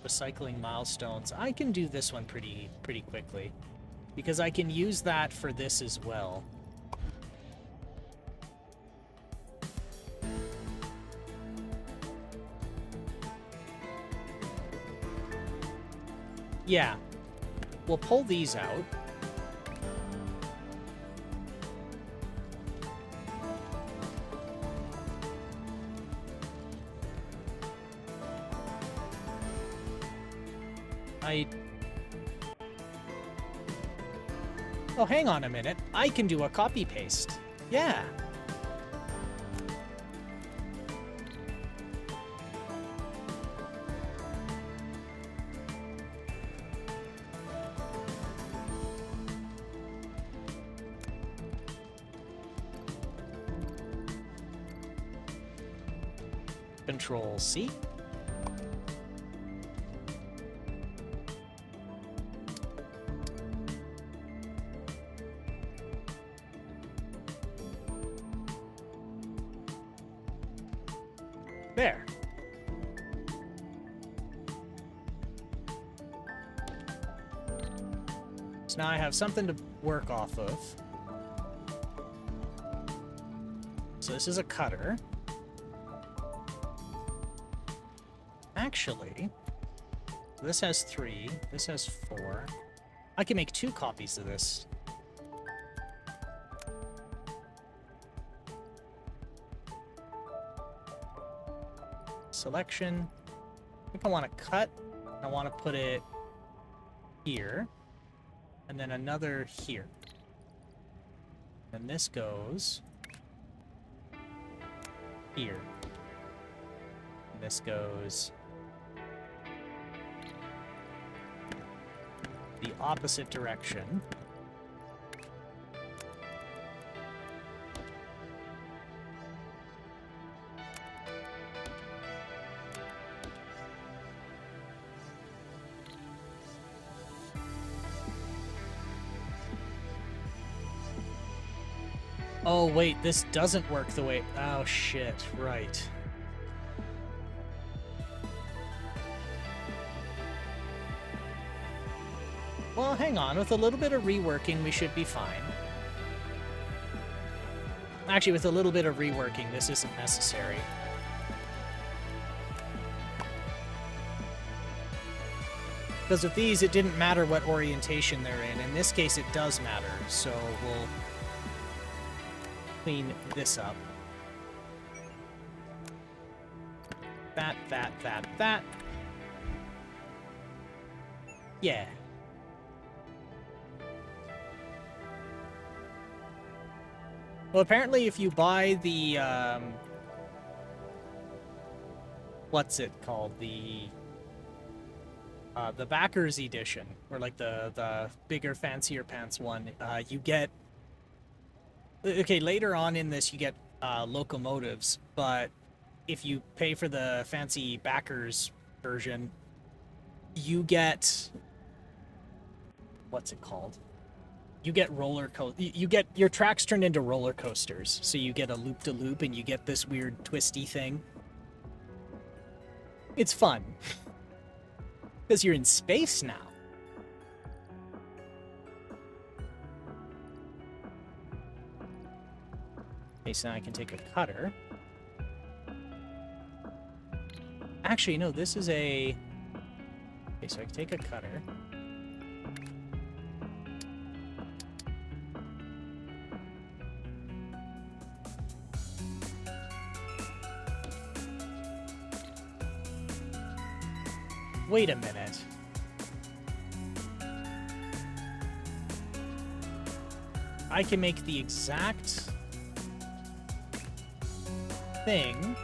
recycling milestones. I can do this one pretty quickly. Because I can use that for this as well. Yeah. We'll pull these out. Oh, hang on a minute. I can do a copy paste. Yeah. Control C. There. So now I have something to work off of. So this is a cutter. Actually, this has 3, this has 4. I can make 2 copies of this. Selection. I think I want to cut. I want to put it here. And then another here. And this goes here. And this goes the opposite direction. Oh, wait, this doesn't work the way... Oh, shit, right. Well, hang on. With a little bit of reworking, we should be fine. Actually, with a little bit of reworking, this isn't necessary. Because with these, it didn't matter what orientation they're in. In this case, it does matter, so we'll clean this up. That. Yeah. Well, apparently if you buy the, what's it called? The Backers Edition, or like the bigger, fancier pants one, you get... Okay, later on in this you get locomotives, but if you pay for the fancy Backers version, you get... What's it called? You get you get your tracks turned into roller coasters. So you get a loop-de-loop and you get this weird twisty thing. It's fun. Because you're in space now. Okay, so now I can take a cutter. Actually, no, this is a... Okay, so I can take a cutter. Wait a minute. I can make the exact thing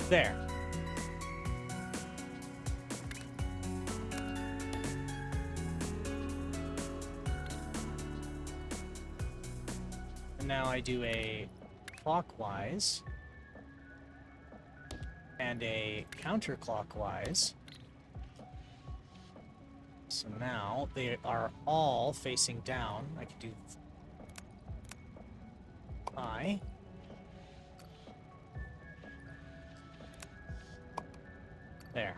there. And now I do a clockwise and a counterclockwise. So now they are all facing down. I can do I. There.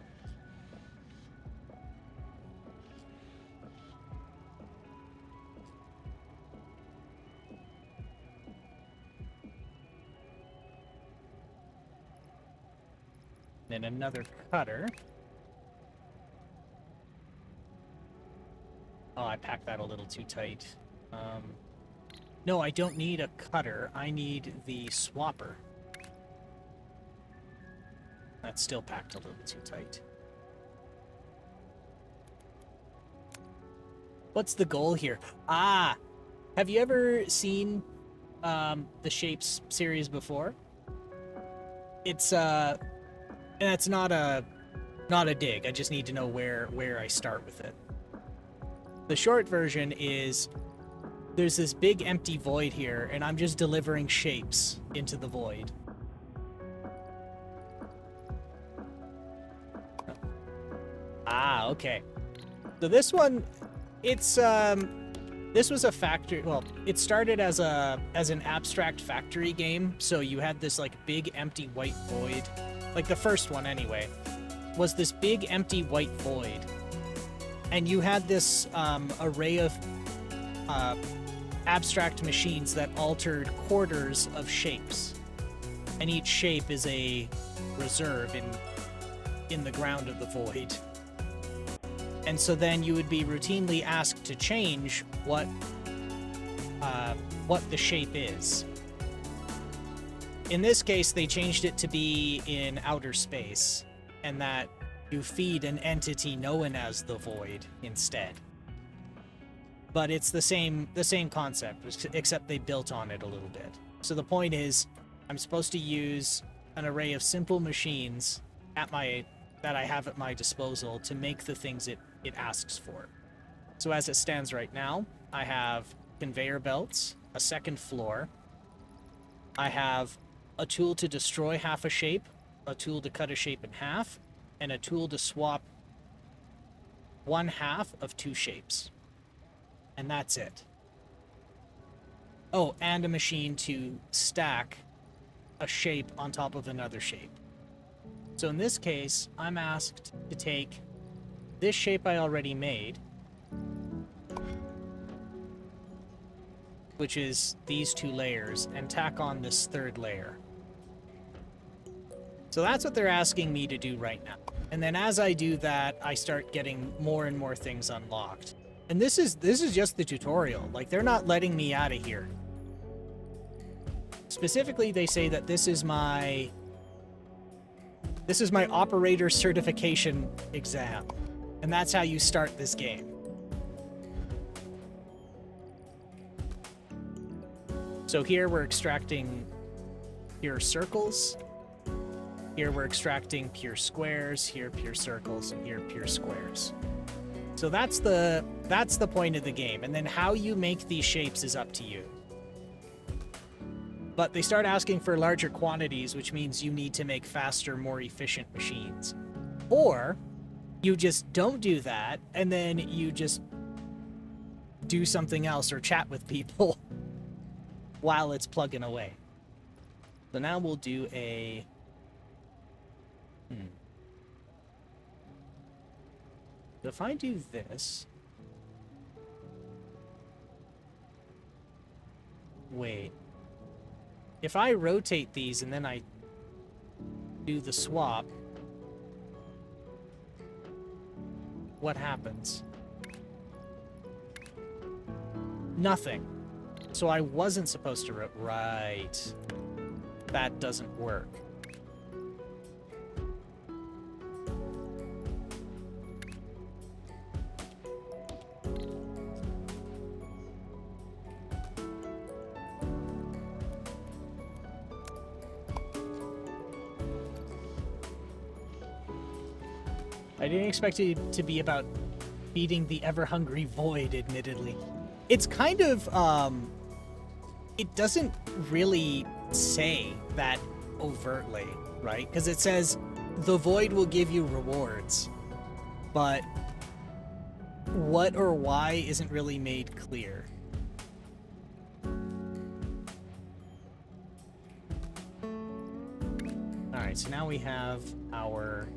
Then another cutter. Oh, I packed that a little too tight. No, I don't need a cutter. I need the swapper. That's still packed a little too tight. What's the goal here? Ah! Have you ever seen the Shapes series before? It's and that's not a dig. I just need to know where I start with it. The short version is there's this big empty void here, and I'm just delivering shapes into the void. Ah, okay. So this one, it's this was a factory. Well, it started as an abstract factory game. So you had this like big empty white void, like the first one anyway, was this big empty white void, and you had this array of abstract machines that altered quarters of shapes, and each shape is a reserve in the ground of the void. And so then you would be routinely asked to change what the shape is. In this case, they changed it to be in outer space, and that you feed an entity known as the void instead. But it's the same concept, except they built on it a little bit. So the point is, I'm supposed to use an array of simple machines that I have at my disposal to make the things it asks for. So as it stands right now, I have conveyor belts, a second floor. I have a tool to destroy half a shape, a tool to cut a shape in half, and a tool to swap one half of two shapes. And that's it. Oh, and a machine to stack a shape on top of another shape. So in this case, I'm asked to take this shape I already made, which is these two layers, and tack on this third layer. So that's what they're asking me to do right now. And then as I do that, I start getting more and more things unlocked. And this is just the tutorial. Like, they're not letting me out of here. Specifically, they say that this is my operator certification exam. And that's how you start this game. So here we're extracting pure circles. Here we're extracting pure squares, here pure circles, and here pure squares. So that's the point of the game. And then how you make these shapes is up to you. But they start asking for larger quantities, which means you need to make faster, more efficient machines. Or you just don't do that, and then you just do something else or chat with people while it's plugging away. So now we'll do a... So if I do this... Wait. If I rotate these and then I do the swap, what happens? Nothing. So I wasn't supposed to right. That doesn't work. I didn't expect it to be about feeding the ever-hungry void, admittedly. It's kind of, it doesn't really say that overtly, right? Because it says, the void will give you rewards. But what or why isn't really made clear. Alright, so now we have our...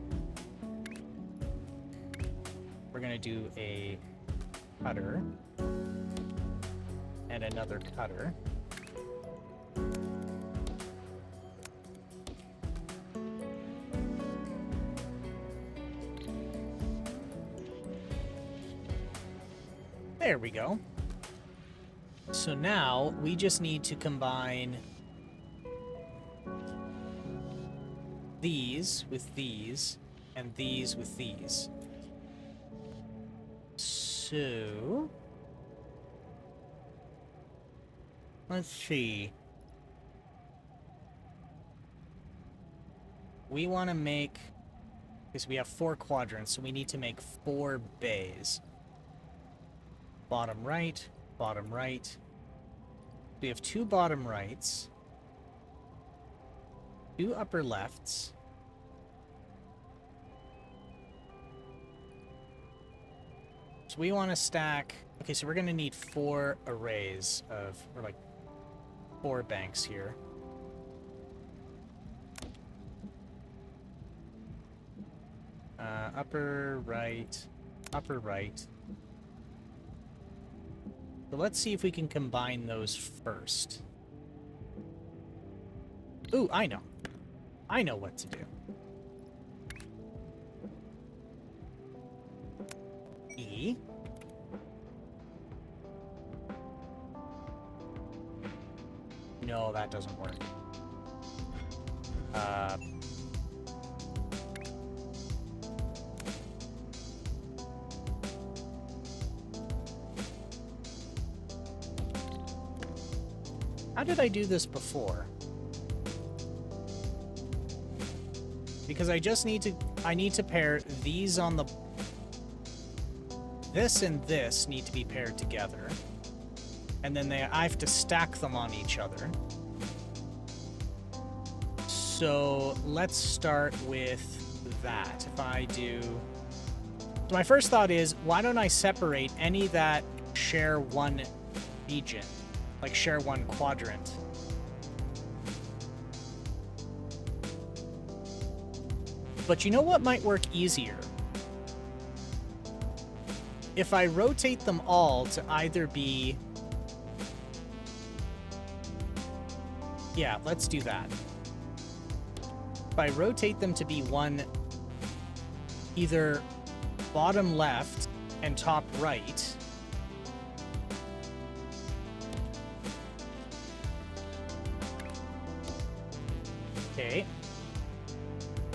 We're going to do a cutter and another cutter. There we go. So now we just need to combine these with these and these with these. So, let's see. We want to make, because we have 4 quadrants, so we need to make 4 bays. Bottom right, bottom right. We have 2 bottom rights, 2 upper lefts, so we want to stack... Okay, so we're going to need 4 arrays of... or like 4 banks here. Upper right, upper right. So let's see if we can combine those first. Ooh, I know. I know what to do. E. No, that doesn't work. How did I do this before? Because I just need to... I need to pair these on the... This and this need to be paired together. And then I have to stack them on each other. So let's start with that. If I do... So my first thought is, why don't I separate any that share one region? Like share one quadrant. But you know what might work easier? If I rotate them all to either be... Yeah, let's do that. If I rotate them to be one, either bottom left and top right, okay,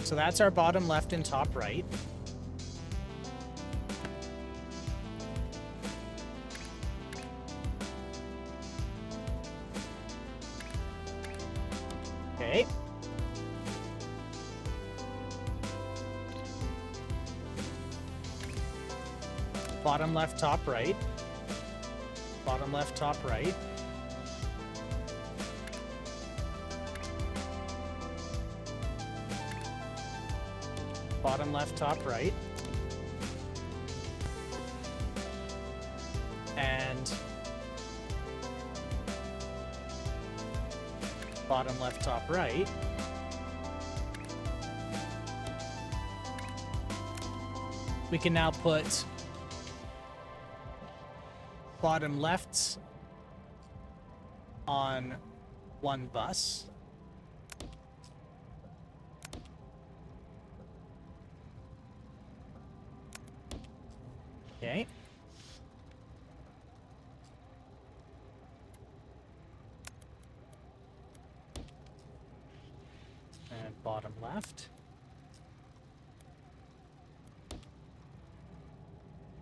so that's our bottom left and top right. Bottom left, top right. Bottom left, top right. Bottom left, top right. And bottom left, top right. We can now put bottom left on one bus. Okay. And bottom left.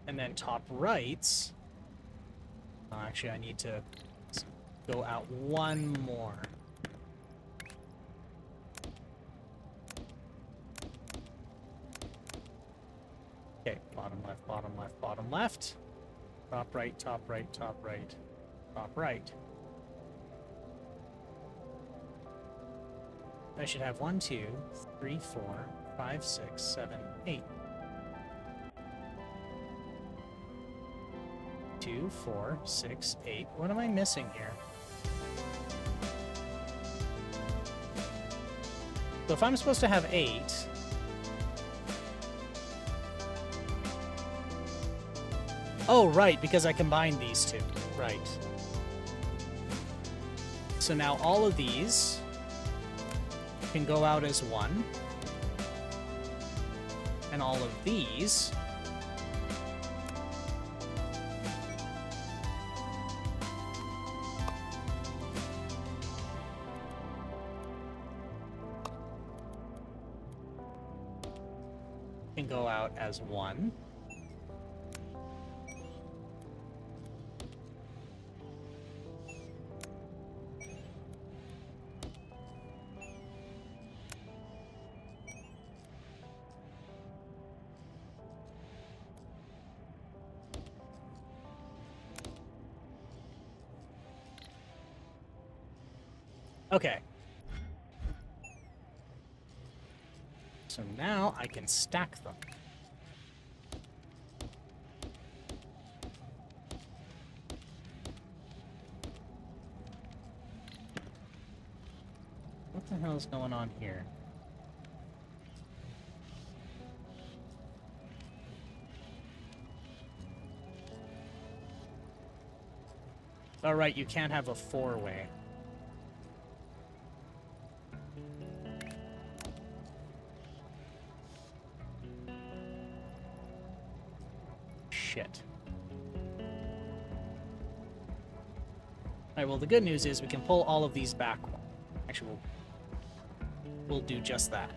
And then top rights. Actually, I need to go out one more. Okay, bottom left, bottom left, bottom left. Top right, top right, top right, top right. I should have 1, 2, 3, 4, 5, 6, 7, 8. 2, 4, 6, 8. What am I missing here? So if I'm supposed to have 8, oh, right, because I combined these two. Right. So now all of these can go out as 1. And all of these can go out as 1. Okay. So now I can stack them. What the hell is going on here? All right, you can't have a 4-way. Shit. Alright, well, the good news is we can pull all of these back. Actually, we'll do just that.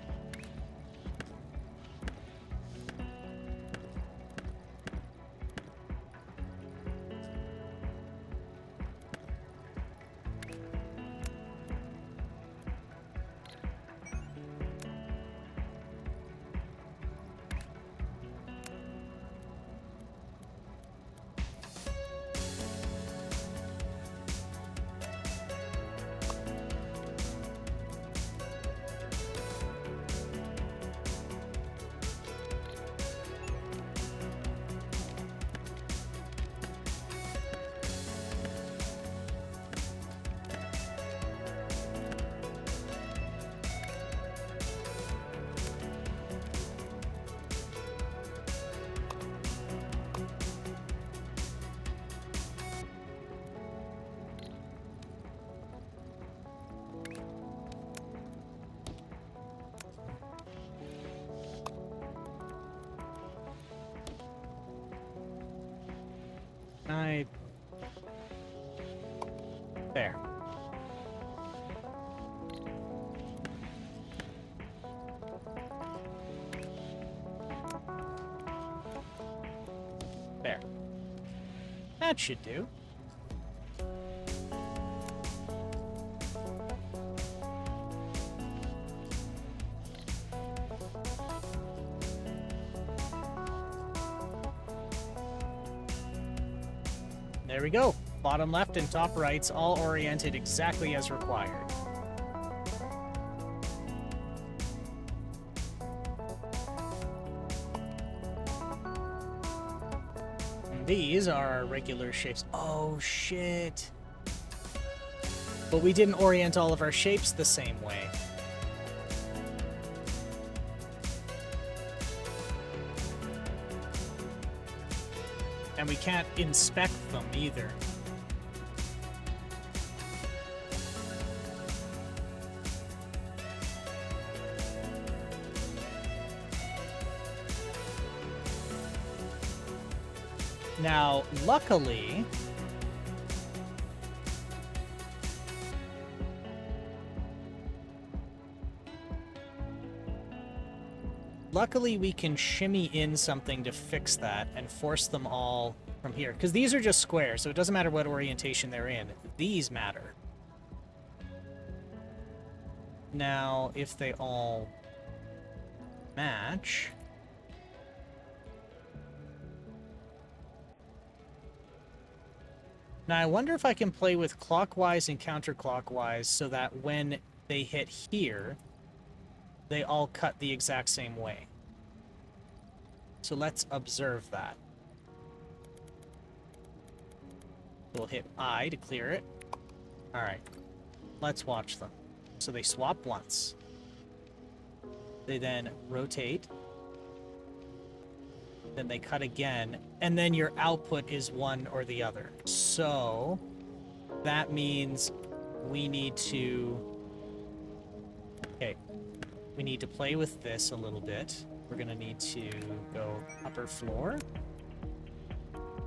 There. There. That should do. There we go. Bottom left and top right's all oriented exactly as required. And these are our regular shapes. Oh, shit. But we didn't orient all of our shapes the same way. And we can't inspect them either. Now, luckily, we can shimmy in something to fix that and force them all from here. Because these are just squares, so it doesn't matter what orientation they're in. These matter. Now, if they all match... Now, I wonder if I can play with clockwise and counterclockwise so that when they hit here, they all cut the exact same way. So let's observe that. We'll hit I to clear it. Alright, let's watch them. So they swap once. They then rotate. Then they cut again, and then your output is one or the other. So that means we need to... Okay, we need to play with this a little bit. We're gonna need to go upper floor.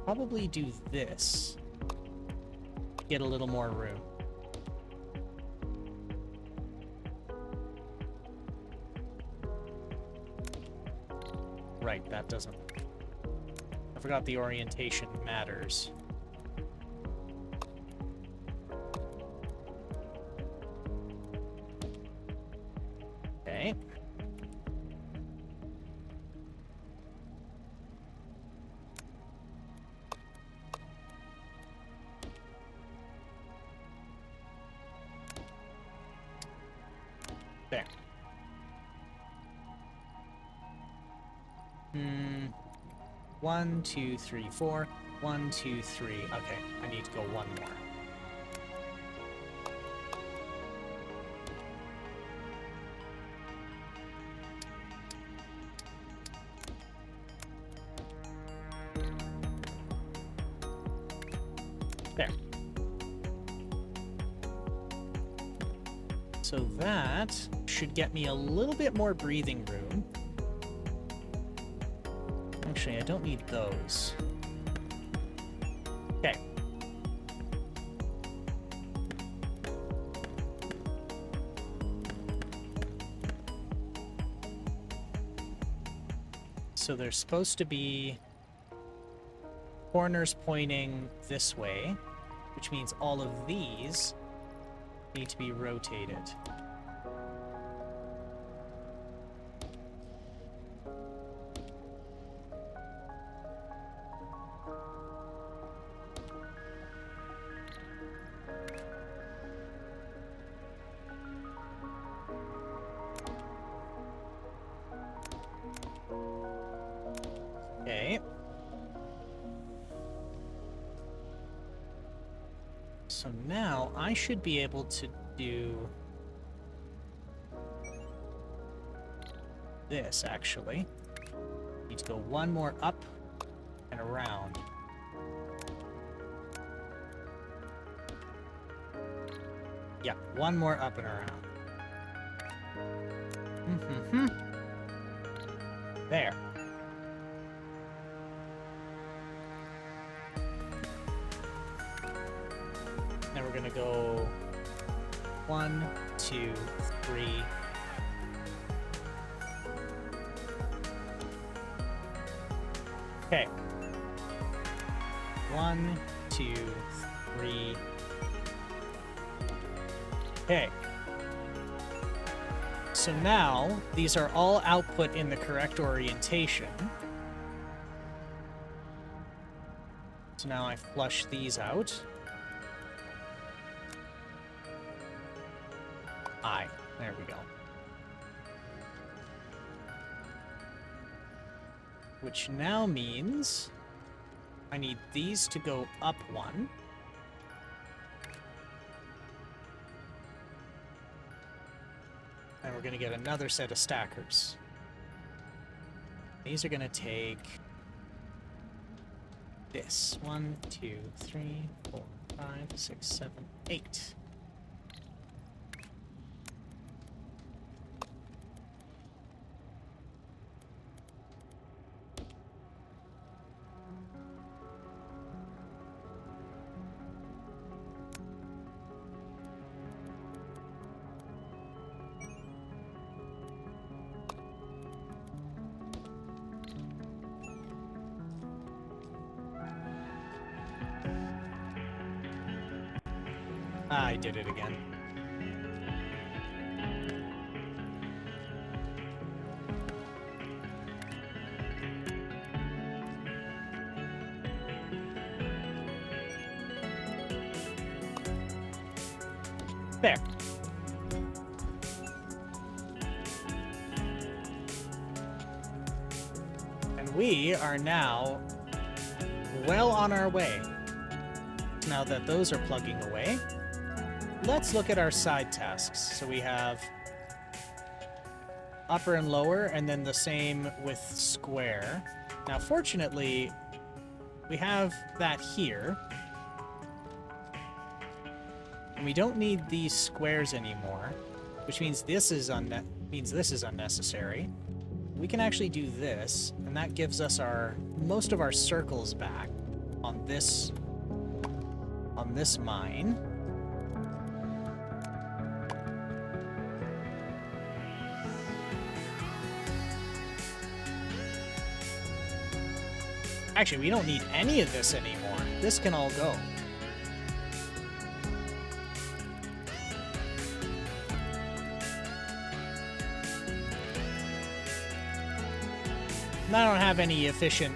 Probably do this. Get a little more room. Right, that doesn't... I forgot the orientation matters. Okay. There. 1, 2, 3, 4. 1, 2, 3. Okay, I need to go one more. There. So that should get me a little bit more breathing room. Actually, I don't need those. Okay. So there's supposed to be corners pointing this way, which means all of these need to be rotated. Okay. So now I should be able to do this, actually. Need to go one more up and around. Yeah, one more up and around. There. Now we're gonna go 1, 2, 3. Okay. 1, 2, 3. Okay. So now, these are all output in the correct orientation. So now I flush these out. There we go. Which now means I need these to go up one. And we're going to get another set of stackers. These are going to take this. 1, 2, 3, 4, 5, 6, 7, 8. I did it again. There. And we are now well on our way. Now that those are plugging away, let's look at our side tasks. So we have upper and lower, and then the same with square. Now, fortunately, we have that here. And we don't need these squares anymore, which means this is unnecessary. We can actually do this, and that gives us most of our circles back on this mine. Actually, we don't need any of this anymore. This can all go. And I don't have any efficient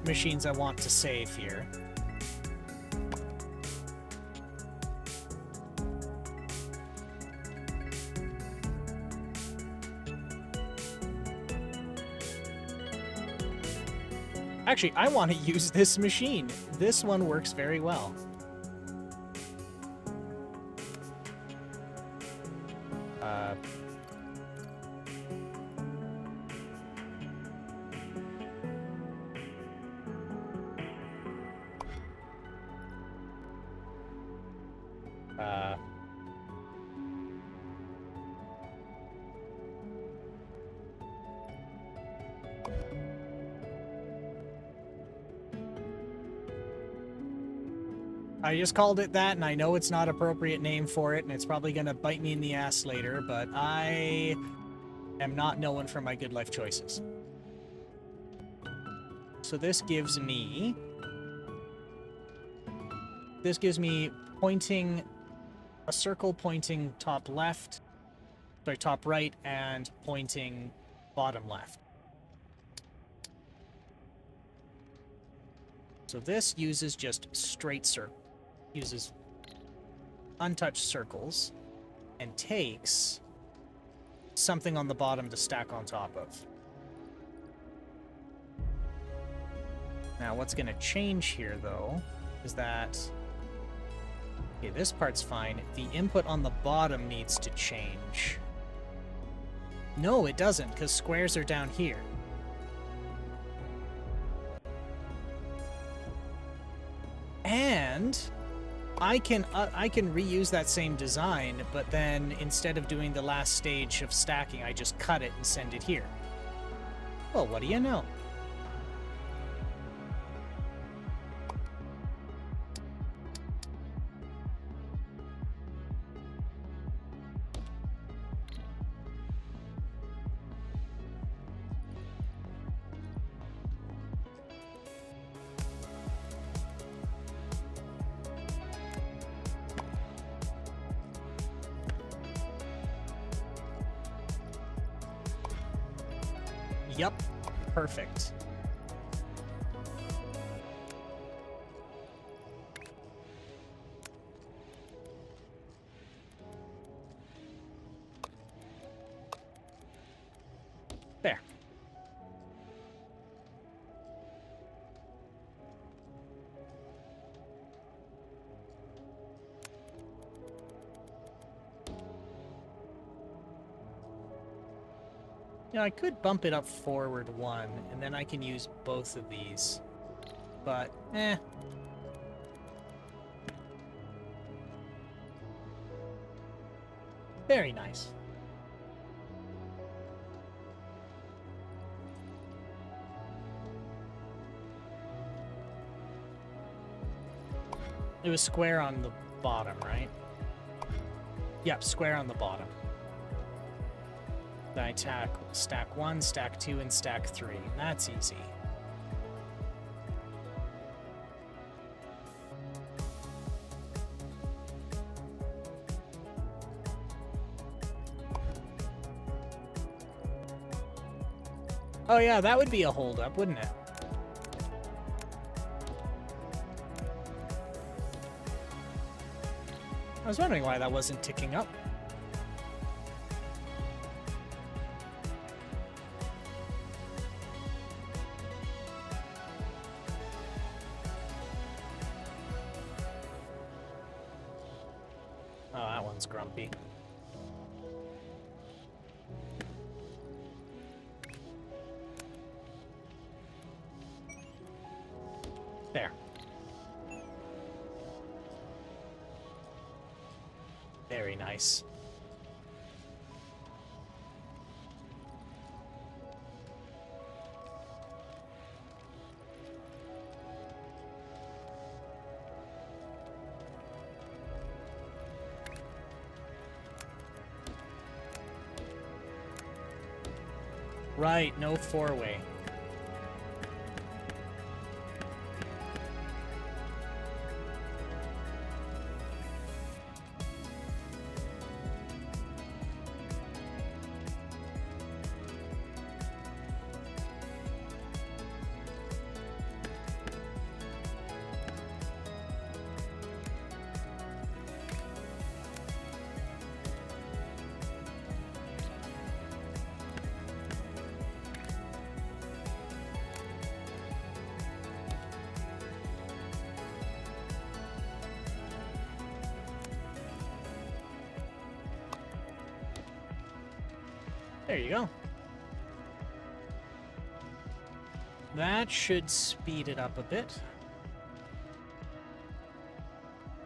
machines I want to save here. Actually, I want to use this machine. This one works very well. I just called it that, and I know it's not an appropriate name for it, and it's probably going to bite me in the ass later, but I am not known for my good life choices. So this gives me pointing, a circle pointing top left, sorry, top right, and pointing bottom left. So this uses just straight circle. Uses untouched circles and takes something on the bottom to stack on top of. Now what's going to change here though is that, okay, this part's fine. The input on the bottom needs to change. No, it doesn't, because squares are down here. And I can reuse that same design, but then instead of doing the last stage of stacking, I just cut it and send it here. Well, what do you know? Yep, perfect. There. Yeah, I could bump it up forward one, and then I can use both of these. But, eh. Very nice. It was square on the bottom, right? Yep, square on the bottom. Then I stack 1, stack 2, and stack 3. That's easy. Oh yeah, that would be a holdup, wouldn't it? I was wondering why that wasn't ticking up. Oh, that one's grumpy. There. Very nice. Right, no four-way. There you go. That should speed it up a bit.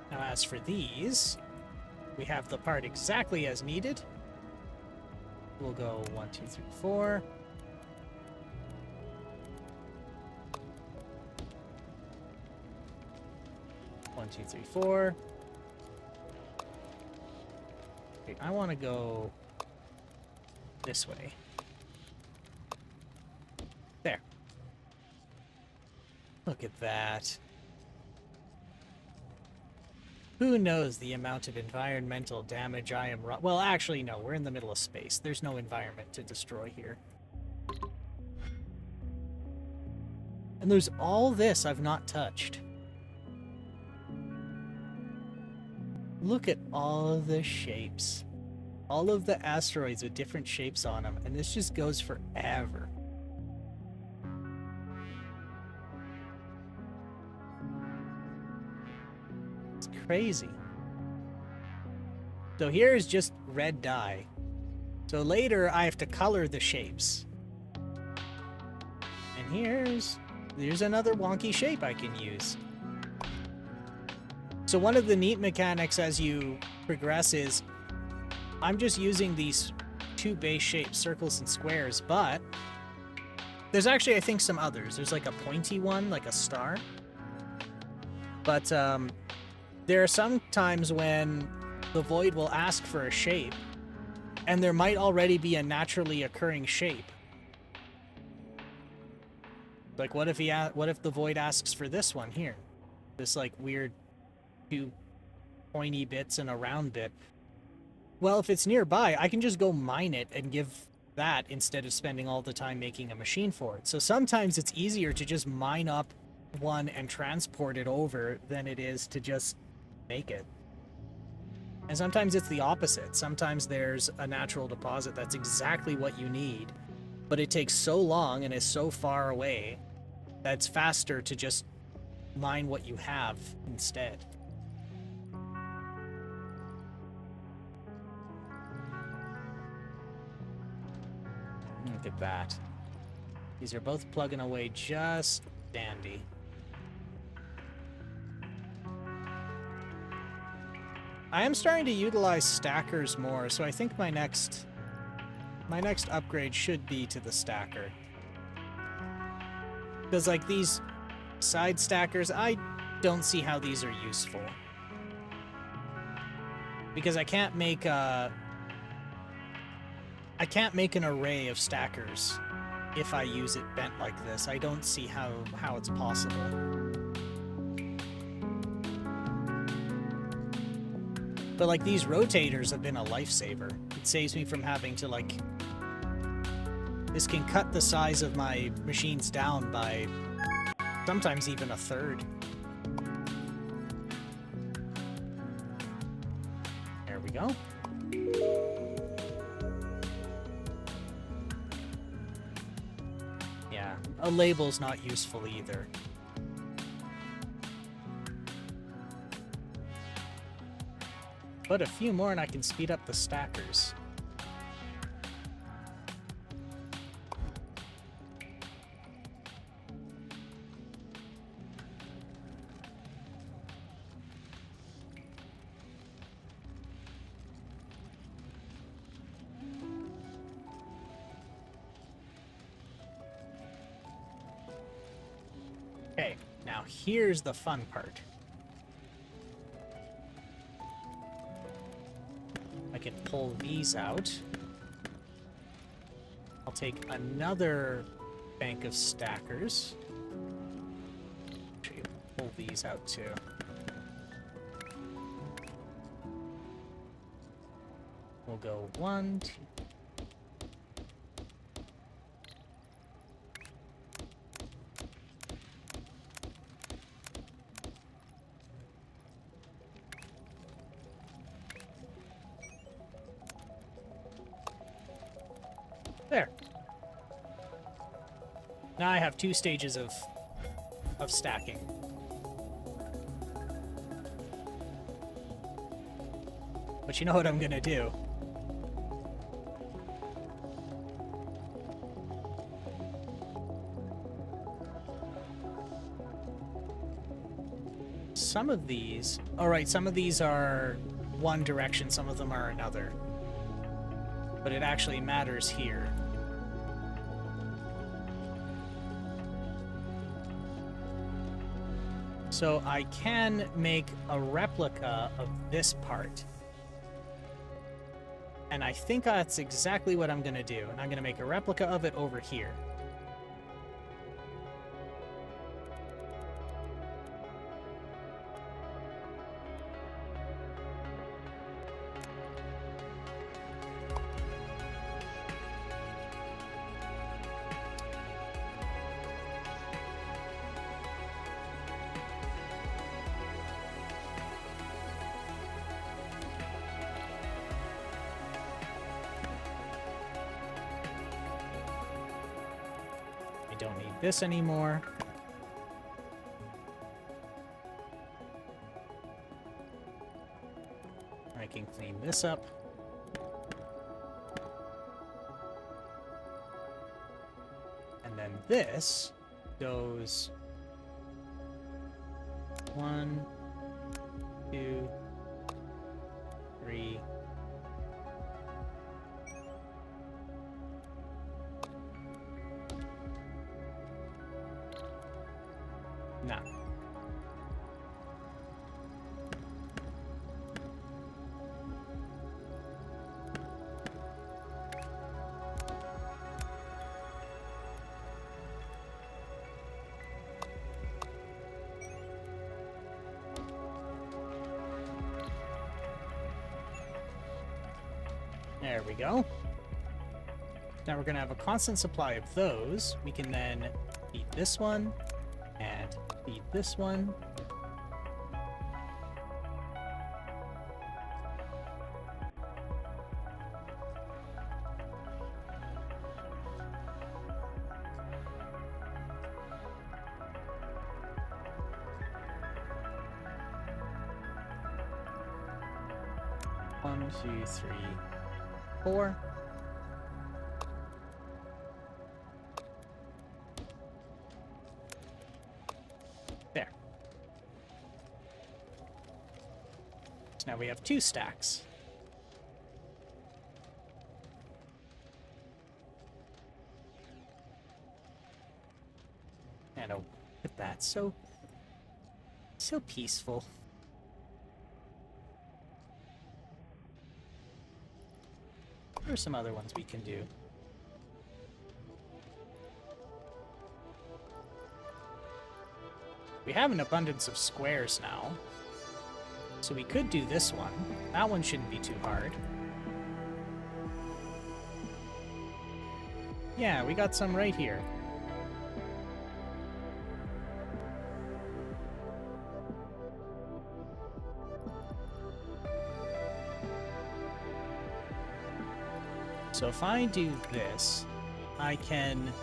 Now, as for these, we have the part exactly as needed. We'll go 1, 2, 3, 4. One, two, three, 4. Okay, I want to go this way. There. Look at that. Who knows the amount of environmental damage I am... Well, actually, no. We're in the middle of space. There's no environment to destroy here. And there's all this I've not touched. Look at all of the shapes. All of the asteroids with different shapes on them. And this just goes forever. It's crazy. So here's just red dye. So later I have to color the shapes. And here's another wonky shape I can use. So one of the neat mechanics as you progress is I'm just using these two base shapes, circles and squares, but there's actually, I think, some others. There's like a pointy one, like a star. But there are some times when the void will ask for a shape, and there might already be a naturally occurring shape. Like, what if the void asks for this one here? This like weird two pointy bits and a round bit. Well, if it's nearby, I can just go mine it and give that instead of spending all the time making a machine for it. So sometimes it's easier to just mine up one and transport it over than it is to just make it. And sometimes it's the opposite. Sometimes there's a natural deposit that's exactly what you need, but it takes so long and is so far away that it's faster to just mine what you have instead. Look at that. These are both plugging away just dandy. I am starting to utilize stackers more, so I think my next upgrade should be to the stacker. Because like these side stackers, I don't see how these are useful. Because I can't make an array of stackers if I use it bent like this. I don't see how it's possible. But like these rotators have been a lifesaver. It saves me from having to like... This can cut the size of my machines down by sometimes even a third. There we go. Yeah, a label's not useful either. But a few more and I can speed up the stackers. Okay, now here's the fun part. I can pull these out. I'll take another bank of stackers. Actually, pull these out too. We'll go 1, 2. There. Now I have 2 stages of stacking. But you know what I'm gonna do? Some of these... Alright, some of these are one direction, some of them are another. But it actually matters here. So I can make a replica of this part. And I think that's exactly what I'm going to do. And I'm going to make a replica of it over here. I don't need this anymore. I can clean this up. And then this goes 1, 2, 3. No. There we go. Now we're going to have a constant supply of those. We can then feed this one and feed this one. 1, 2, 3, 4. There. So now we have 2 stacks. And oh, look at that. So peaceful. There are some other ones we can do. We have an abundance of squares now. So we could do this one. That one shouldn't be too hard. Yeah, we got some right here. So if I do this, I can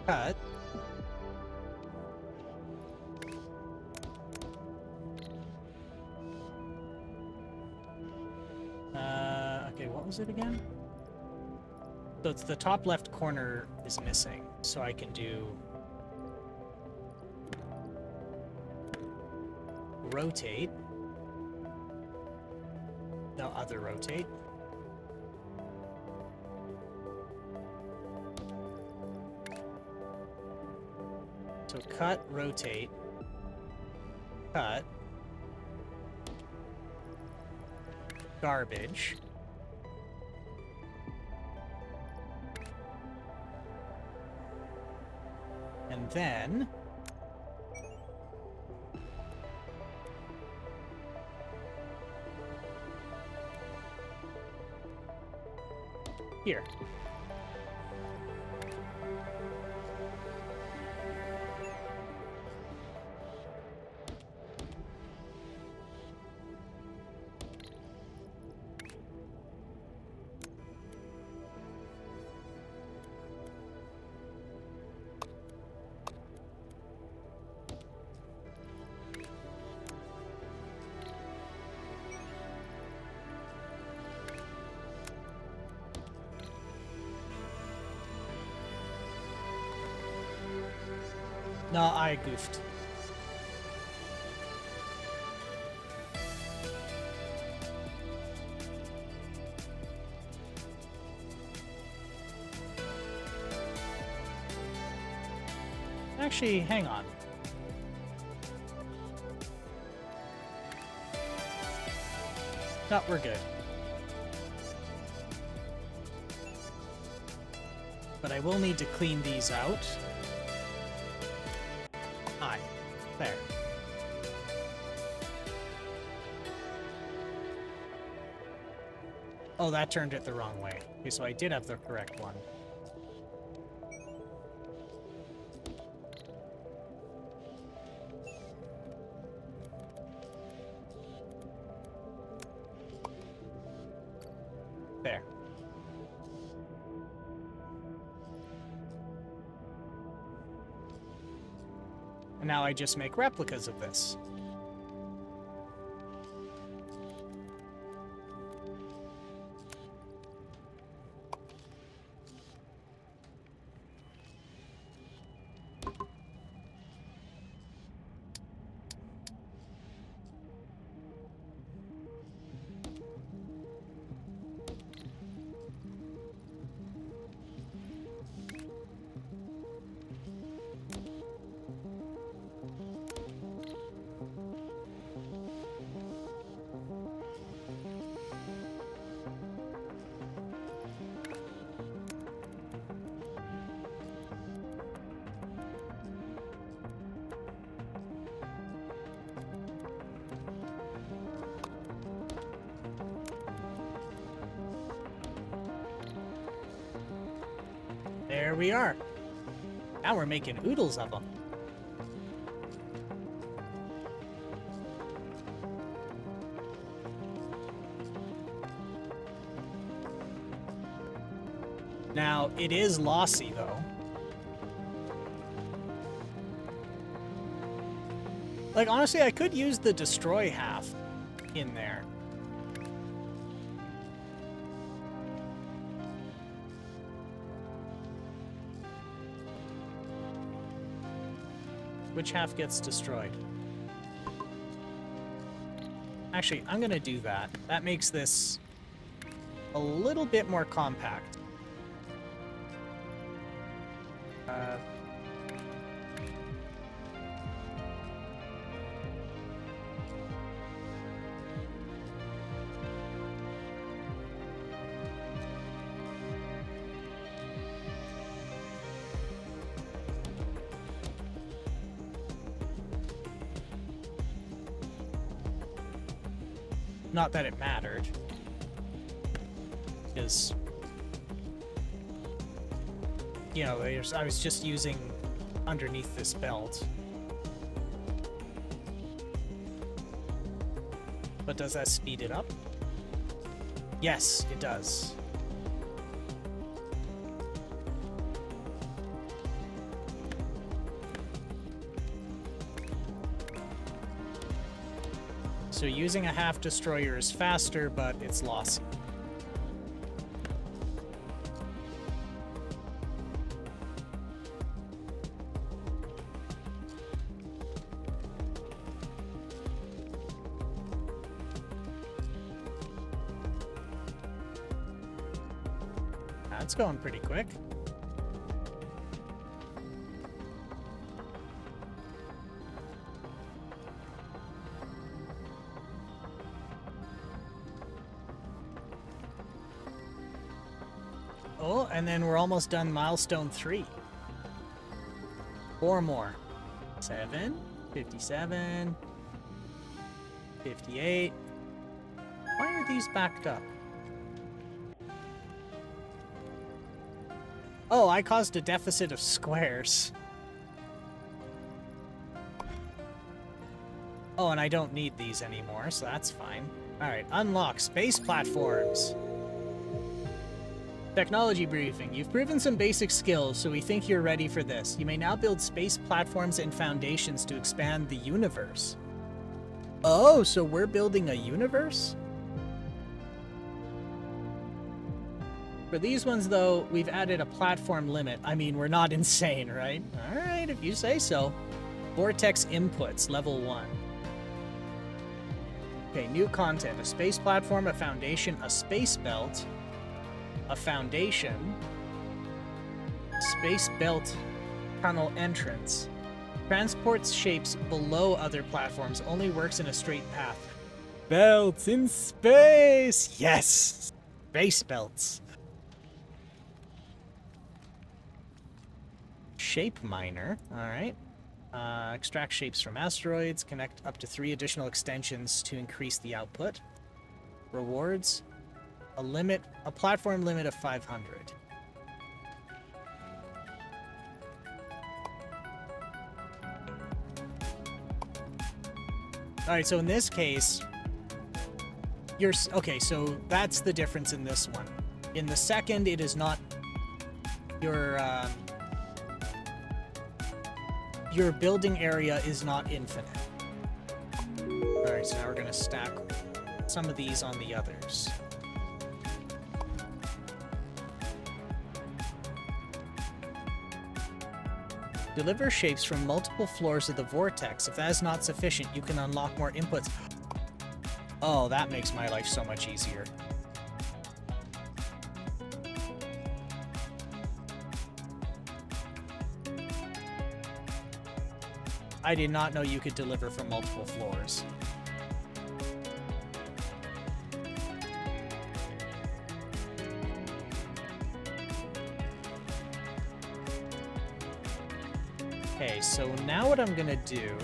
cut. Okay, what was it again? So it's the top left corner is missing, so I can do rotate. No, other rotate. So cut, rotate, cut, garbage, and then here. No, I goofed. Actually, hang on. No, we're good. But I will need to clean these out. Hi. There. Oh, that turned it the wrong way. Okay, so I did have the correct one. There. And now I just make replicas of this. There we are. Now we're making oodles of them. Now, it is lossy, though. Like, honestly, I could use the destroy half in there. Which half gets destroyed? Actually, I'm gonna do that. That makes this a little bit more compact. Not that it mattered, because, you know, I was just using underneath this belt. But does that speed it up? Yes, it does. So using a half destroyer is faster, but it's lossy. That's going pretty quick. Oh, and then we're almost done milestone 3. 4 more. 7, 57, 58. Why are these backed up? Oh, I caused a deficit of squares. Oh, and I don't need these anymore, so that's fine. Alright, unlock space platforms. Technology briefing. You've proven some basic skills, so we think you're ready for this. You may now build space platforms and foundations to expand the universe. Oh, so we're building a universe? For these ones, though, we've added a platform limit. I mean, we're not insane, right? Alright, if you say so. Vortex inputs, level 1. Okay, new content. A space platform, a foundation, a space belt, a foundation, space belt tunnel entrance. Transports shapes below other platforms, only works in a straight path. Belts in space! Yes! Space belts. Shape miner, alright. Extract shapes from asteroids, connect up to 3 additional extensions to increase the output. Rewards. A platform limit of 500. Alright, so in this case, okay, so that's the difference in this one. In the second, it is not your building area is not infinite. Alright, so now we're gonna stack some of these on the others. Deliver shapes from multiple floors of the vortex. If that is not sufficient, you can unlock more inputs. Oh, that makes my life so much easier. I did not know you could deliver from multiple floors. Okay, so now what I'm gonna do...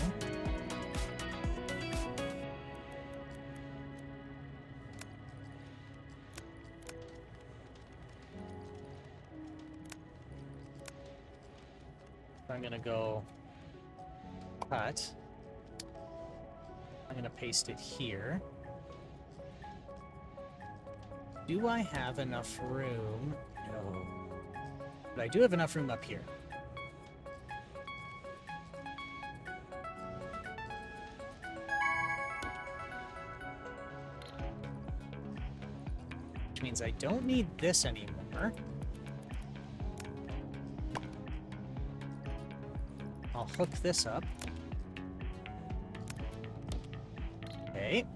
I'm gonna go cut. I'm gonna paste it here. Do I have enough room? No. But I do have enough room up here. means I don't need this anymore. I'll hook this up. Okay.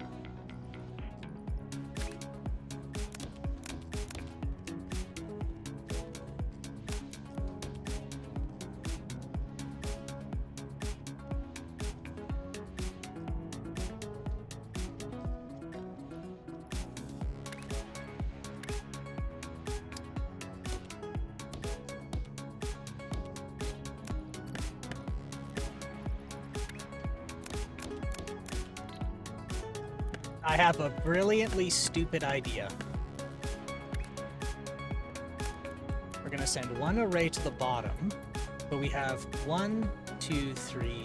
I have a brilliantly stupid idea. We're gonna send one array to the bottom, but we have 1, 2, 3,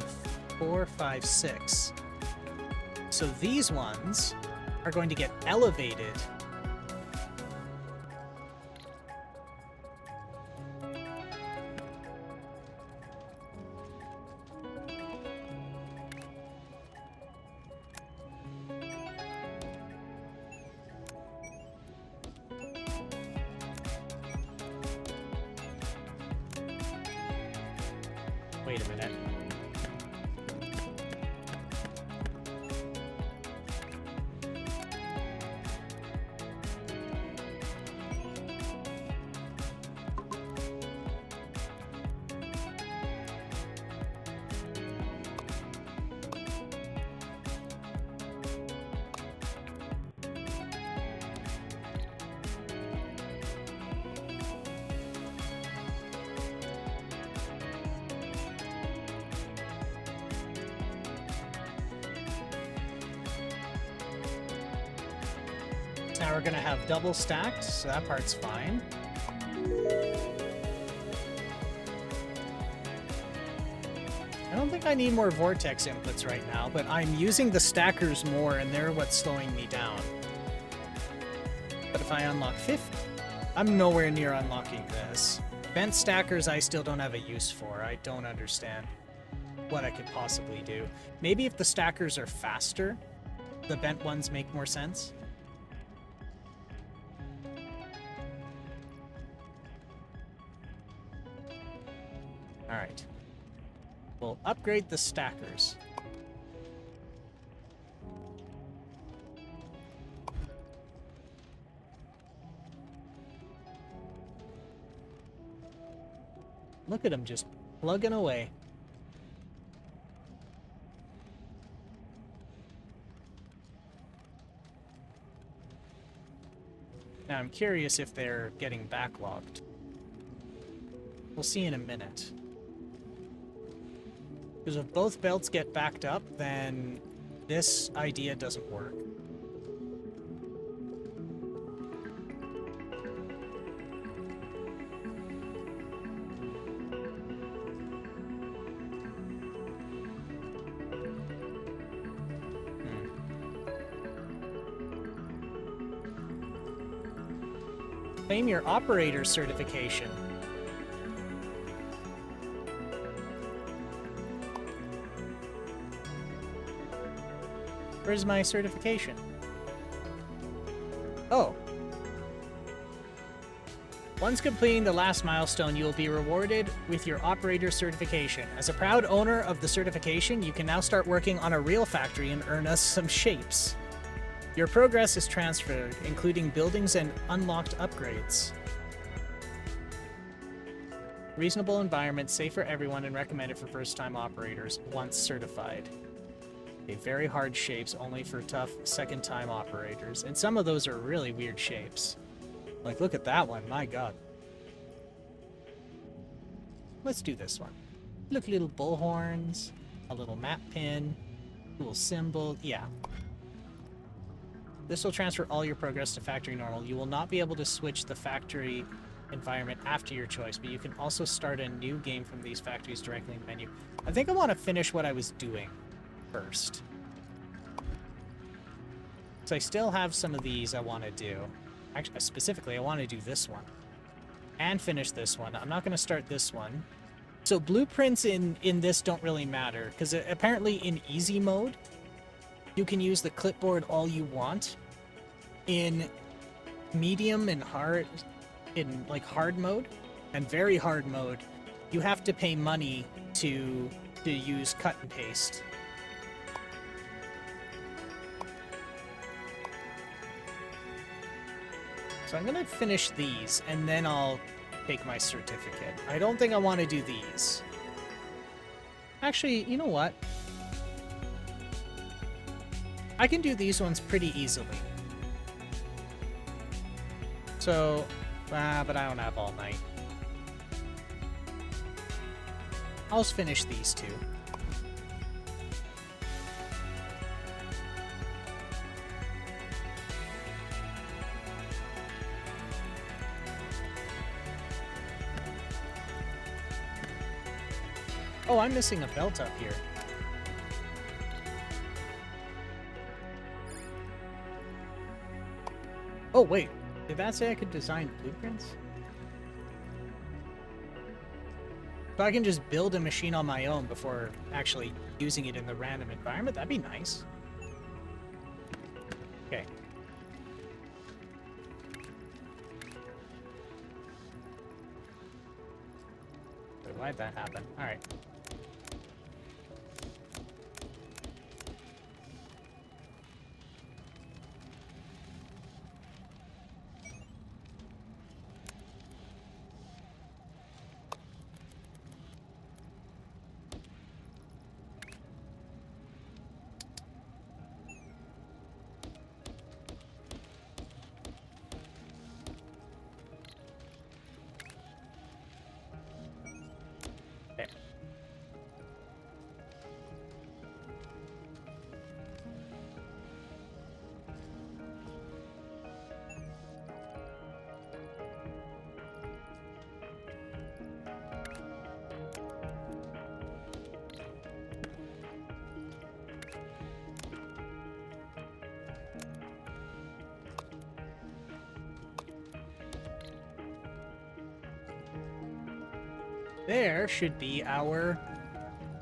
4, 5, 6. So these ones are going to get elevated. Wait a minute. Now we're gonna have double stacked, so that part's fine. I don't think I need more vortex inputs right now, but I'm using the stackers more and they're what's slowing me down. But if I unlock 50, I'm nowhere near unlocking this. Bent stackers I still don't have a use for. I don't understand what I could possibly do. Maybe if the stackers are faster, the bent ones make more sense. Alright. We'll upgrade the stackers. Look at them just plugging away. Now I'm curious if they're getting backlogged. We'll see in a minute. Because if both belts get backed up, then this idea doesn't work. Claim your operator certification. Where's my certification? Oh. Once completing the last milestone, you will be rewarded with your operator certification. As a proud owner of the certification, you can now start working on a real factory and earn us some shapes. Your progress is transferred, including buildings and unlocked upgrades. Reasonable environment, safe for everyone, and recommended for first-time operators, once certified. Okay, very hard shapes, only for tough second-time operators. And some of those are really weird shapes. Like, look at that one, my god. Let's do this one. Look, little bullhorns, a little map pin, cool symbol, yeah. This will transfer all your progress to factory normal. You will not be able to switch the factory environment after your choice, but you can also start a new game from these factories directly in the menu. I think I want to finish what I was doing first. So I still have some of these I want to do. Actually, specifically, I want to do this one. And finish this one. I'm not going to start this one. So blueprints in this don't really matter, because apparently in easy mode, you can use the clipboard all you want. In medium and hard, in like hard mode and very hard mode, you have to pay money to use cut and paste. So I'm gonna finish these, and then I'll take my certificate. I don't think I want to do these. Actually, you know what? I can do these ones pretty easily. So, but I don't have all night. I'll just finish these two. Oh, I'm missing a belt up here. Oh, wait. Did that say I could design blueprints? So I can just build a machine on my own before actually using it in the random environment? That'd be nice. Okay. Wait, why'd that happen? Alright. There should be our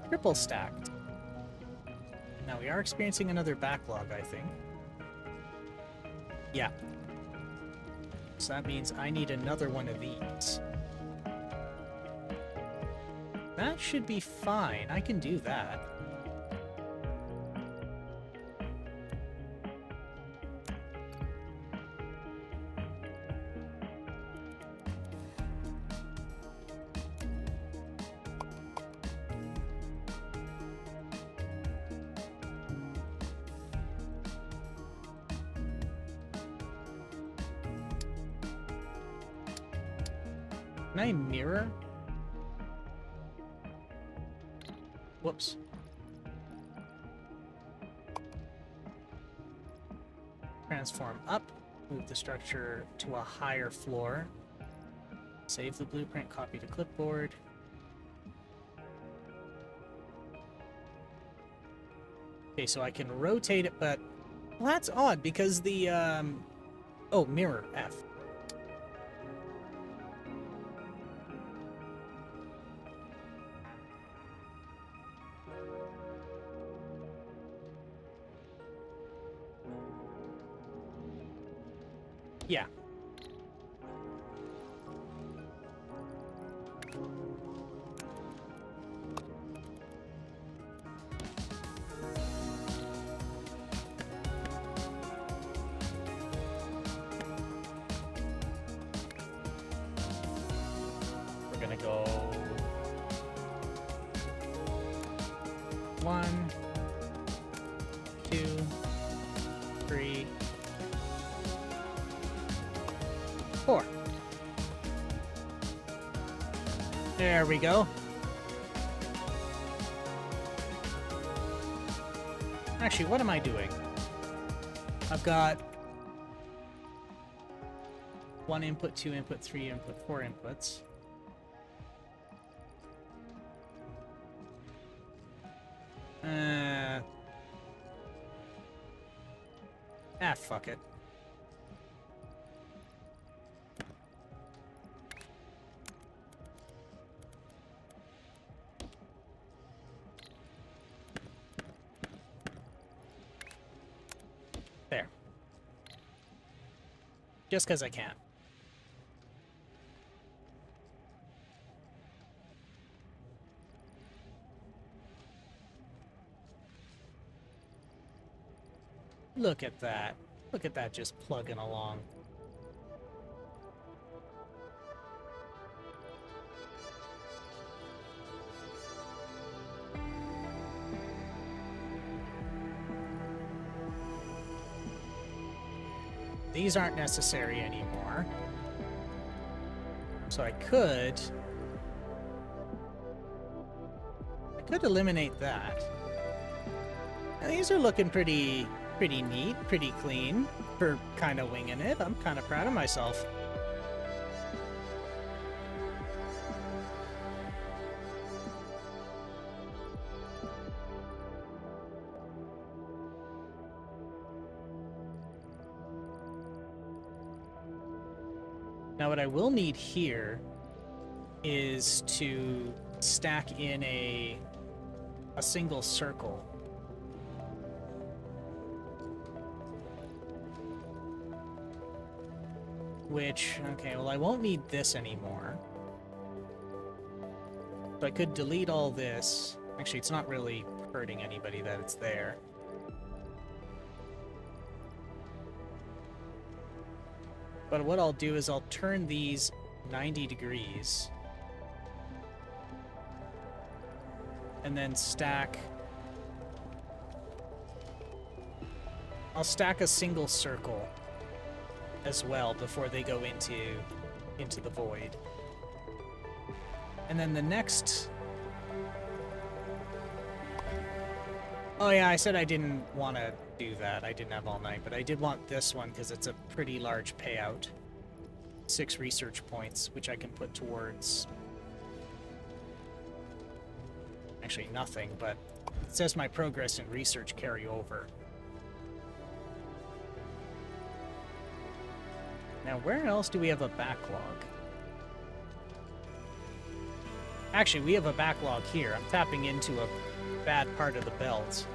triple stacked. Now we are experiencing another backlog, I think. Yeah. So that means I need another one of these. That should be fine. I can do that. Can I mirror? Whoops. Transform up. Move the structure to a higher floor. Save the blueprint, copy to clipboard. Okay, so I can rotate it, but... Well, that's odd, because the, Oh, mirror F. Yeah. We're gonna go 1, 2, 3, 4. There we go. Actually, what am I doing? I've got 1 input, 2 input, 3 input, 4 inputs. Fuck it. There. Just because I can. Look at that. Look at that just plugging along. These aren't necessary anymore. So I could eliminate that. Now, these are looking pretty neat, pretty clean for kind of winging it. I'm kind of proud of myself. Now what I will need here is to stack in a single circle. Which, okay, well I won't need this anymore. So I could delete all this. Actually, it's not really hurting anybody that it's there. But what I'll do is I'll turn these 90 degrees. And then stack... I'll stack a single circle as well before they go into the void. And then the next... Oh yeah, I said I didn't want to do that. I didn't have all night, but I did want this one because it's a pretty large payout. 6 research points, which I can put towards... Actually, nothing, but it says my progress in research carry over. Now, where else do we have a backlog? Actually, we have a backlog here. I'm tapping into a bad part of the belt.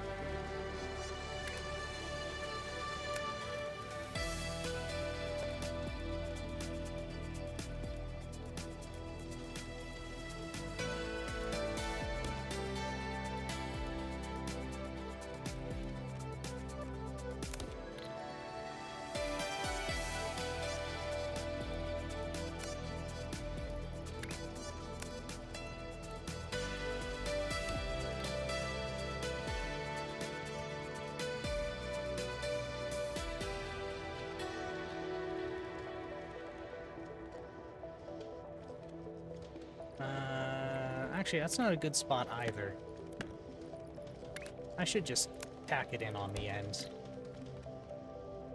Actually, that's not a good spot either. I should just tack it in on the end.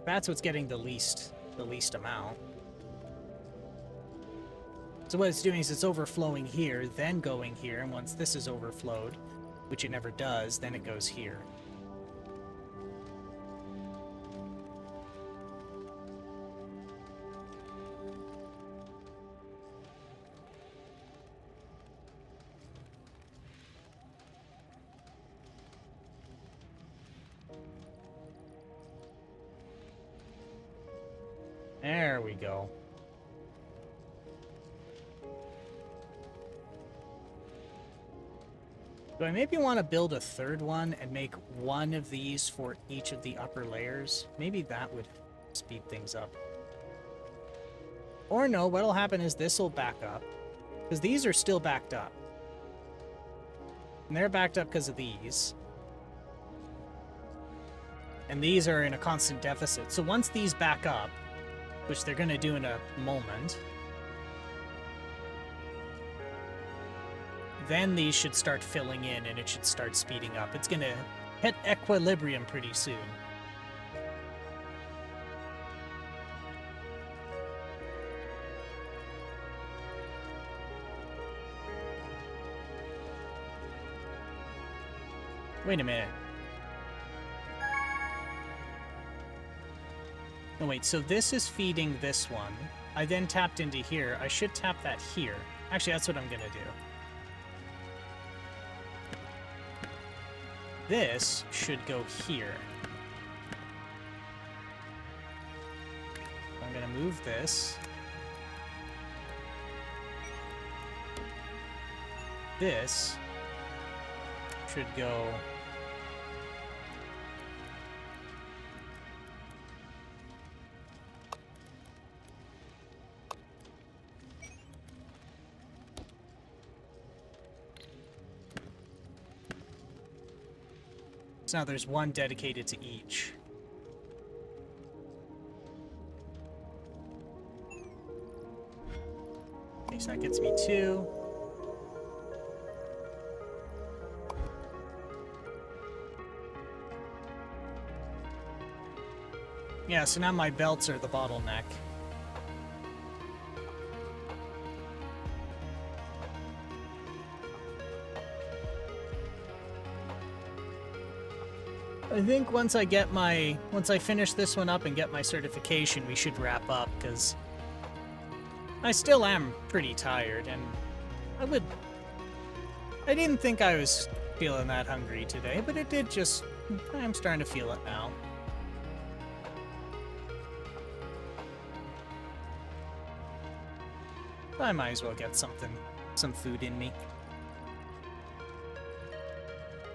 That's what's getting the least amount. So what it's doing is it's overflowing here, then going here, and once this is overflowed, which it never does, then it goes here. There we go. Do I maybe want to build a third one and make one of these for each of the upper layers? Maybe that would speed things up. Or no, what'll happen is this will back up. Because these are still backed up. And they're backed up because of these. And these are in a constant deficit. So once these back up, which they're going to do in a moment, then these should start filling in and it should start speeding up. It's going to hit equilibrium pretty soon. Wait a minute. No, wait, so this is feeding this one. I then tapped into here. I should tap that here. Actually, that's what I'm gonna do. This should go here. I'm gonna move this. This should go... So now there's one dedicated to each. Okay, so that gets me 2. Yeah, so now my belts are the bottleneck. I think once I finish this one up and get my certification, we should wrap up, because I still am pretty tired, and I didn't think I was feeling that hungry today, but I'm starting to feel it now. I might as well get some food in me.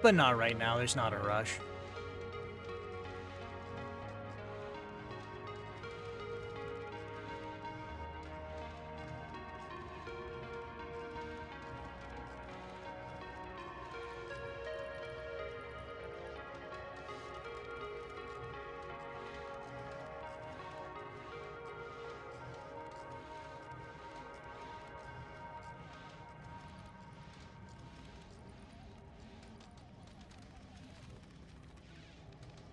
But not right now, there's not a rush.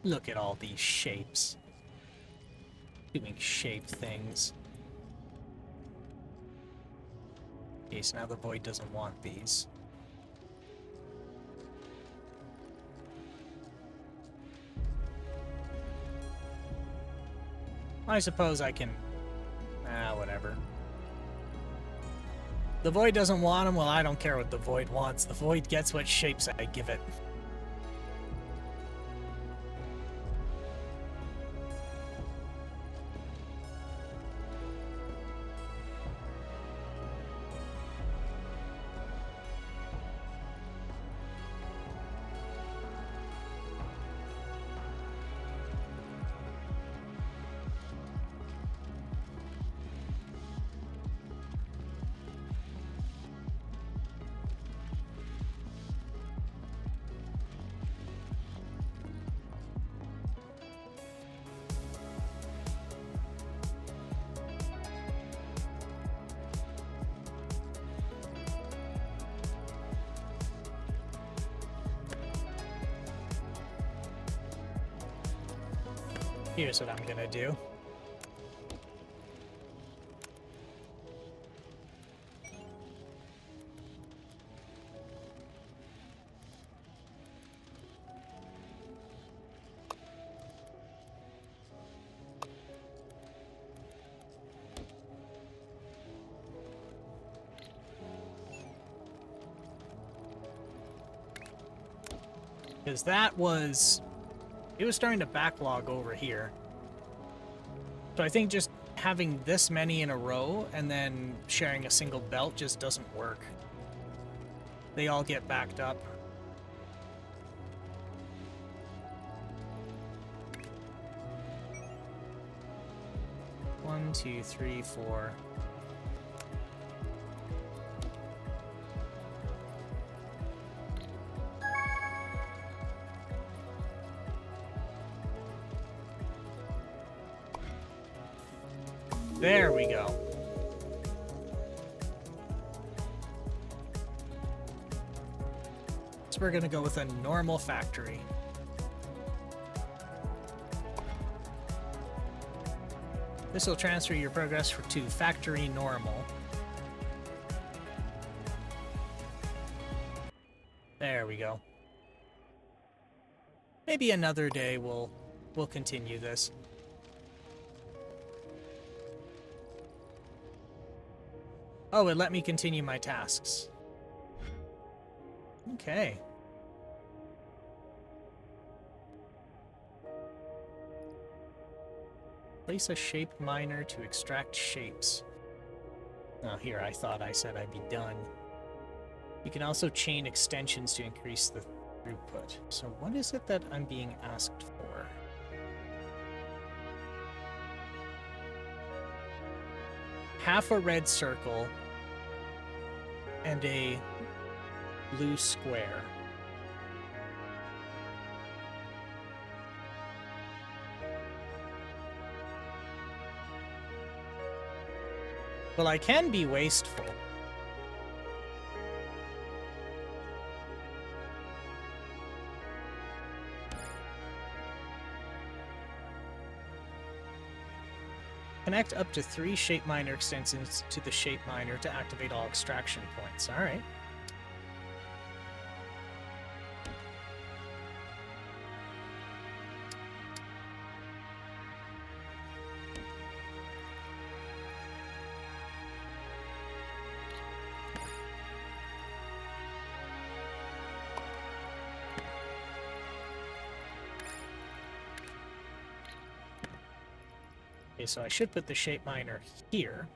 Look at all these shapes. Doing shape things. Okay, so now the void doesn't want these. I suppose I can... whatever. The void doesn't want them, well, I don't care what the void wants. The void gets what shapes I give it. Here's what I'm gonna do. Because it was starting to backlog over here. So I think just having this many in a row and then sharing a single belt just doesn't work. They all get backed up. One, two, three, four. There we go. So we're gonna go with a normal factory. This will transfer your progress to factory normal. There we go. Maybe another day we'll continue this. Oh, it let me continue my tasks. Okay. Place a shape miner to extract shapes. Oh, here, I thought I said I'd be done. You can also chain extensions to increase the throughput. So what is it that I'm being asked for? Half a red circle and a blue square. Well, I can be wasteful. Connect up to 3 shape miner extensions to the shape miner to activate all extraction points. All right. Okay, so I should put the shape miner here.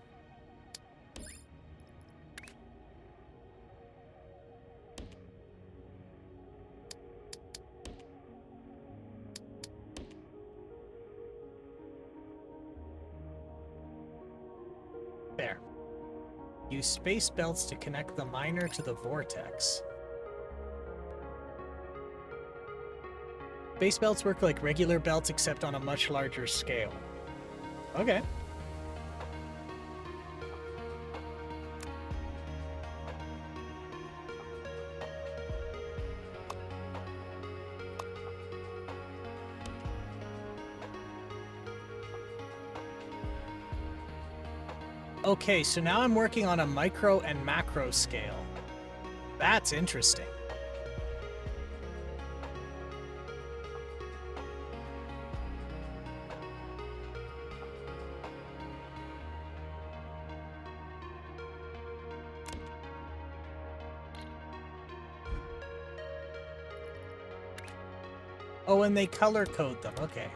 There. Use space belts to connect the miner to the vortex. Space belts work like regular belts except on a much larger scale. Okay. Okay, so now I'm working on a micro and macro scale. That's interesting. Oh, and they color code them. Okay.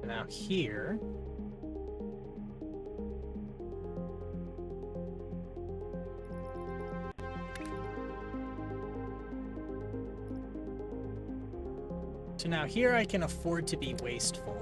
Now here, so now here I can afford to be wasteful.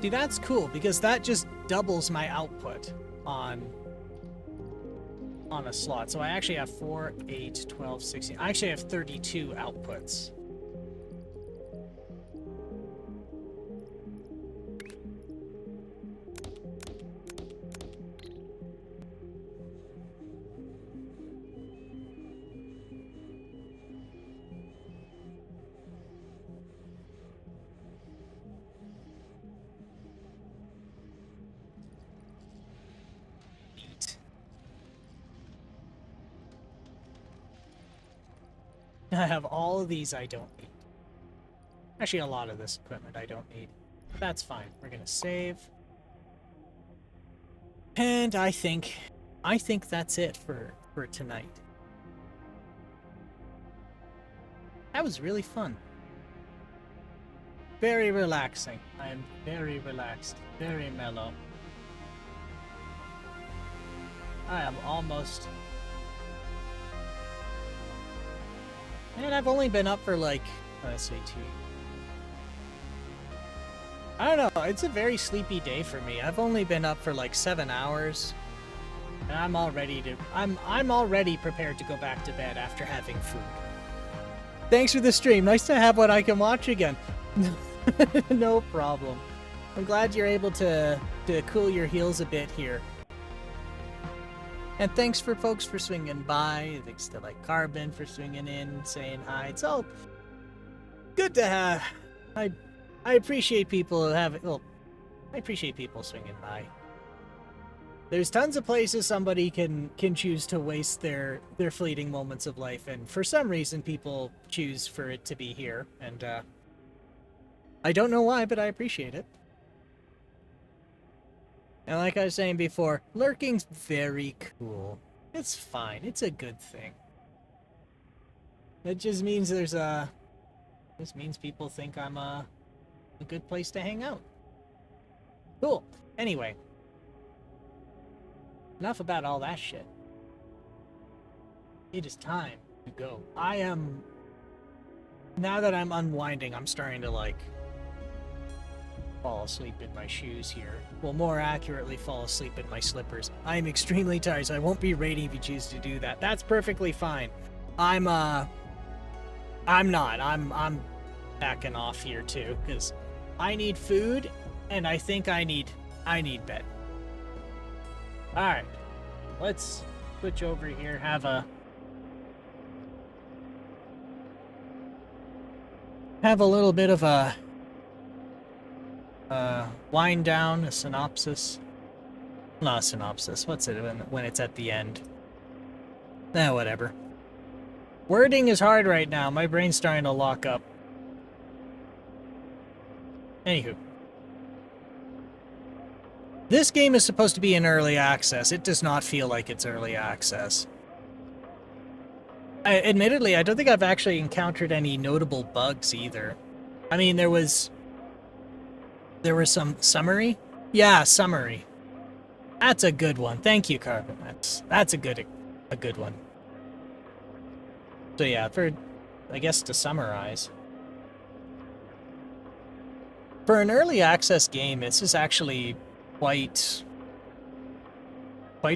See, that's cool, because that just doubles my output on a slot. So I actually have 4, 8, 12, 16. I actually have 32 outputs. I have all of these I don't need. Actually, a lot of this equipment I don't need. But that's fine. We're gonna save. And I think that's it for tonight. That was really fun. Very relaxing. I am very relaxed, very mellow. I am almost... And I've only been up for like, let's say 2. I don't know, it's a very sleepy day for me. I've only been up for like 7 hours. And I'm already prepared to go back to bed after having food. Thanks for the stream. Nice to have what I can watch again. No problem. I'm glad you're able to cool your heels a bit here. And thanks for folks for swinging by. Thanks to like Carbon for swinging in, saying hi. It's all good to have. I appreciate people having. Well, I appreciate people swinging by. There's tons of places somebody can choose to waste their fleeting moments of life, and for some reason people choose for it to be here, and I don't know why, but I appreciate it. And like I was saying before, lurking's very cool. It's fine. It's a good thing. It just means this means people think I'm a good place to hang out. Cool. Anyway. Enough about all that shit. It is time to go. Now that I'm unwinding, I'm starting to, like, fall asleep in my shoes here. Well, more accurately, fall asleep in my slippers. I'm extremely tired, so I won't be rating if you choose to do that. That's perfectly fine. I'm not. I'm backing off here, too, because I need food, and I think I need bed. Alright, let's switch over here, have a little bit of a wind down, a synopsis. Not a synopsis, what's it when it's at the end? Whatever. Wording is hard right now, my brain's starting to lock up. Anywho. This game is supposed to be in early access. It does not feel like it's early access. Admittedly, I don't think I've actually encountered any notable bugs either. I mean, there was some summary? Yeah, summary. That's a good one. Thank you, Carbon. That's a good one. So yeah, I guess to summarize. For an early access game, this is actually quite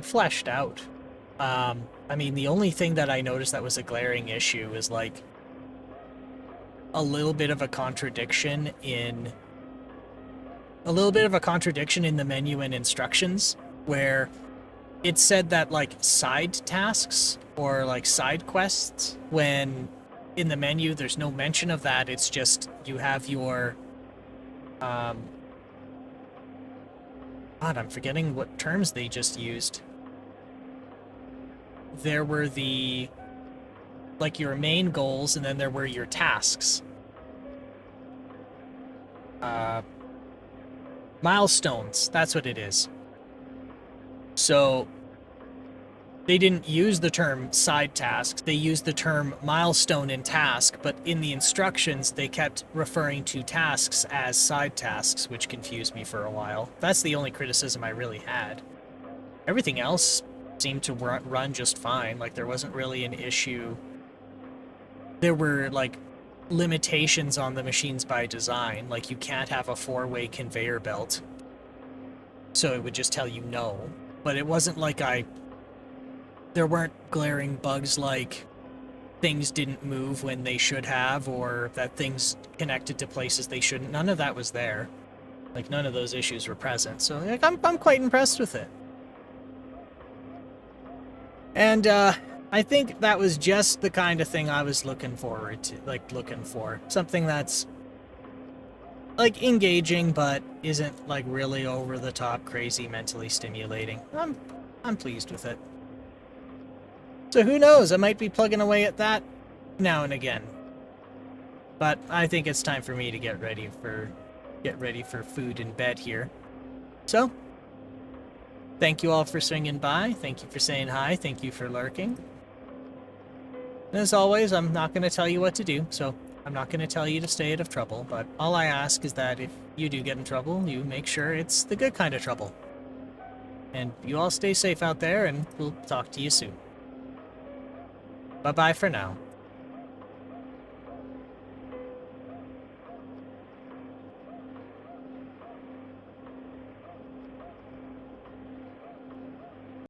fleshed out. I mean, the only thing that I noticed that was a glaring issue is like a little bit of a contradiction in the menu and instructions, where it said that like side tasks or like side quests, when in the menu there's no mention of that. It's just you have your God, I'm forgetting what terms they just used. There were like your main goals, and then there were your tasks. Milestones, that's what it is. So they didn't use the term side tasks, they used the term milestone and task, but in the instructions they kept referring to tasks as side tasks, which confused me for a while. That's the only criticism I really had. Everything else seemed to run just fine, like there wasn't really an issue. There were like limitations on the machines by design, like you can't have a 4-way conveyor belt, so it would just tell you no. But it wasn't like there weren't glaring bugs like things didn't move when they should have, or that things connected to places they shouldn't. None of that was there. Like, none of those issues were present. So, like, I'm quite impressed with it. And, I think that was just the kind of thing I was looking for. Something that's, like, engaging, but isn't, like, really over-the-top, crazy, mentally stimulating. I'm pleased with it. So who knows, I might be plugging away at that now and again. But I think it's time for me to get ready for food and bed here. So, thank you all for swinging by. Thank you for saying hi. Thank you for lurking. And as always, I'm not going to tell you what to do, so I'm not going to tell you to stay out of trouble, but all I ask is that if you do get in trouble, you make sure it's the good kind of trouble. And you all stay safe out there, and we'll talk to you soon. Bye-bye for now.